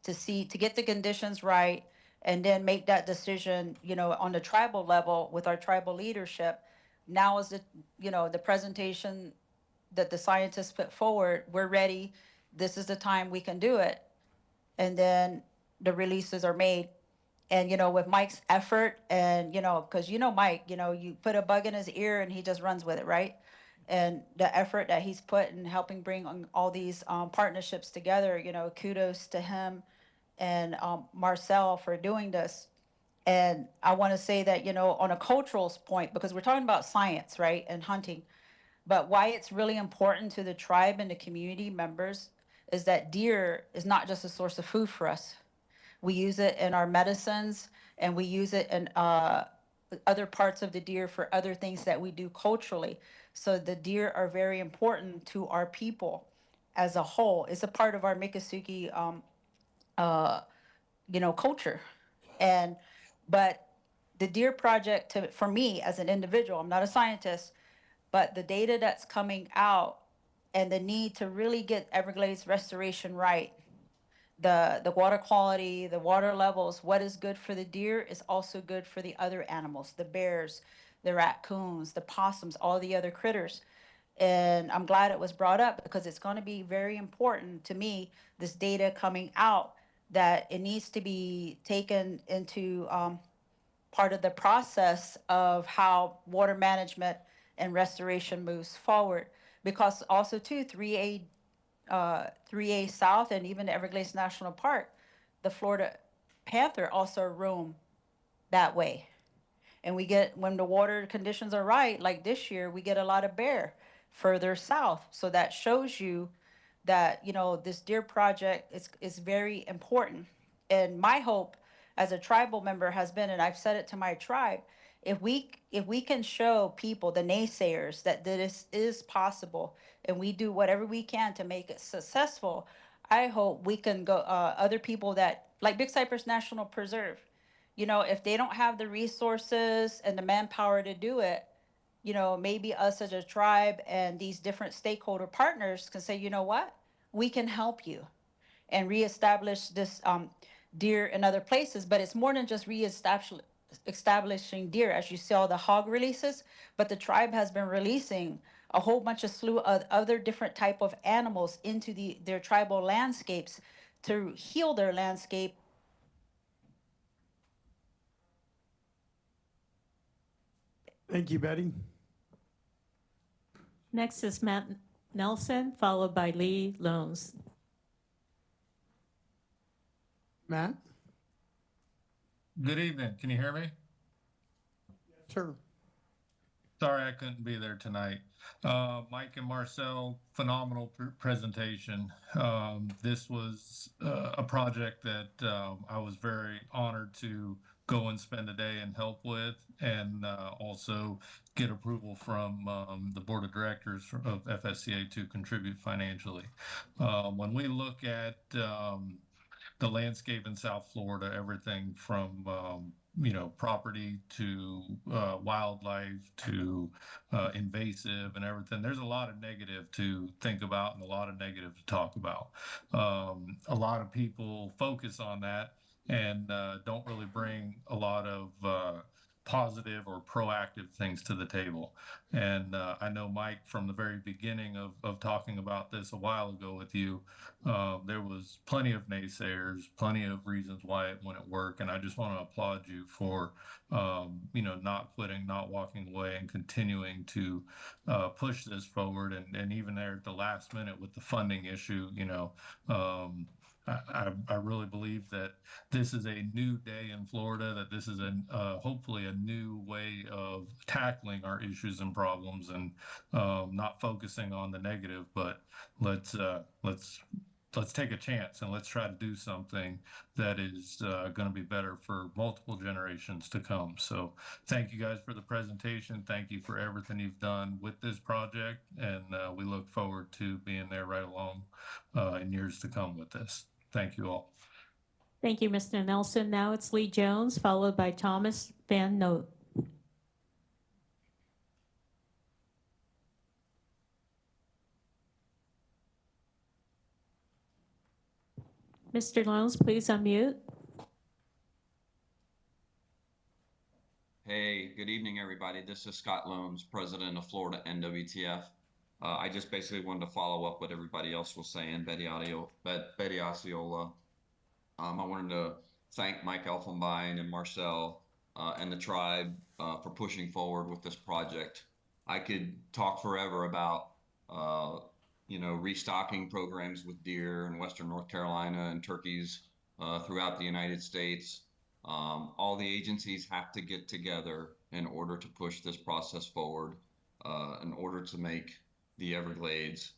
to get the conditions right, and then make that decision, on the tribal level with our tribal leadership. Now is the presentation that the scientists put forward. We're ready. This is the time we can do it. And then the releases are made. And, with Mike's effort and, because, Mike, you put a bug in his ear and he just runs with it, right? And the effort that he's put in helping bring on all these partnerships together, kudos to him and Marcel for doing this. And I want to say that, on a cultural point, because we're talking about science, right, and hunting, but why it's really important to the tribe and the community members is that deer is not just a source of food for us. We use it in our medicines, and we use it in other parts of the deer for other things that we do culturally. So the deer are very important to our people as a whole. It's a part of our Miccosukee culture. But the deer project, for me as an individual, I'm not a scientist, but the data that's coming out and the need to really get Everglades restoration right, the water quality, the water levels, what is good for the deer is also good for the other animals, the bears, the raccoons, the possums, all the other critters. And I'm glad it was brought up, because it's going to be very important to me, this data coming out, that it needs to be taken into part of the process of how water management and restoration moves forward. Because also too, 3A South and even the Everglades National Park, the Florida panther also roam that way. And we get, when the water conditions are right, like this year, we get a lot of bear further south. So that shows you that, this deer project is very important. And my hope as a tribal member has been, and I've said it to my tribe, if we can show people, the naysayers, that this is possible, and we do whatever we can to make it successful, I hope we can go, other people that, like Big Cypress National Preserve, if they don't have the resources and the manpower to do it, maybe us as a tribe and these different stakeholder partners can say, you know what, we can help you and reestablish this deer in other places. But it's more than just establishing deer, as you saw the hog releases, but the tribe has been releasing a whole bunch of slew of other different type of animals into their tribal landscapes to heal their landscape. Thank you, Betty. Next is Matt Nelson, followed by Lee Loans. Matt? Good evening. Can you hear me? Sure. Sorry I couldn't be there tonight. Mike and Marcel, phenomenal presentation. This was a project that I was very honored to go and spend a day and help with, and also get approval from the board of directors of FSCA to contribute financially. When we look at the landscape in South Florida, everything from property to wildlife to invasive and everything. There's a lot of negative to think about and a lot of negative to talk about. A lot of people focus on that and don't really bring a lot of positive or proactive things to the table. And I know Mike, from the very beginning of talking about this a while ago with you, there was plenty of naysayers, plenty of reasons why it wouldn't work. And I just want to applaud you for, not quitting, not walking away, and continuing to push this forward. And even there at the last minute with the funding issue, I really believe that this is a new day in Florida, that this is hopefully a new way of tackling our issues and problems, and not focusing on the negative, but let's take a chance and let's try to do something that is going to be better for multiple generations to come. So thank you guys for the presentation. Thank you for everything you've done with this project. And we look forward to being there right along in years to come with this. Thank you all. Thank you, Mr. Nelson. Now it's Lee Jones, followed by Thomas Van Noot. Mr. Jones, please unmute. Hey, good evening, everybody. This is Scott Loans, president of Florida NWTF. I just basically wanted to follow up what everybody else was saying, Betty Osceola. I wanted to thank Mike Elfenbein and Marcel and the tribe for pushing forward with this project. I could talk forever about restocking programs with deer in Western North Carolina and turkeys throughout the United States. All the agencies have to get together in order to push this process forward, in order to make the Everglades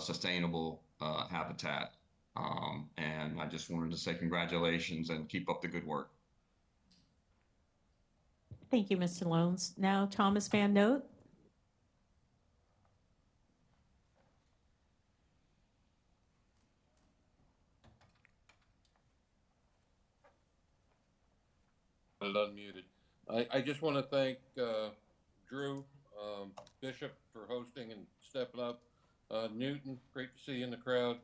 sustainable habitat. And I just wanted to say congratulations and keep up the good work. Thank you, Mr. Loans. Now Thomas Van Noot. Unmuted. I just want to thank Drew, Bishop for hosting and stepping up. Newton, great to see you in the crowd.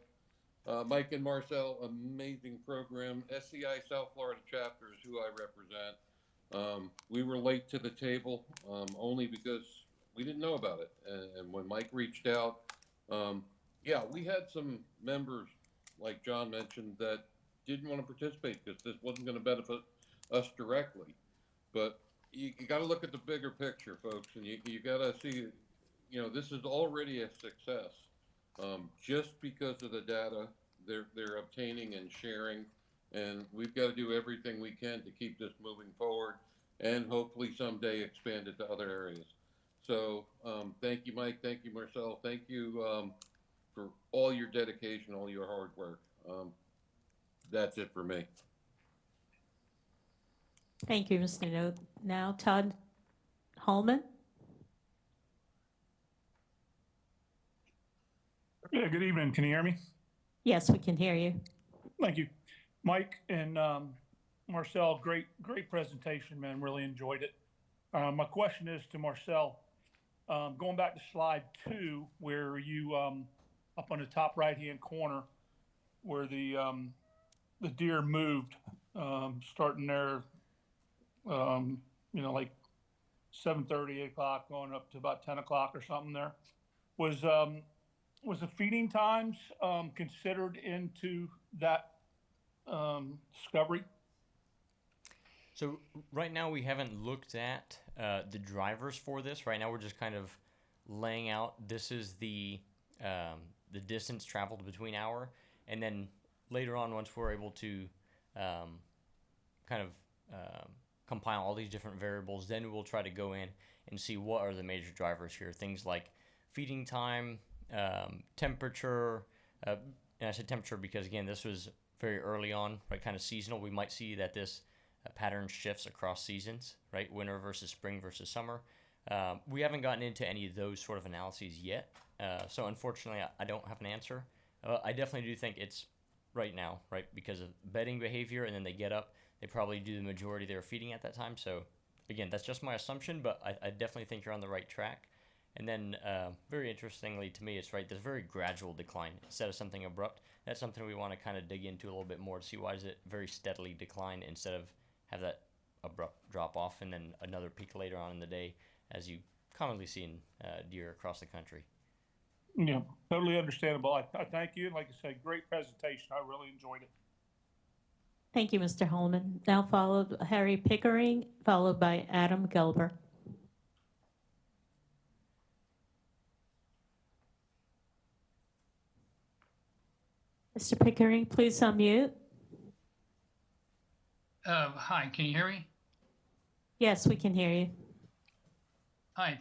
Mike and Marcel, amazing program. SCI South Florida chapter is who I represent. We were late to the table only because we didn't know about it. And when Mike reached out, we had some members, like John mentioned, that didn't want to participate because this wasn't going to benefit us directly. But you got to look at the bigger picture, folks, and you got to see, this is already a success. Just because of the data they're obtaining and sharing, and we've got to do everything we can to keep this moving forward, and hopefully someday expand it to other areas. So thank you, Mike. Thank you, Marcel. Thank you for all your dedication, all your hard work. That's it for me. Thank you, Mr. Noot. Now Todd Holman. Yeah, good evening. Can you hear me? Yes, we can hear you. Thank you. Mike and Marcel, great presentation, man. Really enjoyed it. My question is to Marcel, going back to slide 2, where you, up on the top right-hand corner, where the deer moved, starting there, like 7:30, 8 o'clock, going up to about 10 o'clock or something there. Was the feeding times considered into that discovery? So right now we haven't looked at the drivers for this. Right now we're just kind of laying out, this is the distance traveled between hour, and then later on, once we're able to compile all these different variables, then we'll try to go in and see what are the major drivers here. Things like feeding time, temperature, and I said temperature because, again, this was very early on, right, kind of seasonal. We might see that this pattern shifts across seasons, right, winter versus spring versus summer. We haven't gotten into any of those sort of analyses yet, so unfortunately I don't have an answer. I definitely do think it's right now, right, because of bedding behavior, and then they get up, they probably do the majority of their feeding at that time. So again, that's just my assumption, but I definitely think you're on the right track. And then very interestingly to me, it's right, there's a very gradual decline instead of something abrupt. That's something we want to kind of dig into a little bit more to see why does it very steadily decline instead of have that abrupt drop off and then another peak later on in the day, as you commonly see in deer across the country. Yeah, totally understandable. I thank you. And like I said, great presentation. I really enjoyed it. Thank you, Mr. Holman. Now followed Harry Pickering, followed by Adam Gelber. Mr. Pickering, please unmute. Hi, can you hear me? Yes, we can hear you. Hi,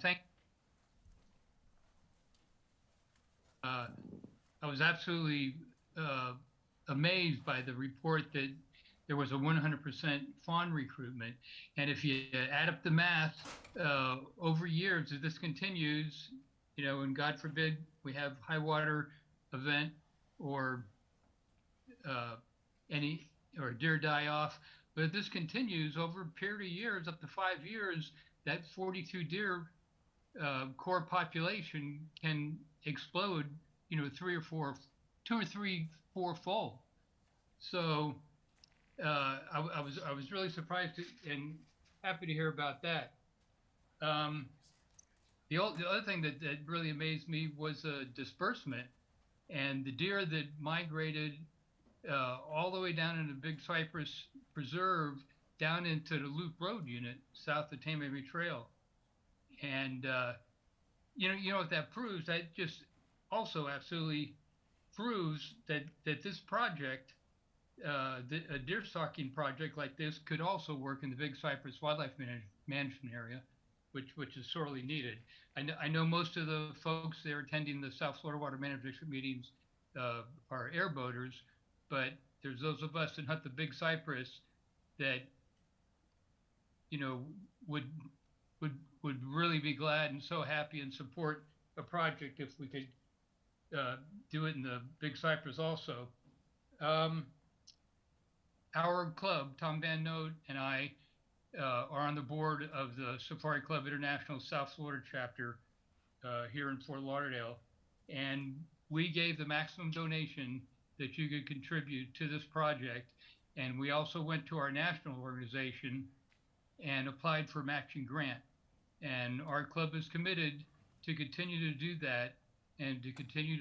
I was absolutely amazed by the report that there was a 100% fawn recruitment. And if you add up the math over years, if this continues, you know, and God forbid we have high water event or deer die off, but if this continues over a period of years, up to 5 years, that 42 deer core population can explode, you know, 2 or 3, 4-fold. So I was really surprised and happy to hear about that. The other thing that really amazed me was disbursement, and the deer that migrated all the way down into Big Cypress Preserve down into the Loop Road unit south of Tame Abbey Trail. And you know what that proves? That just also absolutely proves that this project, a deer stalking project like this, could also work in the Big Cypress Wildlife Management Area, which is sorely needed. I know most of the folks there attending the South Florida Water Management meetings are airboaters, but there's those of us that hunt the Big Cypress that, you know, would really be glad and so happy and support a project if we could do it in the Big Cypress also. Our club, Tom Van Note and I, are on the board of the Safari Club International South Florida chapter here in Fort Lauderdale, and we gave the maximum donation that you could contribute to this project. And we also went to our national organization and applied for a matching grant. And our club is committed to continue to do that and to continue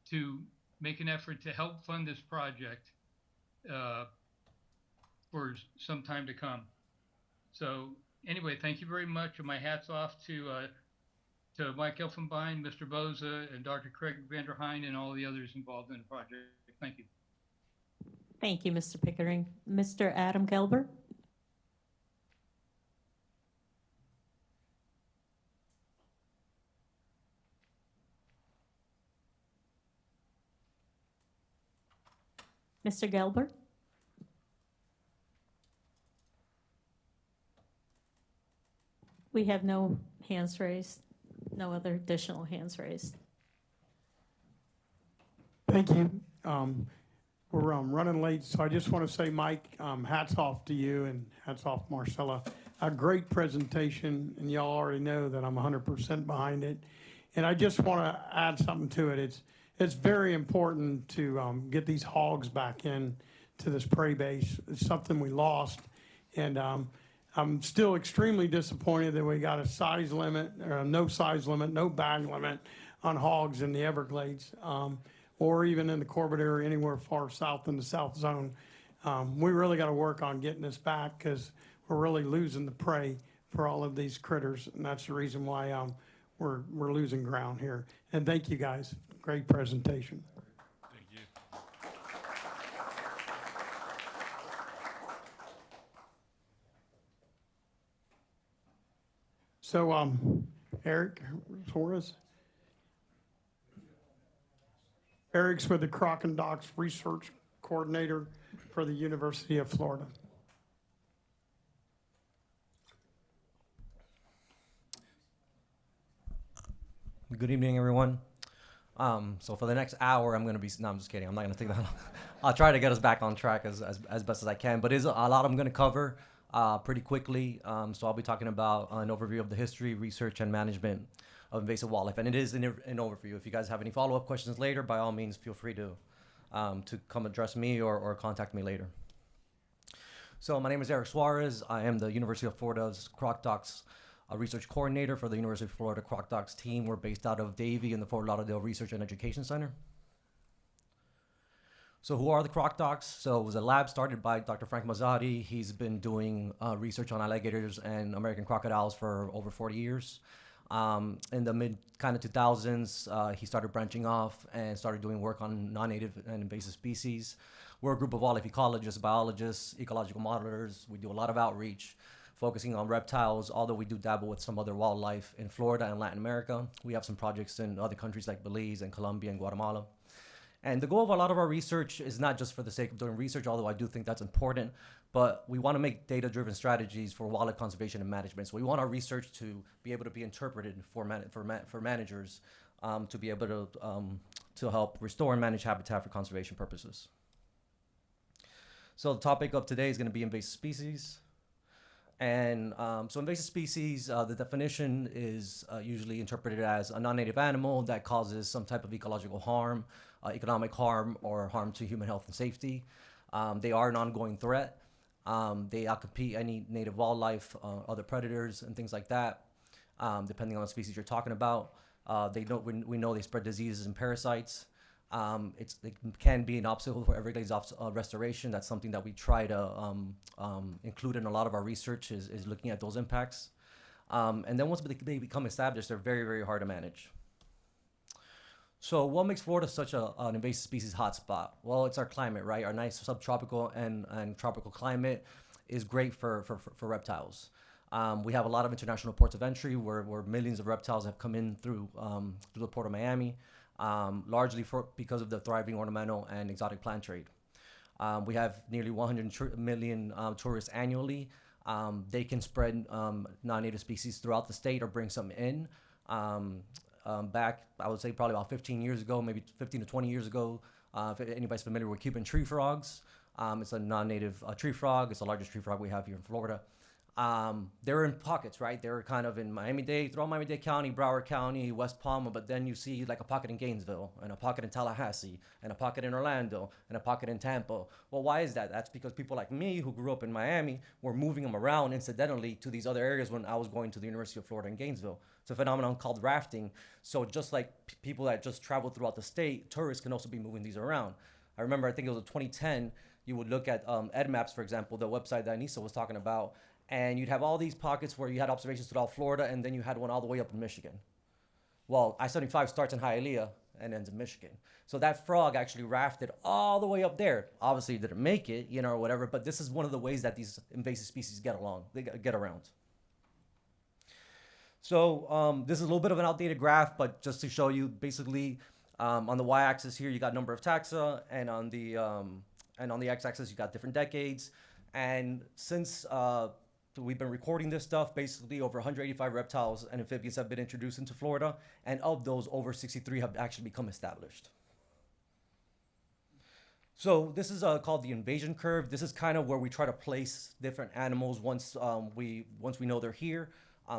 to make an effort to help fund this project for some time to come. So anyway, thank you very much. And my hat's off to Mike Elfenbein, Mr. Boza, and Dr. Craig Vanderheijn, and all the others involved in the project. Thank you. Thank you, Mr. Pickering. Mr. Adam Gelber. Mr. Gelber. We have no hands raised, no other additional hands raised. Thank you. We're running late, so I just want to say, Mike, hats off to you and hats off, Marcella. A great presentation, and y'all already know that I'm 100% behind it. And I just want to add something to it. It's very important to get these hogs back in to this prey base. It's something we lost, and I'm still extremely disappointed that we got a size limit, no size limit, no bag limit on hogs in the Everglades, or even in the Corbett area, anywhere far south in the South Zone. We really got to work on getting this back because we're really losing the prey for all of these critters, and that's the reason why we're losing ground here. And thank you guys. Great presentation. Thank you. So, Eric Suarez. Eric's with the Croc and Docks Research Coordinator for the University of Florida. Good evening, everyone. So for the next hour, I'm going to be, no, I'm just kidding. I'm not going to take that long. I'll try to get us back on track as best as I can, but it's a lot I'm going to cover pretty quickly. So I'll be talking about an overview of the history, research, and management of invasive wildlife. And it is an overview. If you guys have any follow-up questions later, by all means, feel free to come address me or contact me later. So my name is Eric Suarez. I am the University of Florida's Croc Docks research coordinator for the University of Florida Croc Docks team. We're based out of Davie in the Fort Lauderdale Research and Education Center. So who are the Croc Docks? So it was a lab started by Dr. Frank Mazzotti. He's been doing research on alligators and American crocodiles for over 40 years. In the mid kind of 2000s, he started branching off and started doing work on non-native and invasive species. We're a group of wildlife ecologists, biologists, ecological modelers. We do a lot of outreach, focusing on reptiles, although we do dabble with some other wildlife in Florida and Latin America. We have some projects in other countries like Belize and Colombia and Guatemala. And the goal of a lot of our research is not just for the sake of doing research, although I do think that's important, but we want to make data-driven strategies for wildlife conservation and management. So we want our research to be able to be interpreted for managers to be able to help restore and manage habitat for conservation purposes. So the topic of today is going to be invasive species. And so invasive species, the definition is usually interpreted as a non-native animal that causes some type of ecological harm, economic harm, or harm to human health and safety. They are an ongoing threat. They outcompete any native wildlife, other predators, and things like that, depending on the species you're talking about. We know they spread diseases and parasites. It can be an obstacle for Everglades restoration. That's something that we try to include in a lot of our research is looking at those impacts. And then once they become established, they're very, very hard to manage. So what makes Florida such an invasive species hotspot? Well, it's our climate, right? Our nice subtropical and tropical climate is great for reptiles. We have a lot of international ports of entry where millions of reptiles have come in through the Port of Miami. Largely because of the thriving ornamental and exotic plant trade. We have nearly 100 million tourists annually. They can spread non-native species throughout the state or bring some in. Back, I would say probably about 15 years ago, maybe 15 to 20 years ago, if anybody's familiar with Cuban tree frogs, it's a non-native tree frog. It's the largest tree frog we have here in Florida. They're in pockets, right? They're kind of in Miami-Dade, throughout Miami-Dade County, Broward County, West Palm, but then you see like a pocket in Gainesville, and a pocket in Tallahassee, and a pocket in Orlando, and a pocket in Tampa. Well, why is that? That's because people like me who grew up in Miami were moving them around incidentally to these other areas when I was going to the University of Florida in Gainesville. It's a phenomenon called rafting. So just like people that just travel throughout the state, tourists can also be moving these around. I remember, I think it was in 2010, you would look at EdMaps, for example, the website that Anissa was talking about, and you'd have all these pockets where you had observations throughout Florida, and then you had one all the way up in Michigan. Well, I-75 starts in Hialeah and ends in Michigan. So that frog actually rafted all the way up there. Obviously, it didn't make it, or whatever, but this is one of the ways that these invasive species get around. So this is a little bit of an outdated graph, but just to show you, basically, on the y-axis here, you got number of taxa, and on the x-axis, you got different decades. And since we've been recording this stuff, basically over 185 reptiles and amphibians have been introduced into Florida, and of those, over 63 have actually become established. So this is called the invasion curve. This is kind of where we try to place different animals once we know they're here.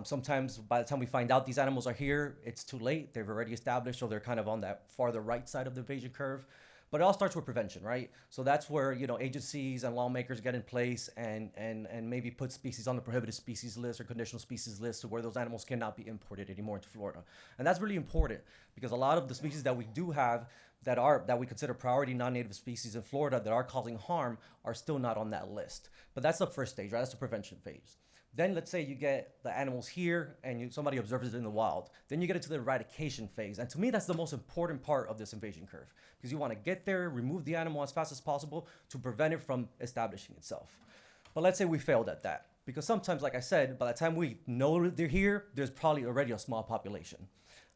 Sometimes by the time we find out these animals are here, it's too late. They've already established, so they're kind of on that farther right side of the invasion curve. But it all starts with prevention, right? So that's where agencies and lawmakers get in place and maybe put species on the prohibited species list or conditional species list, to where those animals cannot be imported anymore into Florida. And that's really important because a lot of the species that we do have that we consider priority non-native species in Florida that are causing harm are still not on that list. But that's the first stage, right? That's the prevention phase. Then let's say you get the animals here and somebody observes it in the wild. Then you get into the eradication phase. And to me, that's the most important part of this invasion curve, because you want to get there, remove the animal as fast as possible to prevent it from establishing itself. But let's say we failed at that. Because sometimes, like I said, by the time we know they're here, there's probably already a small population.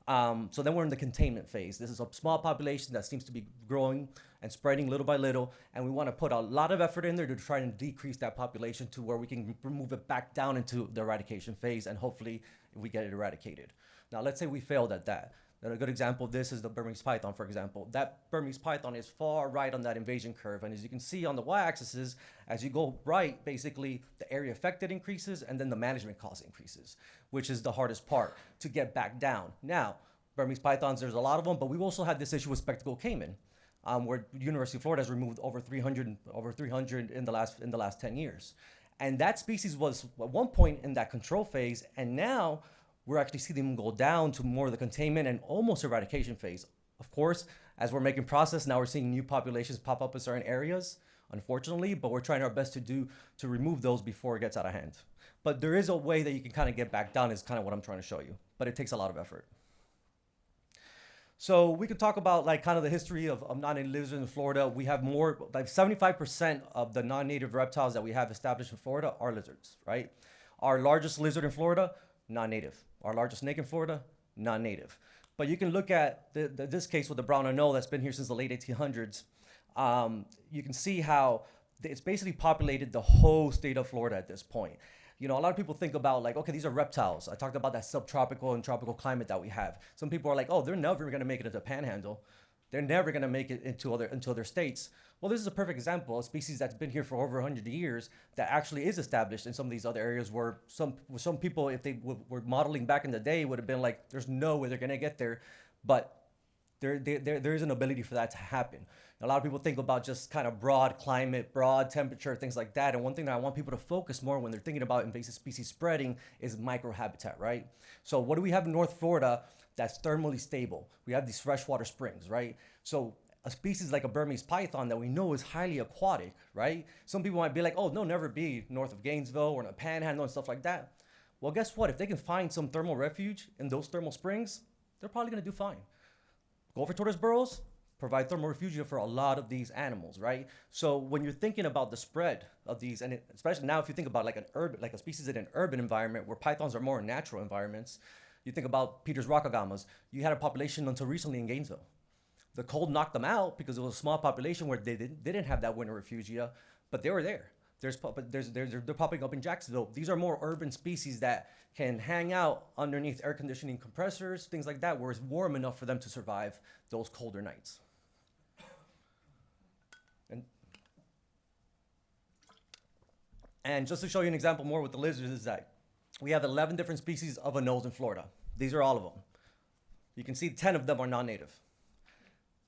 So then we're in the containment phase. This is a small population that seems to be growing and spreading little by little, and we want to put a lot of effort in there to try and decrease that population to where we can move it back down into the eradication phase, and hopefully we get it eradicated. Now, let's say we failed at that. Then a good example of this is the Burmese python, for example. That Burmese python is far right on that invasion curve, and as you can see on the y-axis, as you go right, basically the area affected increases, and then the management cost increases, which is the hardest part to get back down. Now, Burmese pythons, there's a lot of them, but we've also had this issue with spectacled caiman, where University of Florida has removed over 300 in the last 10 years. And that species was at one point in that control phase, and now we're actually seeing them go down to more of the containment and almost eradication phase. Of course, as we're making progress, now we're seeing new populations pop up in certain areas, unfortunately, but we're trying our best to remove those before it gets out of hand. But there is a way that you can kind of get back down, is kind of what I'm trying to show you, but it takes a lot of effort. So we could talk about like kind of the history of non-native lizards in Florida. We have more, like 75% of the non-native reptiles that we have established in Florida are lizards, right? Our largest lizard in Florida, non-native. Our largest snake in Florida, non-native. But you can look at this case with the brown anoles that's been here since the late 1800s. You can see how it's basically populated the whole state of Florida at this point. You know, a lot of people think about like, okay, these are reptiles. I talked about that subtropical and tropical climate that we have. Some people are like, oh, they're never going to make it into the Panhandle. They're never going to make it into other states. Well, this is a perfect example, a species that's been here for over 100 years that actually is established in some of these other areas where some people, if they were modeling back in the day, would have been like, there's no way they're going to get there. But there is an ability for that to happen. A lot of people think about just kind of broad climate, broad temperature, things like that. And one thing that I want people to focus more when they're thinking about invasive species spreading is microhabitat, right? So what do we have in North Florida that's thermally stable? We have these freshwater springs, right? So a species like a Burmese python that we know is highly aquatic, right? Some people might be like, oh, no, never be north of Gainesville or in the Panhandle and stuff like that. Well, guess what? If they can find some thermal refuge in those thermal springs, they're probably going to do fine. Gopher tortoise burrows provide thermal refugia for a lot of these animals, right? So when you're thinking about the spread of these, and especially now if you think about like a species in an urban environment where pythons are more in natural environments, you think about Peter's rockagamas. You had a population until recently in Gainesville. The cold knocked them out because it was a small population where they didn't have that winter refugia, but they were there. They're popping up in Jacksonville. These are more urban species that can hang out underneath air conditioning compressors, things like that, where it's warm enough for them to survive those colder nights. And just to show you an example more with the lizards is that we have 11 different species of anoles in Florida. These are all of them. You can see 10 of them are non-native.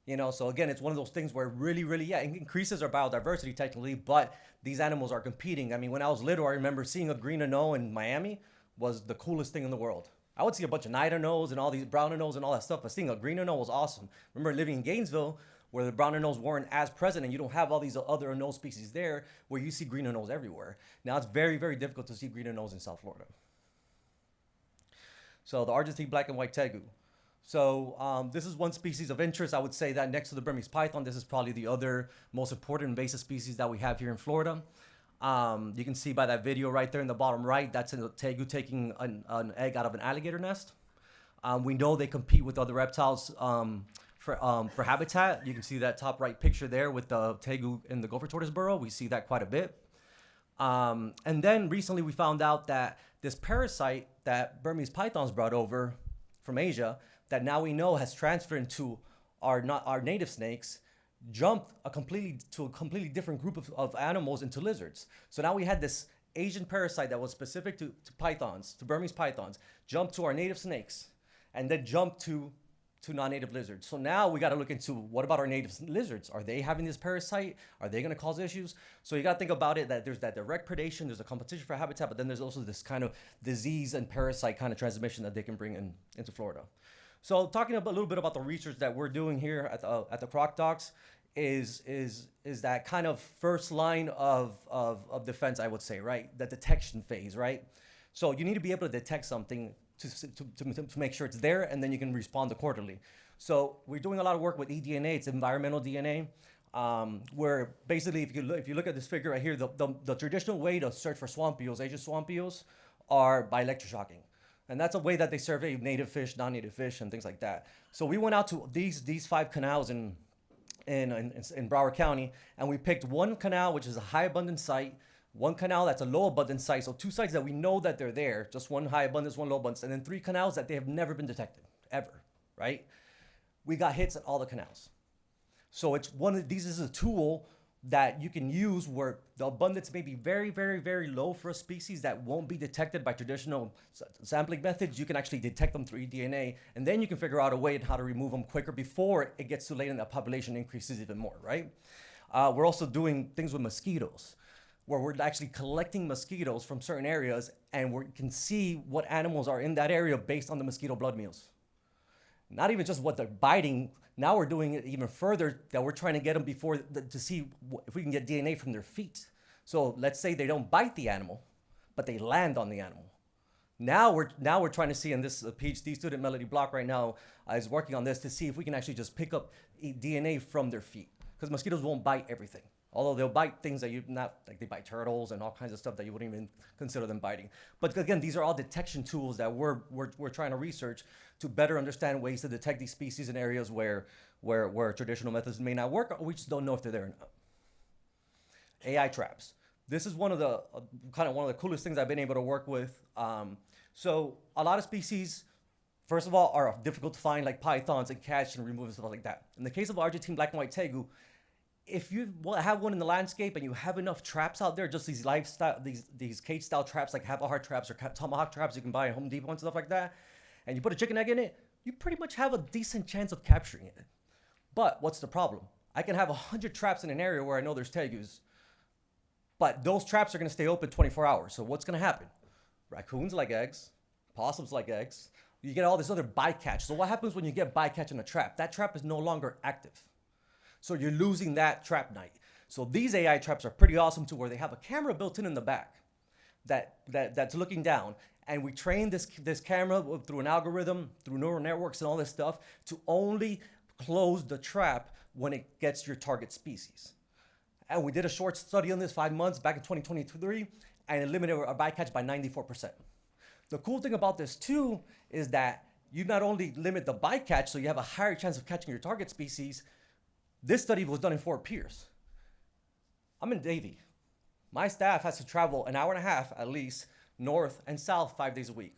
You know, so again, it's one of those things where really, it increases our biodiversity technically, but these animals are competing. I mean, when I was little, I remember seeing a green anole in Miami was the coolest thing in the world. I would see a bunch of night anoles and all these brown anoles and all that stuff, but seeing a green anole was awesome. Remember living in Gainesville, where the brown anoles weren't as present and you don't have all these other anole species there, where you see green anoles everywhere. Now it's very, very difficult to see green anoles in South Florida. So the Argentine black and white tegu. So this is one species of interest. I would say that next to the Burmese python, this is probably the other most important invasive species that we have here in Florida. You can see by that video right there in the bottom right, that's a tegu taking an egg out of an alligator nest. We know they compete with other reptiles for habitat. You can see that top right picture there with the tegu in the gopher tortoise burrow. We see that quite a bit. And then recently we found out that this parasite that Burmese pythons brought over from Asia, that now we know has transferred into our native snakes, jumped to a completely different group of animals, into lizards. So now we had this Asian parasite that was specific to pythons, to Burmese pythons, jumped to our native snakes, and then jumped to non-native lizards. So now we got to look into, what about our native lizards? Are they having this parasite? Are they going to cause issues? So you got to think about it, that there's that direct predation, there's a competition for habitat, but then there's also this kind of disease and parasite kind of transmission that they can bring into Florida. So talking a little bit about the research that we're doing here at the Croc Docs is that kind of first line of defense, I would say, right? The detection phase, right? So you need to be able to detect something to make sure it's there, and then you can respond accordingly. So we're doing a lot of work with eDNA. It's environmental DNA. where basically if you look at this figure right here, the traditional way to search for swamp eels, Asian swamp eels, are by electroshocking. And that's a way that they survey native fish, non-native fish, and things like that. So we went out to these 5 canals in Broward County, and we picked one canal, which is a high abundance site, one canal that's a low abundance site. So 2 sites that we know that they're there, just one high abundance, one low abundance, and then 3 canals that they have never been detected, ever, right? We got hits at all the canals. So it's this is a tool that you can use where the abundance may be very, very, very low for a species that won't be detected by traditional sampling methods. You can actually detect them through eDNA, and then you can figure out a way on how to remove them quicker before it gets too late and the population increases even more, right? We're also doing things with mosquitoes, where we're actually collecting mosquitoes from certain areas, and we can see what animals are in that area based on the mosquito blood meals. Not even just what they're biting. Now we're doing it even further, that we're trying to get them to see if we can get DNA from their feet. So let's say they don't bite the animal, but they land on the animal. Now we're trying to see, and this PhD student Melody Block right now is working on this to see if we can actually just pick up DNA from their feet, because mosquitoes won't bite everything. Although they'll bite things that like they bite turtles and all kinds of stuff that you wouldn't even consider them biting. But again, these are all detection tools that we're trying to research to better understand ways to detect these species in areas where traditional methods may not work, or we just don't know if they're there or not. AI traps. This is one of the coolest things I've been able to work with. So a lot of species, first of all, are difficult to find, like pythons, and catch and remove and stuff like that. In the case of Argentine black and white tegu, if you have one in the landscape and you have enough traps out there, just these these cage style traps, like have-a-heart traps or tomahawk traps you can buy at Home Depot and stuff like that, and you put a chicken egg in it, you pretty much have a decent chance of capturing it. But what's the problem? I can have 100 traps in an area where I know there's tegus, but those traps are going to stay open 24 hours. So what's going to happen? Raccoons like eggs, possums like eggs. You get all this other bycatch. So what happens when you get bycatch in a trap? That trap is no longer active. So you're losing that trap night. So these AI traps are pretty awesome too, where they have a camera built in the back that's looking down. And we train this camera through an algorithm, through neural networks and all this stuff, to only close the trap when it gets your target species. And we did a short study on this 5 months back in 2023, and it limited our bycatch by 94%. The cool thing about this too is that you not only limit the bycatch, so you have a higher chance of catching your target species. This study was done in Fort Pierce. I'm in Davie. My staff has to travel an hour and a half at least north and south 5 days a week.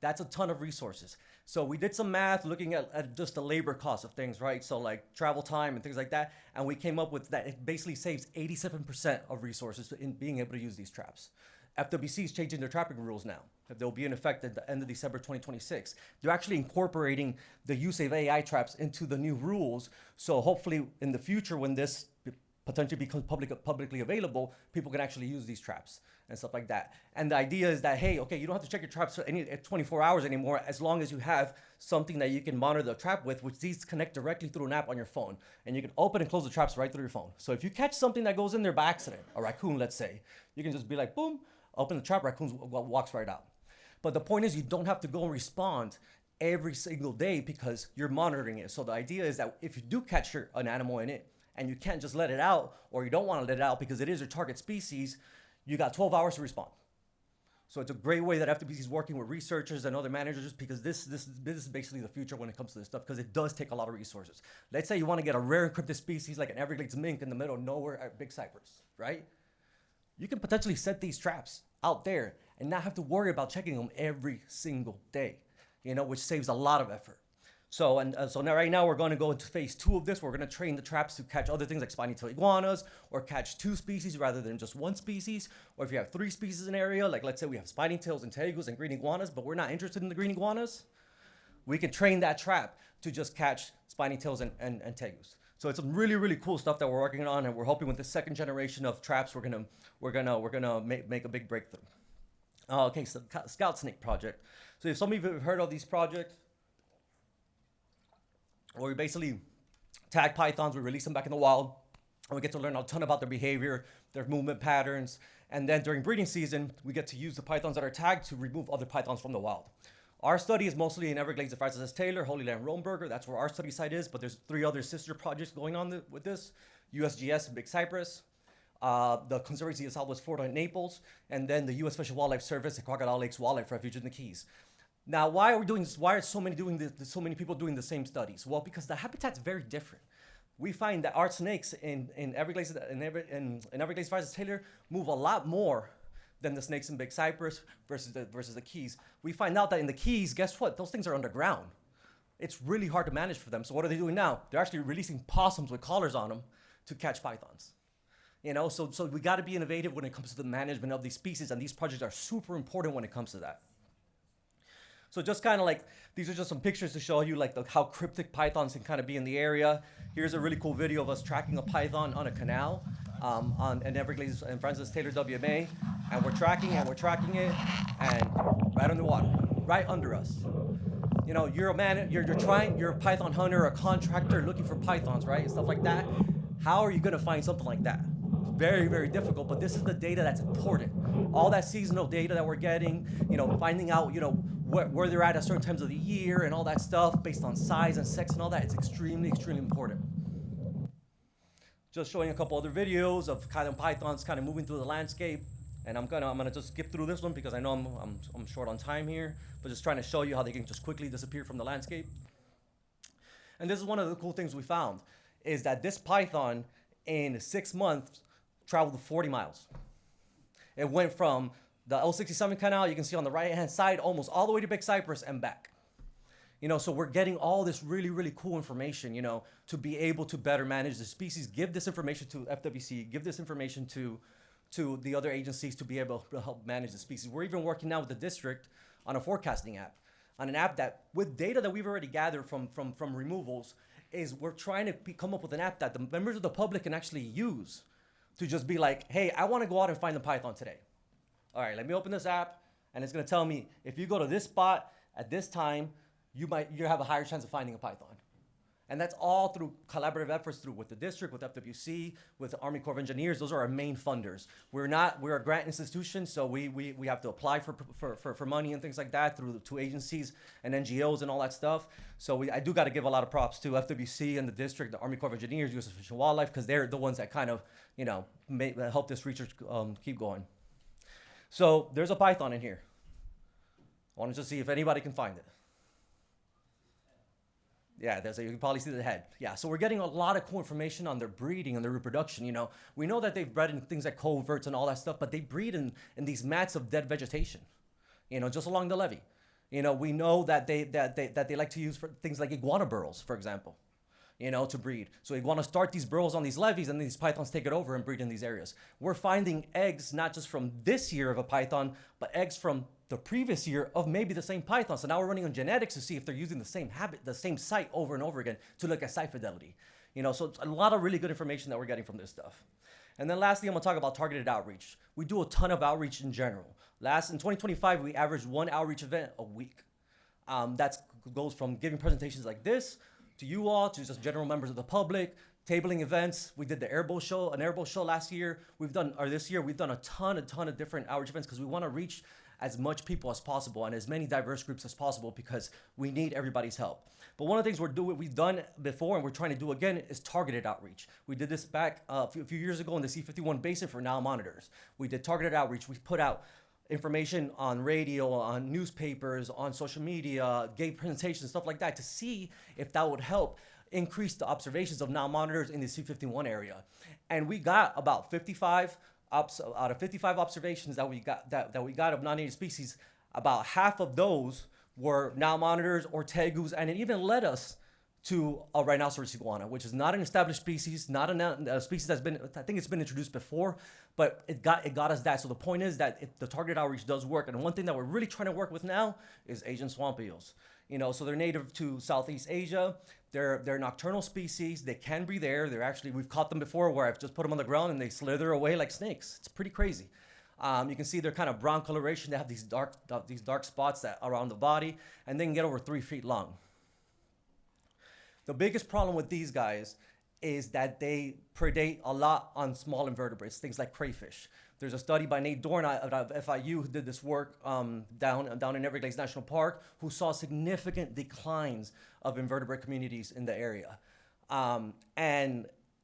That's a ton of resources. So we did some math looking at just the labor cost of things, right? So like travel time and things like that. And we came up with that it basically saves 87% of resources in being able to use these traps. FWC is changing their trapping rules now. They'll be in effect at the end of December 2026. They're actually incorporating the use of AI traps into the new rules. So hopefully in the future, when this potentially becomes publicly available, people can actually use these traps and stuff like that. And the idea is that, hey, okay, you don't have to check your traps for 24 hours anymore, as long as you have something that you can monitor the trap with, which these connect directly through an app on your phone. And you can open and close the traps right through your phone. So if you catch something that goes in there by accident, a raccoon, let's say, you can just be like, boom, open the trap, raccoon walks right out. But the point is, you don't have to go and respond every single day because you're monitoring it. So the idea is that if you do catch an animal in it and you can't just let it out, or you don't want to let it out because it is your target species, you got 12 hours to respond. So it's a great way that FWC is working with researchers and other managers, because this is basically the future when it comes to this stuff, because it does take a lot of resources. Let's say you want to get a rare encrypted species like an Everglades mink in the middle of nowhere at Big Cypress, right? You can potentially set these traps out there and not have to worry about checking them every single day, which saves a lot of effort. So now right now we're going to go into phase 2 of this. We're going to train the traps to catch other things like spiny-tailed iguanas, or catch 2 species rather than just 1 species. Or if you have 3 species in an area, like let's say we have spiny-tails and tegus and green iguanas, but we're not interested in the green iguanas, we can train that trap to just catch spiny-tails and tegus. So it's some really, really cool stuff that we're working on, and we're hoping with the 2nd generation of traps, we're gonna make a big breakthrough. Okay, so Scout Snake project. So if some of you have heard of these projects, where we basically tag pythons, we release them back in the wild, and we get to learn a ton about their behavior, their movement patterns, and then during breeding season, we get to use the pythons that are tagged to remove other pythons from the wild. Our study is mostly in Everglades and Francis S. Taylor, Holy Land, Romeburger. That's where our study site is, but there's 3 other sister projects going on with this. USGS in Big Cypress, the Conservancy of Southwest Florida in Naples, and then the U.S. Fish and Wildlife Service at Crocodile Lakes Wildlife Refuge in the Keys. Now, why are we doing this? Why are so many people doing the same studies? Well, because the habitat's very different. We find that our snakes in Everglades in Everglades, Francis Taylor move a lot more than the snakes in Big Cypress versus the Keys. We find out that in the Keys, guess what? Those things are underground. It's really hard to manage for them. So what are they doing now? They're actually releasing possums with collars on them to catch pythons. You know, so we got to be innovative when it comes to the management of these species, and these projects are super important when it comes to that. So just kind of like, these are just some pictures to show you like how cryptic pythons can kind of be in the area. Here's a really cool video of us tracking a python on a canal in Everglades and Francis Taylor WMA. And we're tracking it, and right underwater, right under us. You know, you're a python hunter, a contractor looking for pythons, right? And stuff like that. How are you gonna find something like that? It's very, very difficult, but this is the data that's important. All that seasonal data that we're getting, you know, finding out, you know, where they're at certain times of the year and all that stuff based on size and sex and all that, it's extremely, extremely important. Just showing a couple other videos of kind of pythons kind of moving through the landscape. And I'm gonna just skip through this one because I know I'm short on time here, but just trying to show you how they can just quickly disappear from the landscape. And this is one of the cool things we found, is that this python in 6 months traveled 40 miles. It went from the L67 canal, you can see on the right-hand side, almost all the way to Big Cypress and back. You know, so we're getting all this really, really cool information, you know, to be able to better manage the species, give this information to FWC, give this information to the other agencies to be able to help manage the species. We're even working now with the district on a forecasting app, on an app that, with data that we've already gathered from removals, is we're trying to come up with an app that the members of the public can actually use to just be like, hey, I want to go out and find the python today. All right, let me open this app, and it's going to tell me if you go to this spot at this time, you have a higher chance of finding a python. And that's all through collaborative efforts with the district, with FWC, with the Army Corps of Engineers. Those are our main funders. We're a grant institution, so we have to apply for money and things like that through to agencies and NGOs and all that stuff. So I do got to give a lot of props to FWC and the district, the Army Corps of Engineers, U.S. Fish and Wildlife, because they're the ones that kind of, you know, help this research keep going. So there's a python in here. I wanted to see if anybody can find it. Yeah, you can probably see the head. Yeah, so we're getting a lot of cool information on their breeding and their reproduction, you know. We know that they've bred in things like coverts and all that stuff, but they breed in these mats of dead vegetation, you know, just along the levee. You know, we know that they like to use for things like iguana burrows, for example, you know, to breed. So iguanas start these burrows on these levees, and these pythons take it over and breed in these areas. We're finding eggs, not just from this year of a python, but eggs from the previous year of maybe the same python. So now we're running on genetics to see if they're using the same the same site over and over again to look at site fidelity. You know, so it's a lot of really good information that we're getting from this stuff. And then lastly, I'm gonna talk about targeted outreach. We do a ton of outreach in general. In 2025, we averaged 1 outreach event a week. That goes from giving presentations like this to you all, to just general members of the public, tabling events. We did the airboat show, an airboat show last year. This year, we've done a ton of different outreach events because we want to reach as much people as possible and as many diverse groups as possible because we need everybody's help. But one of the things we've done before and we're trying to do again is targeted outreach. We did this back a few years ago in the C51 basin for Nile monitors. We did targeted outreach. We put out information on radio, on newspapers, on social media, gave presentations, stuff like that to see if that would help increase the observations of Nile monitors in the C51 area. And we got about 55 out of 55 observations that we got of non-native species. About half of those were Nile monitors or tegus, and it even led us to a rhinoceros iguana, which is not an established species, not a species that's been, I think it's been introduced before, but it got us that. So the point is that the targeted outreach does work. And one thing that we're really trying to work with now is Asian swamp eels. You know, so they're native to Southeast Asia. They're nocturnal species. They can breathe air. We've caught them before where I've just put them on the ground and they slither away like snakes. It's pretty crazy. You can see they're kind of brown coloration. They have these dark spots that are around the body, and they can get over 3 feet long. The biggest problem with these guys is that they predate a lot on small invertebrates, things like crayfish. There's a study by Nate Dorn out of FIU who did this work down in Everglades National Park, who saw significant declines of invertebrate communities in the area.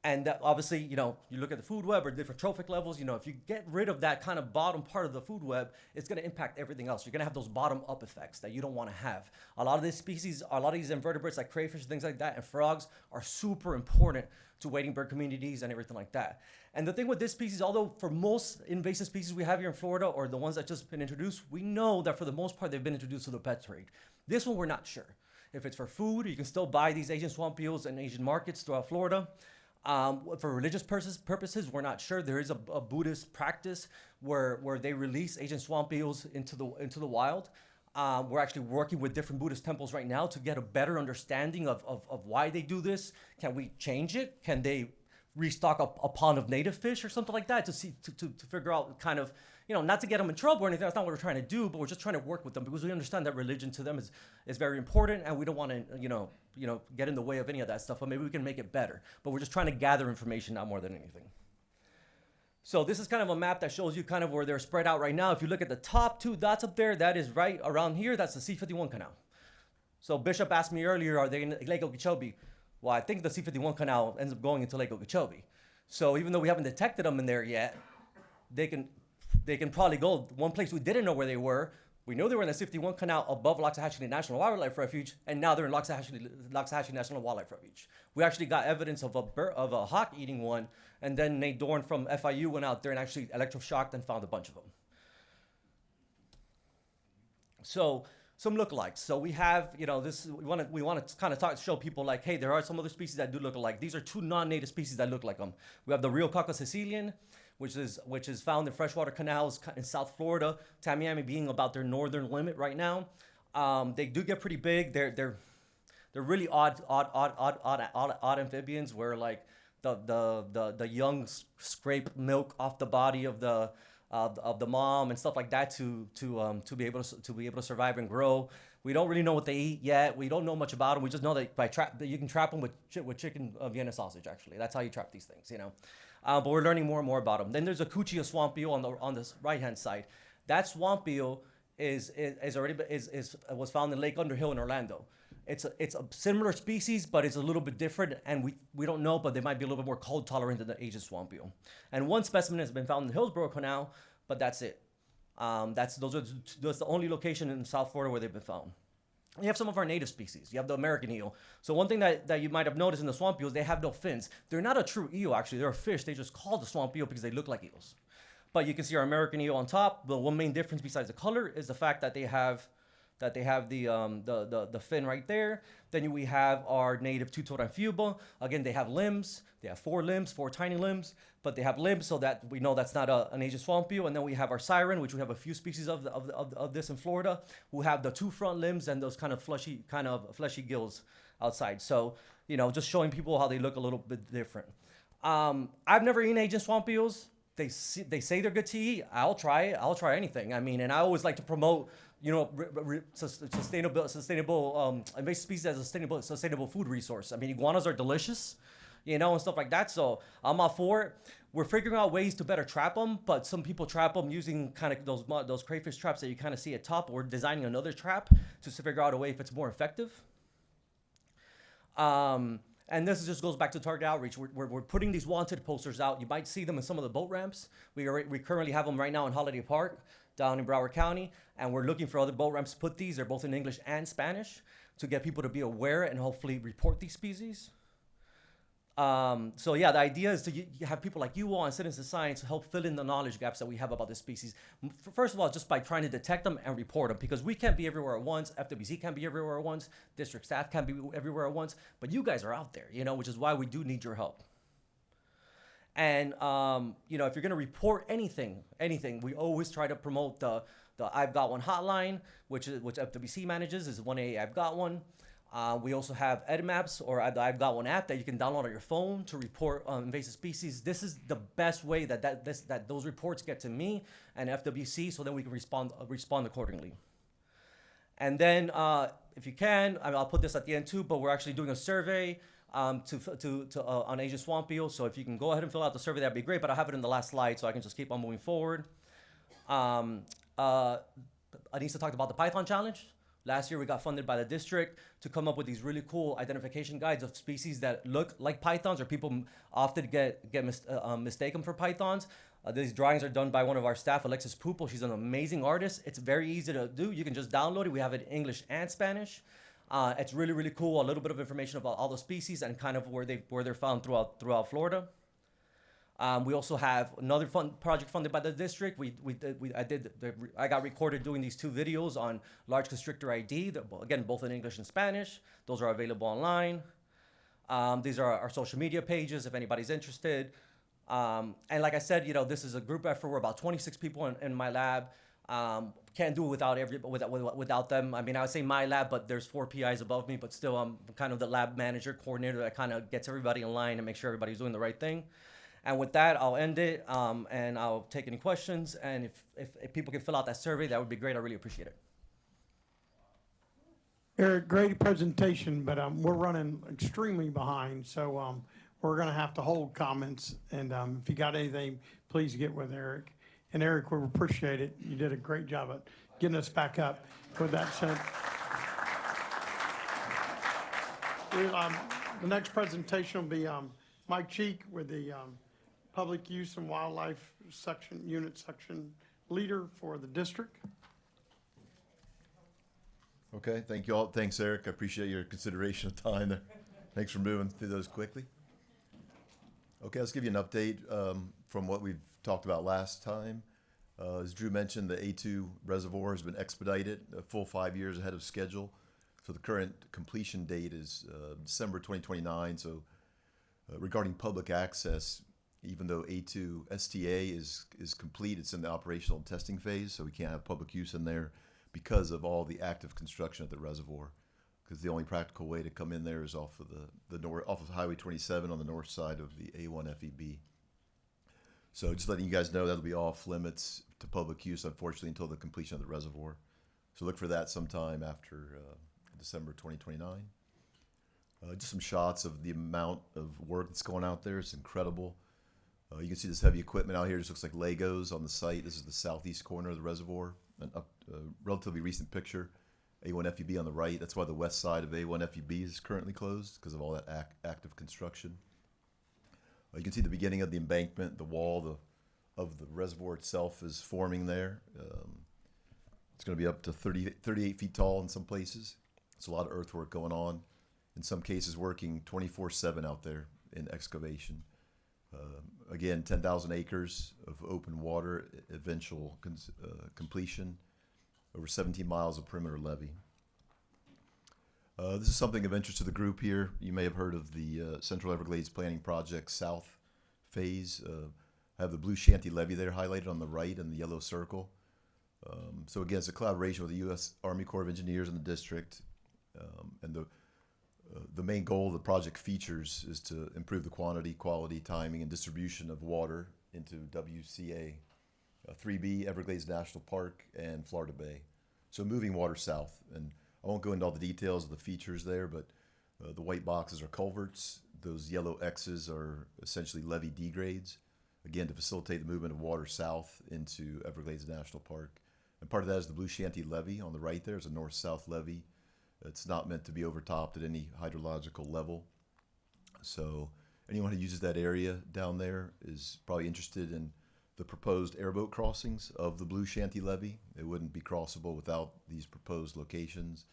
And that obviously, you know, you look at the food web or different trophic levels, you know, if you get rid of that kind of bottom part of the food web, it's going to impact everything else. You're going to have those bottom up effects that you don't want to have. A lot of these species, a lot of these invertebrates like crayfish, things like that, and frogs are super important to wading bird communities and everything like that. And the thing with this species, although for most invasive species we have here in Florida or the ones that just been introduced, we know that for the most part they've been introduced to the pet trade. This one we're not sure. If it's for food, you can still buy these Asian swamp eels in Asian markets throughout Florida. For religious purposes, we're not sure. There is a Buddhist practice where they release Asian swamp eels into the wild. We're actually working with different Buddhist temples right now to get a better understanding of why they do this. Can we change it? Can they restock a pond of native fish or something like that to figure out kind of, you know, not to get them in trouble or anything. That's not what we're trying to do, but we're just trying to work with them because we understand that religion to them is very important, and we don't want to, you know, get in the way of any of that stuff. But maybe we can make it better. But we're just trying to gather information now more than anything. So this is kind of a map that shows you kind of where they're spread out right now. If you look at the top 2 dots up there, that is right around here. That's the C-51 canal. So Bishop asked me earlier, are they in Lake Okeechobee? Well, I think the C-51 canal ends up going into Lake Okeechobee. So even though we haven't detected them in there yet, they can probably go. One place we didn't know where they were, we know they were in the C-51 canal above Loxahatchee National Wildlife Refuge, and now they're in Loxahatchee National Wildlife Refuge. We actually got evidence of a hawk eating one, and then Nate Dorn from FIU went out there and actually electroshocked and found a bunch of them. So some lookalikes. So we have, you know, this. We want to kind of show people like, hey, there are some other species that do look alike. These are 2 non-native species that look like them. We have the real Coca Sicilian, which is found in freshwater canals in South Florida. Tamiami being about their northern limit right now. They do get pretty big. They're really odd amphibians where like the young scrape milk off the body of the mom and stuff like that to be able to survive and grow. We don't really know what they eat yet. We don't know much about them. We just know that that you can trap them with chicken Vienna sausage. Actually, that's how you trap these things. You know. But we're learning more and more about them. Then there's a Cuchia swamp eel on the right-hand side. That swamp eel was found in Lake Underhill in Orlando. It's a similar species, but it's a little bit different, and we don't know, but they might be a little bit more cold tolerant than the Asian swamp eel. And one specimen has been found in the Hillsborough Canal, but that's it. That's the only location in South Florida where they've been found. You have some of our native species. You have the American eel. So one thing that you might have noticed in the swamp eels, they have no fins. They're not a true eel, actually. They're a fish. They just call the swamp eel because they look like eels. But you can see our American eel on top. The one main difference besides the color is the fact that they have the fin right there. Then we have our native two-toed amphiba. Again, they have limbs. They have 4 limbs, 4 tiny limbs, but they have limbs so that we know that's not an Asian swamp eel. And then we have our siren, which we have a few species of this in Florida, who have the 2 front limbs and those kind of fleshy gills outside. So, you know, just showing people how they look a little bit different. I've never eaten Asian swamp eels. They say they're good to eat. I'll try it. I'll try anything. I mean, and I always like to promote, you know, sustainable invasive species as a sustainable food resource. I mean, iguanas are delicious, you know, and stuff like that. So I'm all for it. We're figuring out ways to better trap them, but some people trap them using kind of those crayfish traps that you kind of see at top. We're designing another trap to figure out a way if it's more effective. And this just goes back to target outreach. We're putting these wanted posters out. You might see them in some of the boat ramps. We currently have them right now in Holiday Park down in Broward County, and we're looking for other boat ramps to put these. They're both in English and Spanish to get people to be aware and hopefully report these species. So yeah, the idea is to have people like you all and Citizens of Science help fill in the knowledge gaps that we have about this species. First of all, just by trying to detect them and report them, because we can't be everywhere at once. FWC can't be everywhere at once. District staff can't be everywhere at once. But you guys are out there, you know, which is why we do need your help. And you know, if you're gonna report anything, we always try to promote the I've Got One hotline, which FWC manages, is 1-8 I've Got One. We also have EdMaps, or the I've Got One app that you can download on your phone to report invasive species. This is the best way that those reports get to me and FWC, so then we can respond accordingly. And then, if you can, I'll put this at the end too, but we're actually doing a survey on Asian swamp eels. So if you can go ahead and fill out the survey, that'd be great. But I have it in the last slide, so I can just keep on moving forward. Anissa talked about the Python Challenge. Last year, we got funded by the district to come up with these really cool identification guides of species that look like pythons, or people often get mistaken for pythons. These drawings are done by one of our staff, Alexis Pupil. She's an amazing artist. It's very easy to do. You can just download it. We have it in English and Spanish. It's really, really cool. A little bit of information about all the species and kind of where they're found throughout Florida. We also have another project funded by the district. I got recorded doing these 2 videos on large constrictor ID. Again, both in English and Spanish. Those are available online. These are our social media pages if anybody's interested. And like I said, this is a group effort. We're about 26 people in my lab. Can't do it without them. I mean, I would say my lab, but there's 4 PIs above me, but still I'm kind of the lab manager, coordinator that kind of gets everybody in line and make sure everybody's doing the right thing. And with that, I'll end it, and I'll take any questions. And if people can fill out that survey, that would be great. I really appreciate it. Eric, great presentation, but we're running extremely behind, so we're going to have to hold comments. And if you got anything, please get with Eric. And Eric, we appreciate it. You did a great job at getting us back up. With that said, the next presentation will be Mike Cheek with the Public Use and Wildlife Unit Section Leader for the district. Okay, thank you all. Thanks, Eric. I appreciate your consideration of time there. Thanks for moving through those quickly. Okay, let's give you an update from what we've talked about last time. As Drew mentioned, the A2 reservoir has been expedited a full 5 years ahead of schedule. So the current completion date is December 2029. So regarding public access, even though A2 STA is complete, it's in the operational and testing phase, so we can't have public use in there because of all the active construction at the reservoir. Because the only practical way to come in there is off of Highway 27 on the north side of the A1 FEB. So just letting you guys know that'll be off limits to public use, unfortunately, until the completion of the reservoir. So look for that sometime after December 2029. Just some shots of the amount of work that's going out there. It's incredible. You can see this heavy equipment out here. It just looks like Legos on the site. This is the southeast corner of the reservoir. A relatively recent picture. A1 FEB on the right. That's why the west side of A1 FEB is currently closed, because of all that active construction. You can see the beginning of the embankment. The wall of the reservoir itself is forming there. It's going to be up to 38 feet tall in some places. It's a lot of earthwork going on. In some cases, working 24/7 out there in excavation. Again, 10,000 acres of open water, eventual completion, over 17 miles of perimeter levee. This is something of interest to the group here. You may have heard of the Central Everglades Planning Project South phase. I have the Blue Shanty Levee there highlighted on the right in the yellow circle. So again, it's a collaboration with the U.S. Army Corps of Engineers and the district. And the main goal of the project features is to improve the quantity, quality, timing, and distribution of water into WCA 3B, Everglades National Park, and Florida Bay. So moving water south. And I won't go into all the details of the features there, but the white boxes are culverts. Those yellow X's are essentially levee degrades, again, to facilitate the movement of water south into Everglades National Park. And part of that is the Blue Shanty Levee on the right there. It's a north-south levee. It's not meant to be overtopped at any hydrological level. So anyone who uses that area down there is probably interested in the proposed airboat crossings of the Blue Shanty Levee. It wouldn't be crossable without these proposed locations.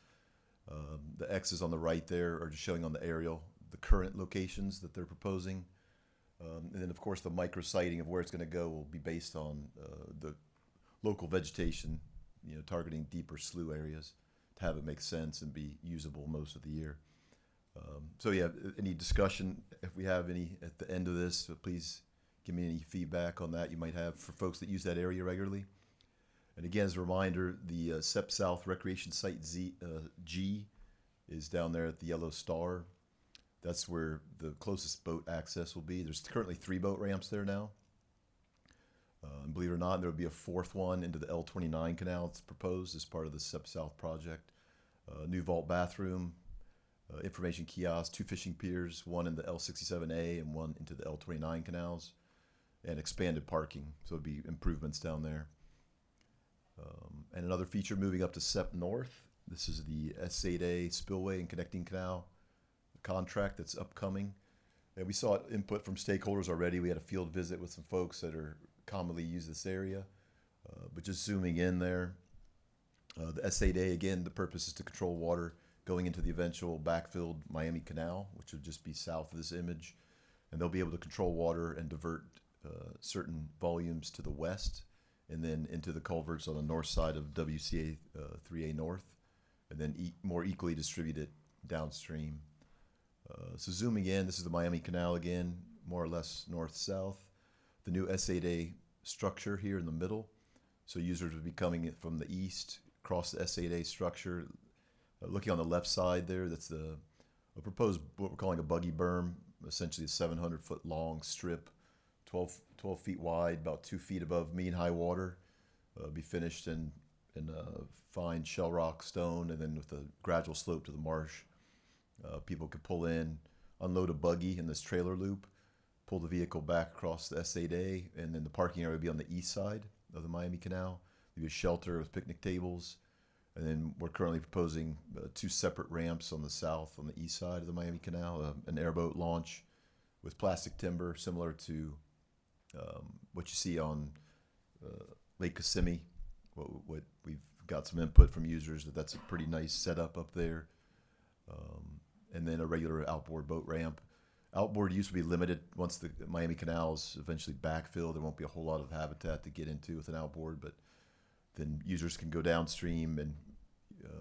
The X's on the right there are just showing on the aerial the current locations that they're proposing. And then, of course, the micro-siting of where it's going to go will be based on the local vegetation, targeting deeper slough areas to have it make sense and be usable most of the year. So yeah, any discussion, if we have any at the end of this, please give me any feedback on that you might have for folks that use that area regularly. And again, as a reminder, the SEP South Recreation Site G is down there at the yellow star. That's where the closest boat access will be. There's currently 3 boat ramps there now. And believe it or not, there will be a 4th one into the L29 canal. It's proposed as part of the SEP South project. New vault bathroom, information kiosks, 2 fishing piers, one in the L67A and one into the L29 canals, and expanded parking. So it'd be improvements down there. And another feature moving up to SEP North. This is the S8A spillway and connecting canal contract that's upcoming. And we saw input from stakeholders already. We had a field visit with some folks that are commonly use this area. But just zooming in there, the S8A, again, the purpose is to control water going into the eventual backfilled Miami Canal, which would just be south of this image. And they'll be able to control water and divert certain volumes to the west and then into the culverts on the north side of WCA 3A North, and then more equally distributed downstream. So zooming in, this is the Miami Canal again, more or less north-south. The new S8A structure here in the middle. So users would be coming in from the east, across the S8A structure. Looking on the left side there, that's a proposed, what we're calling a buggy berm, essentially a 700-foot long strip, 12 feet wide, about 2 feet above mean high water. Be finished in fine shell rock stone, and then with a gradual slope to the marsh. People could pull in, unload a buggy in this trailer loop, pull the vehicle back across the S8A, and then the parking area would be on the east side of the Miami Canal. There'd be a shelter with picnic tables, and then we're currently proposing 2 separate ramps on the south, on the east side of the Miami Canal, an airboat launch with plastic timber, similar to what you see on Lake Kissimmee. What we've got some input from users that's a pretty nice setup up there. And then a regular outboard boat ramp. Outboard use will be limited once the Miami Canal is eventually backfilled. There won't be a whole lot of habitat to get into with an outboard, but then users can go downstream and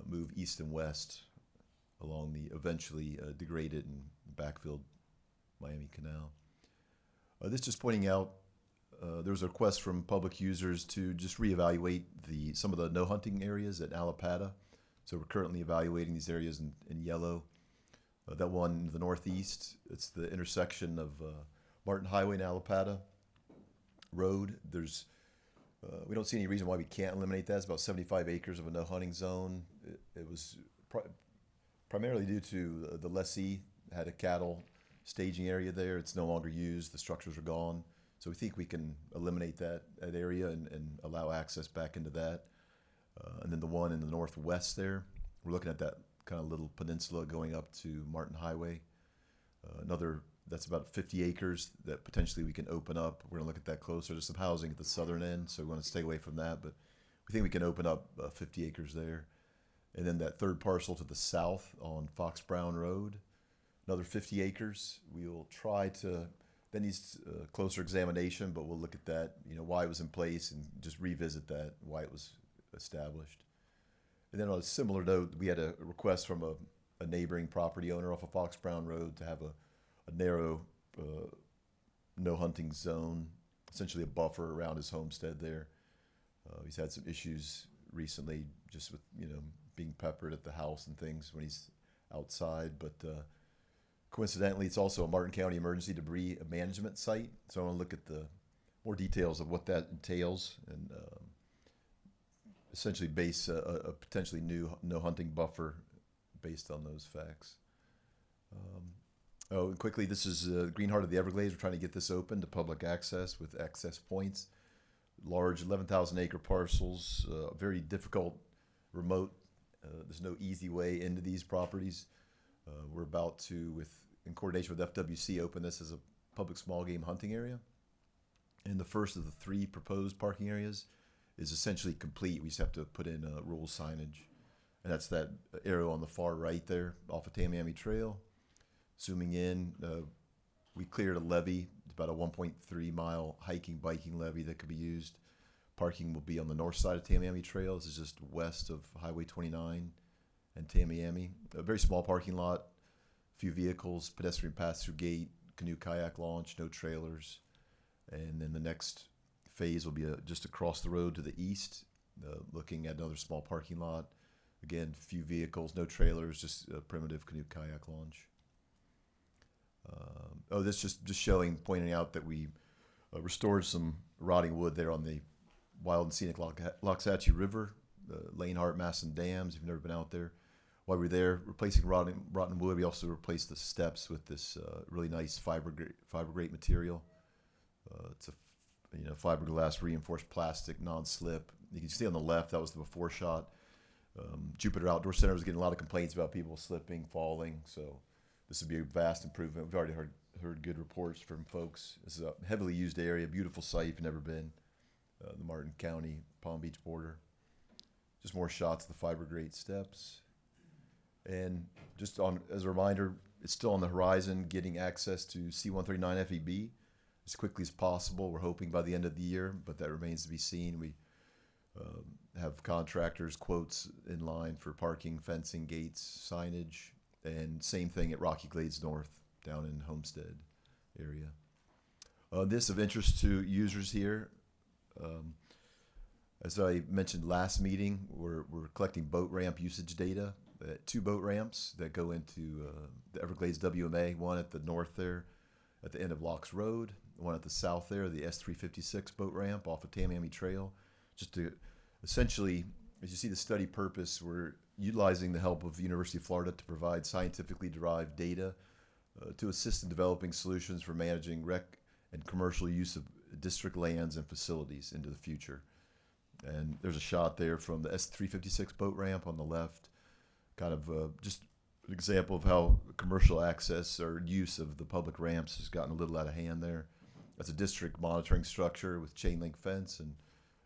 move east and west along the eventually degraded and backfilled Miami Canal. This just pointing out there was a request from public users to just reevaluate some of the no hunting areas at Alapata. So we're currently evaluating these areas in yellow. That one in the northeast, it's the intersection of Martin Highway and Alapata Road. We don't see any reason why we can't eliminate that. It's about 75 acres of a no hunting zone. It was primarily due to the lessee had a cattle staging area there. It's no longer used. The structures are gone. So we think we can eliminate that area and allow access back into that. And then the one in the northwest there, we're looking at that kind of little peninsula going up to Martin Highway. That's about 50 acres that potentially we can open up. We're gonna look at that closer. There's some housing at the southern end, so we want to stay away from that, but we think we can open up 50 acres there. And then that third parcel to the south on Fox Brown Road, another 50 acres. We'll try to, that needs closer examination, but we'll look at that, why it was in place and just revisit that, why it was established. And then on a similar note, we had a request from a neighboring property owner off of Fox Brown Road to have a narrow no hunting zone, essentially a buffer around his homestead there. He's had some issues recently just with, being peppered at the house and things when he's outside, but coincidentally, it's also a Martin County emergency debris management site. So I want to look at the more details of what that entails and essentially base a potentially new no hunting buffer based on those facts. And quickly, this is Green Heart of the Everglades. We're trying to get this open to public access with access points. Large 11,000 acre parcels, very difficult, remote. There's no easy way into these properties. We're about to, in coordination with FWC, open this as a public small game hunting area. And the first of the 3 proposed parking areas is essentially complete. We just have to put in rural signage. And that's that arrow on the far right there off of Tamiami Trail. Zooming in, we cleared a levee, about a 1.3 mile biking levee that could be used. Parking will be on the north side of Tamiami Trail. This is just west of Highway 29 and Tamiami. A very small parking lot, a few vehicles, pedestrian pass-through gate, canoe kayak launch, no trailers. And then the next phase will be just across the road to the east, looking at another small parking lot. Again, few vehicles, no trailers, just a primitive canoe kayak launch. This just showing, pointing out that we restored some rotting wood there on the wild and scenic Loxahatchee River, the Lanehart, Masson dams. If you've never been out there, while we were there, replacing rotten wood, we also replaced the steps with this really nice fibergrate material. It's a fiberglass reinforced plastic, non-slip. You can see on the left, that was the before shot. Jupiter Outdoor Center was getting a lot of complaints about people slipping, falling, so this would be a vast improvement. We've already heard good reports from folks. This is a heavily used area, beautiful site if you've never been. The Martin County, Palm Beach border. Just more shots of the fibergrate steps. And just as a reminder, it's still on the horizon, getting access to C-139 FEB as quickly as possible. We're hoping by the end of the year, but that remains to be seen. We have contractors' quotes in line for parking, fencing, gates, signage, and same thing at Rocky Glades North down in Homestead area. This of interest to users here. As I mentioned last meeting, we're collecting boat ramp usage data at 2 boat ramps that go into the Everglades WMA, one at the north there at the end of Locks Road, one at the south there, the S356 boat ramp off of Tamiami Trail. Just to essentially, as you see the study purpose, we're utilizing the help of the University of Florida to provide scientifically derived data to assist in developing solutions for managing rec and commercial use of district lands and facilities into the future. And there's a shot there from the S356 boat ramp on the left, kind of just an example of how commercial access or use of the public ramps has gotten a little out of hand there. That's a district monitoring structure with chain link fence, and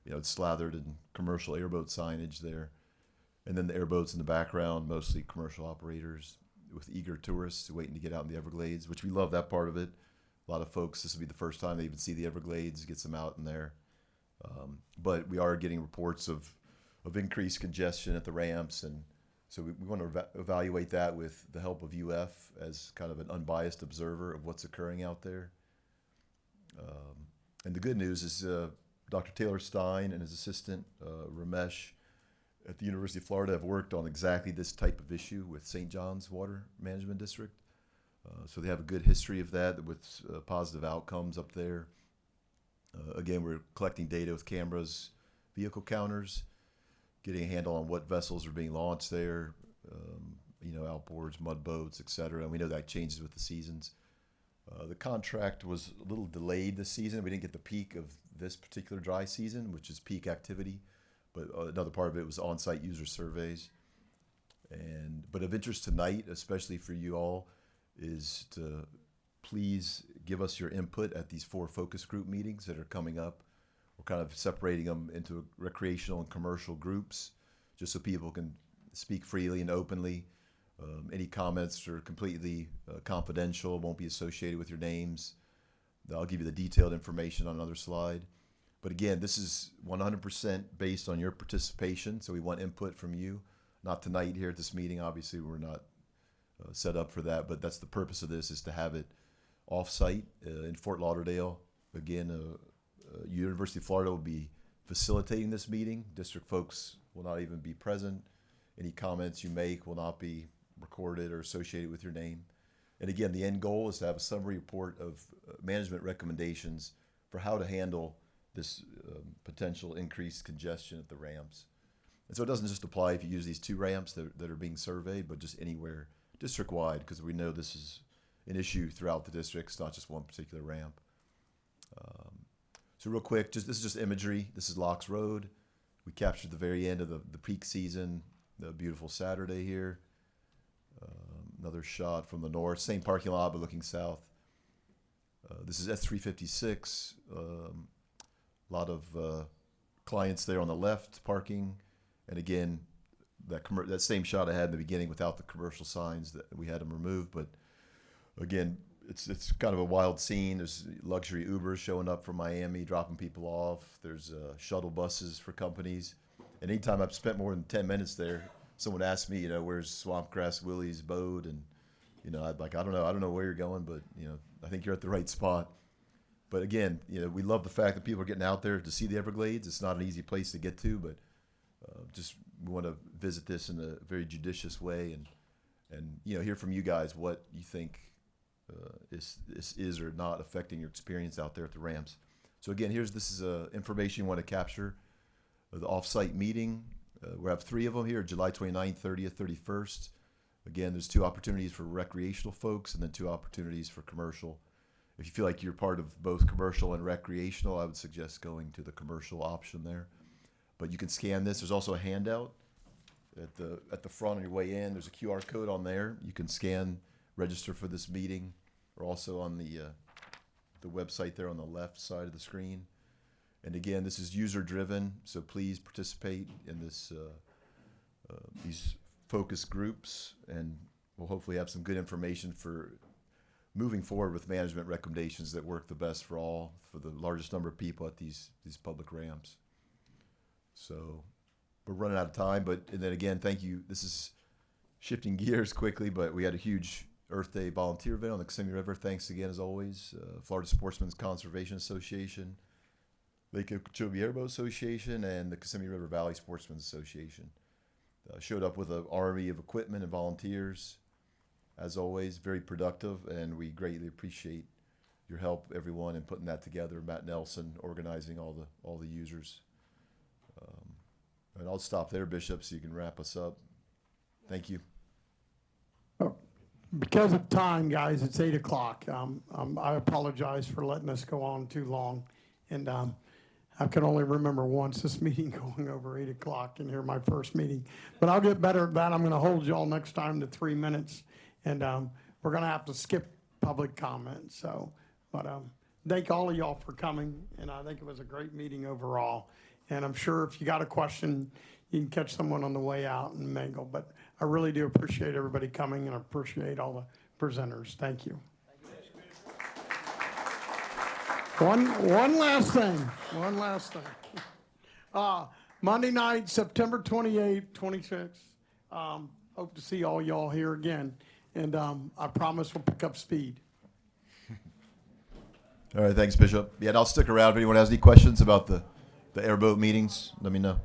it's slathered in commercial airboat signage there. And then the airboats in the background, mostly commercial operators with eager tourists waiting to get out in the Everglades, which we love that part of it. A lot of folks, this will be the first time they even see the Everglades, gets them out in there. But we are getting reports of increased congestion at the ramps, and so we want to evaluate that with the help of UF as kind of an unbiased observer of what's occurring out there. And the good news is Dr. Taylor Stein and his assistant, Ramesh, at the University of Florida have worked on exactly this type of issue with St. John's Water Management District. So they have a good history of that with positive outcomes up there. Again, we're collecting data with cameras, vehicle counters, getting a handle on what vessels are being launched there, outboards, mud boats, et cetera. And we know that changes with the seasons. The contract was a little delayed this season. We didn't get the peak of this particular dry season, which is peak activity. But another part of it was on-site user surveys. But of interest tonight, especially for you all, is to please give us your input at these 4 focus group meetings that are coming up. We're kind of separating them into recreational and commercial groups, just so people can speak freely and openly. Any comments are completely confidential, won't be associated with your names. I'll give you the detailed information on another slide. But again, this is 100% based on your participation, so we want input from you. Not tonight here at this meeting, obviously we're not set up for that, but that's the purpose of this, is to have it off-site in Fort Lauderdale. Again, University of Florida will be facilitating this meeting. District folks will not even be present. Any comments you make will not be recorded or associated with your name. And again, the end goal is to have a summary report of management recommendations for how to handle this potential increased congestion at the ramps. And so it doesn't just apply if you use these 2 ramps that are being surveyed, but just anywhere district-wide, because we know this is an issue throughout the districts, not just one particular ramp. So real quick, this is just imagery. This is Locks Road. We captured the very end of the peak season, the beautiful Saturday here. Another shot from the north, same parking lot, but looking south. This is S356. A lot of clients there on the left parking. And again, that same shot I had in the beginning without the commercial signs, that we had them removed. But again, it's kind of a wild scene. There's luxury Ubers showing up from Miami, dropping people off. There's shuttle buses for companies. And anytime I've spent more than 10 minutes there, someone asked me, where's Swampgrass Willie's boat? And, I'd like, I don't know where you're going, but, I think you're at the right spot. But again, we love the fact that people are getting out there to see the Everglades. It's not an easy place to get to, but just we want to visit this in a very judicious way and hear from you guys what you think this is or not affecting your experience out there at the ramps. So again, this is information you want to capture. The off-site meeting, We have 3 of them here, July 29th, 30th, 31st. Again, there's 2 opportunities for recreational folks and then 2 opportunities for commercial. If you feel like you're part of both commercial and recreational, I would suggest going to the commercial option there. But you can scan this. There's also a handout at the front on your way in. There's a QR code on there. You can scan, register for this meeting, or also on the website there on the left side of the screen. And again, this is user driven, so please participate in this these focus groups, and we'll hopefully have some good information for moving forward with management recommendations that work the best for all, for the largest number of people at these public ramps. So we're running out of time, and then again, thank you. This is shifting gears quickly, but we had a huge Earth Day volunteer event on the Kissimmee River. Thanks again, as always, Florida Sportsmen's Conservation Association, Lake Okeechobee Airboat Association, and the Kissimmee River Valley Sportsmen's Association. Showed up with an army of equipment and volunteers. As always, very productive, and we greatly appreciate your help, everyone, in putting that together. Matt Nelson organizing all the users. And I'll stop there, Bishop, so you can wrap us up. Thank you. Because of time, guys, it's 8 o'clock. I apologize for letting us go on too long. And I can only remember once this meeting going over 8 o'clock in here, my first meeting. But I'll get better at that. I'm going to hold y'all next time to 3 minutes. And we're going to have to skip public comment. So, but thank all of y'all for coming. And I think it was a great meeting overall. And I'm sure if you got a question, you can catch someone on the way out and mingle. But I really do appreciate everybody coming, and I appreciate all the presenters. Thank you. One last thing. Monday night, September 28th, 26th. Hope to see all y'all here again. And I promise we'll pick up speed. All right, thanks, Bishop. Yeah, and I'll stick around if anyone has any questions about the airboat meetings. Let me know.